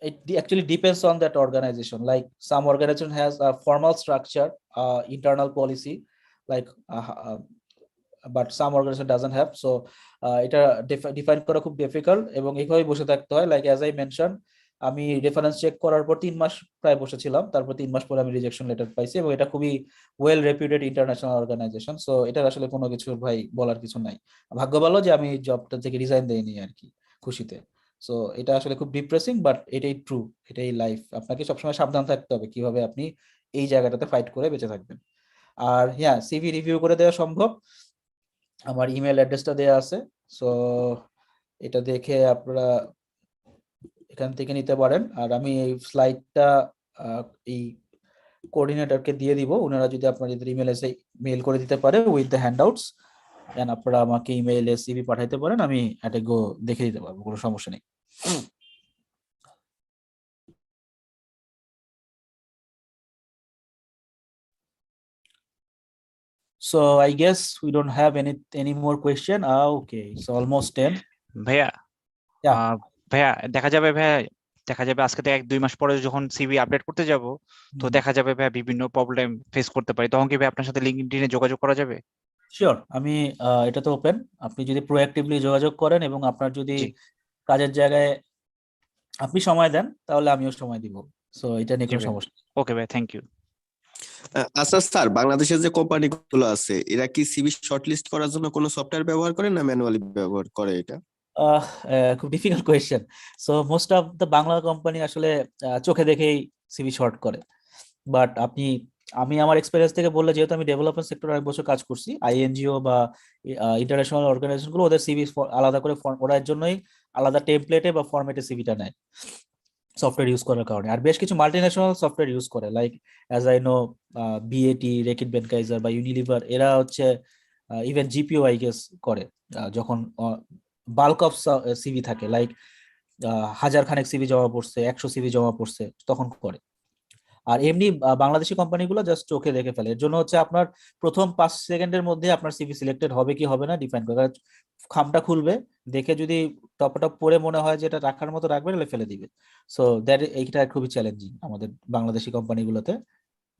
it actually depends on that organization. Like some organization has a formal structure, internal policy, like but some organization doesn't have, so এটা ডিফাইন করা খুব ডিফিকাল্ট এবং এইভাবে বসে থাকতে হয়। লাইক অ্যাজ আই মেনশন, আমি reference check করার পর 3 মাস প্রায় বসেছিলাম, তারপর 3 মাস পরে আমি রিজেকশন লেটার পাইছি, এবং এটা খুবই well reputed international organisation. So এটার আসলে কোনো কিছু ভাই বলার কিছু নাই। ভাগ্য ভালো যে আমি জবটা থেকে রিজাইন দেইনি আর কি, খুশিতে। সো এটা আসলে খুব ডিপ্রেসিং, বাট এটাই ট্রু, এটাই লাইফ। আপনাকে সবসময় সাবধান থাকতে হবে কিভাবে আপনি এই জায়গাটাতে ফাইট করে বেঁচে থাকবেন। আর হ্যাঁ, সিভি রিভিউ করে দেওয়া সম্ভব, আমার ইমেল অ্যাড্রেসটা দেওয়া আছে, সো এটা দেখে আপনারা এখান থেকে নিতে পারেন। আর আমি এই স্লাইডটা এই কোঅর্ডিনেটরকে দিয়ে দিব, ওনারা যদি আপনাদের ইমেল এসে মেইল করে দিতে পারে উইথ দ্য হ্যান্ডআউটস, দেন আপনারা আমাকে ইমেইলে সিভি পাঠাইতে পারেন, আমি এটা গো দেখে দিতে পারবো, কোনো সমস্যা নেই। So I guess we don't have any more question. Okay, so almost 10. ভাইয়া Yeah. ভাইয়া দেখা যাবে আজকে থেকে 1-2 মাস পরে যখন সিভি আপডেট করতে যাব, তো দেখা যাবে ভাইয়া বিভিন্ন প্রবলেম ফেস করতে পারি, তখন কি ভাই আপনার সাথে লিঙ্কডইনে যোগাযোগ করা যাবে? শিওর, আমি এটা তো ওপেন, আপনি যদি প্রোঅ্যাক্টিভলি যোগাযোগ করেন এবং আপনার যদি জি। কাজের জায়গায় আপনি সময় দেন, তাহলে আমিও সময় দিব। সো এটা নিয়ে কোনো সমস্যা নেই। ওকে ভাই, থ্যাংক ইউ। আচ্ছা স্যার, বাংলাদেশের যে কোম্পানিগুলো আছে এরা কি সিভি শর্টলিস্ট করার জন্য কোনো সফটওয়্যার ব্যবহার করে না ম্যানুয়ালি ব্যবহার করে এটা? খুব difficult question. So most of the Bangla company আসলে চোখে দেখেই সিভি শর্ট করে, বাট আমি আমার এক্সপেরিয়েন্স থেকে বললে, যেহেতু আমি ডেভেলপমেন্ট সেক্টরে অনেক বছর কাজ করছি, আইএনজিও বা ইন্টারন্যাশনাল অর্গানাইজেশন গুলো ওদের সিভি আলাদা করে ওরা এর জন্যই আলাদা টেমপ্লেটে বা ফরম্যাটে সিভিটা নেয় সফটওয়্যার ইউজ করার কারণে। আর বেশ কিছু মাল্টিন্যাশনাল সফটওয়্যার ইউজ করে, like as I know BAT, Reckitt Benckiser বা ইউনিলিভার, এরা হচ্ছে ইভেন জিপিও আই গেস করে, যখন বাল্ক অফ সিভি থাকে, লাইক 1000 খানেক সিভি জমা পড়ছে, 100 সিভি জমা পড়ছে, তখন করে। আর এমনি বাংলাদেশি কোম্পানিগুলো জাস্ট চোখে দেখে ফেলে, এর জন্য হচ্ছে আপনার প্রথম 5 সেকেন্ডের মধ্যে আপনার সিভি সিলেক্টেড হবে কি হবে না ডিফাইন করে, খামটা খুলবে, দেখে যদি টপ পরে মনে হয় যে এটা রাখার মতো রাখবে, তাহলে ফেলে দিবে। সো দ্যাট এইটা খুবই চ্যালেঞ্জিং আমাদের বাংলাদেশি কোম্পানিগুলোতে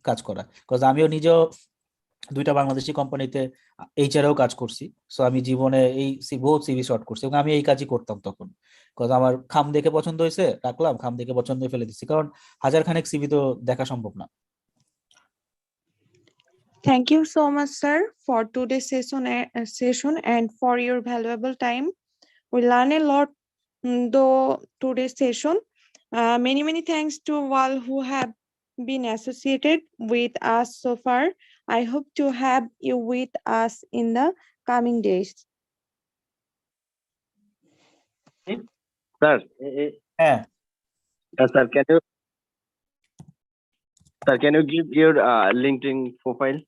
কাজ করা, বিকজ আমিও নিজেও 2টা বাংলাদেশি কোম্পানিতে এইচআরও কাজ করছি। সো আমি জীবনে এই বহুত সিভি শর্ট করছি, এবং আমি এই কাজই করতাম তখন, বিকজ আমার খাম দেখে পছন্দ হয়েছে রাখলাম, খাম দেখে পছন্দ হয়ে ফেলে দিচ্ছি, কারণ 1000 খানেক সিভি তো দেখা সম্ভব না। Thank you so much, sir, for today's session and for your valuable time. We learn a lot though today's session. Many thanks to all who have been associated with us so far. I hope to have you with us in the coming days. Sir, হ্যাঁ sir, can you give your LinkedIn profile?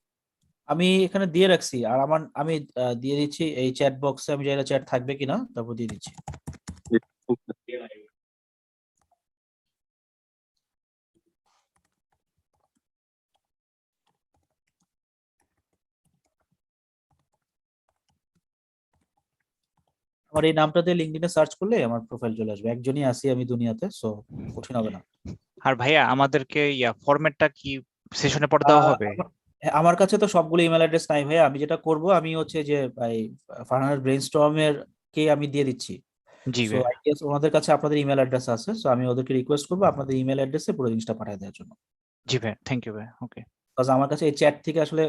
আমি এখানে দিয়ে রাখছি, আর আমি দিয়ে দিচ্ছি এই chat বক্সে, আমি জানি না চ্যাট থাকবে কিনা, তারপর দিয়ে দিচ্ছি। আমার এই নামটা দিয়ে লিঙ্কডইনে সার্চ করলে আমার প্রোফাইল চলে আসবে, একজনই আছি আমি দুনিয়াতে, সো কঠিন হবে না। আর ভাইয়া আমাদেরকে ফরম্যাটটা কি সেশনে পড়ে দেওয়া হবে? আমার কাছে তো সবগুলো ইমেল অ্যাড্রেস নাই ভাইয়া, আমি যেটা করব, আমি হচ্ছে যে ফারহানার ব্রেইনস্টর্মের কে আমি দিয়ে দিচ্ছি। জি সো আই গেস ওনাদের কাছে আপনাদের ইমেল অ্যাড্রেস আছে, সো আমি ওদেরকে রিকোয়েস্ট করবো আপনাদের ইমেল অ্যাড্রেসে পুরো জিনিসটা পাঠিয়ে দেওয়ার জন্য। জি ভাই, থ্যাংক ইউ ভাই। ওকে, বিকজ আমার কাছে এই চ্যাট থেকে আসলে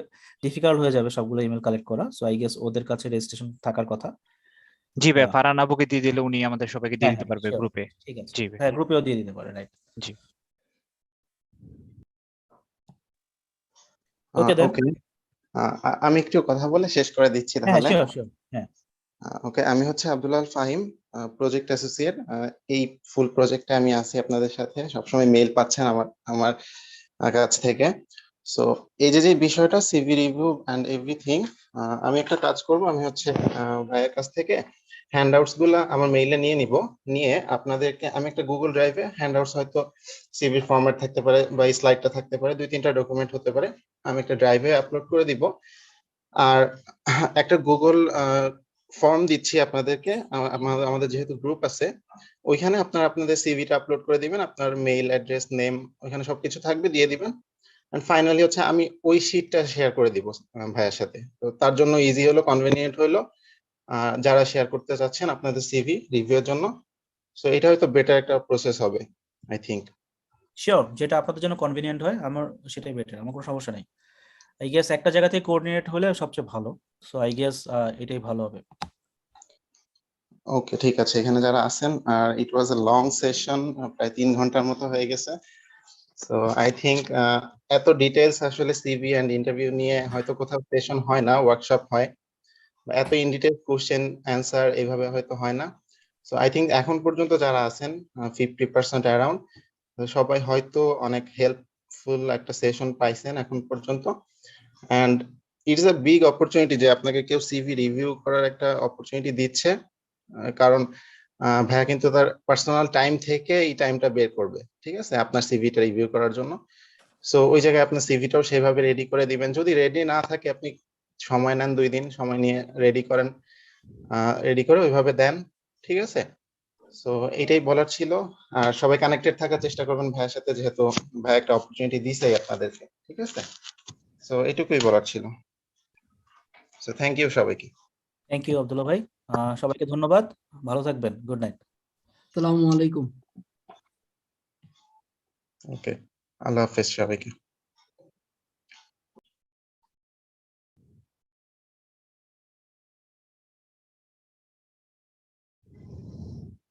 ডিফিকাল্ট হয়ে যাবে সবগুলো ইমেল কালেক্ট করা, সো আই গেস ওদের কাছে রেজিস্ট্রেশন থাকার কথা। জি ভাই, ফারহান আপুকে দিয়ে দিলে উনি আমাদের সবাইকে দিয়ে দিতে পারবে sure, গ্রুপে। ঠিক আছে, জি ভাই, হ্যাঁ গ্রুপেও দিয়ে দিতে পারে, রাইট। জি ওকে দেন, ওকে, আমি একটু কথা বলে শেষ করে দিচ্ছি হ্যাঁ তাহলে। শিওর শিওর, হ্যাঁ ওকে, আমি হচ্ছে আব্দুল্লাহ আল ফাহিম, প্রজেক্ট অ্যাসোসিয়েট। এই ফুল প্রজেক্টে আমি আছি আপনাদের সাথে, সবসময় মেইল পাচ্ছেন আমার আমার কাছ থেকে। সো এই যে বিষয়টা সিভি রিভিউ অ্যান্ড এভরিথিং, আমি একটা কাজ করব, আমি হচ্ছে ভাইয়ের কাছ থেকে হ্যান্ডআউটস গুলা আমার মেইলে নিয়ে নিব, নিয়ে আপনাদেরকে আমি একটা গুগল ড্রাইভে হ্যান্ডআউটস, হয়তো সিভির ফরম্যাট থাকতে পারে বা স্লাইডটা থাকতে পারে, 2-3টা ডকুমেন্ট হতে পারে, আমি একটা ড্রাইভে আপলোড করে দিব। আর একটা গুগল ফর্ম দিচ্ছি আপনাদেরকে, আমাদের যেহেতু গ্রুপ আছে, ওইখানে আপনারা আপনাদের সিভিটা আপলোড করে দিবেন, আপনার মেইল অ্যাড্রেস, নেম, ওইখানে সবকিছু থাকবে, দিয়ে দিবেন। এন্ড ফাইনালি হচ্ছে আমি ওই শিটটা শেয়ার করে দিব ভাইয়ের সাথে। তো তার জন্য ইজি হলো, কনভেনিয়েন্ট হলো যারা শেয়ার করতে চাচ্ছেন আপনাদের সিভি রিভিউর জন্য। সো এটা হয়তো বেটার একটা প্রসেস হবে, আই থিংক। শিওর, যেটা আপনাদের জন্য কনভিনিয়েন্ট হয় আমার সেটাই বেটার, আমার কোনো সমস্যা নেই। আই গেস একটা জায়গা থেকে কোঅর্ডিনেট হলে সবচেয়ে ভালো। সো আই গেস এটাই ভালো হবে। ওকে, ঠিক আছে। এখানে যারা আছেন, আর ইট ওয়াজ এ লং সেশন, প্রায় 3 ঘন্টার মতো হয়ে গেছে। সো আই থিংক এত ডিটেলস আসলে সিভি এন্ড ইন্টারভিউ নিয়ে হয়তো কোথাও সেশন হয় না, ওয়ার্কশপ হয়, এত ইন ডিটেল কোশ্চেন অ্যান্সার এইভাবে হয়তো হয় না। সো আই থিংক এখন পর্যন্ত যারা আছেন 50% অ্যারাউন্ড, সবাই হয়তো অনেক হেল্পফুল একটা সেশন পাইছেন এখন পর্যন্ত। And it's a big opportunity যে আপনাকে কেউ সিভি রিভিউ করার একটা অপরচুনিটি দিচ্ছে, কারণ ভাইয়া কিন্তু তার পার্সোনাল টাইম থেকে এই টাইমটা বের করবে, ঠিক আছে, আপনার সিভিটা রিভিউ করার জন্য। সো ওই জায়গায় আপনার সিভিটাও সেভাবে রেডি করে দিবেন। যদি রেডি না থাকে, আপনি সময় নেন, 2 দিন সময় নিয়ে রেডি করেন, রেডি করে ওইভাবে দেন, ঠিক আছে। সো এটাই বলার ছিল। আর সবাই কানেক্টেড থাকার চেষ্টা করবেন ভাইয়ের সাথে, যেহেতু ভাই একটা অপরচুনিটি দিছে আপনাদেরকে, ঠিক আছে। সো এটুকুই বলার ছিল। সো থ্যাংক ইউ সবাইকে। থ্যাংক ইউ আব্দুল্লাহ ভাই, সবাইকে ধন্যবাদ, ভালো থাকবেন, গুড নাইট। আসসালামু আলাইকুম। ওকে, আল্লাহ হাফেজ সবাইকে।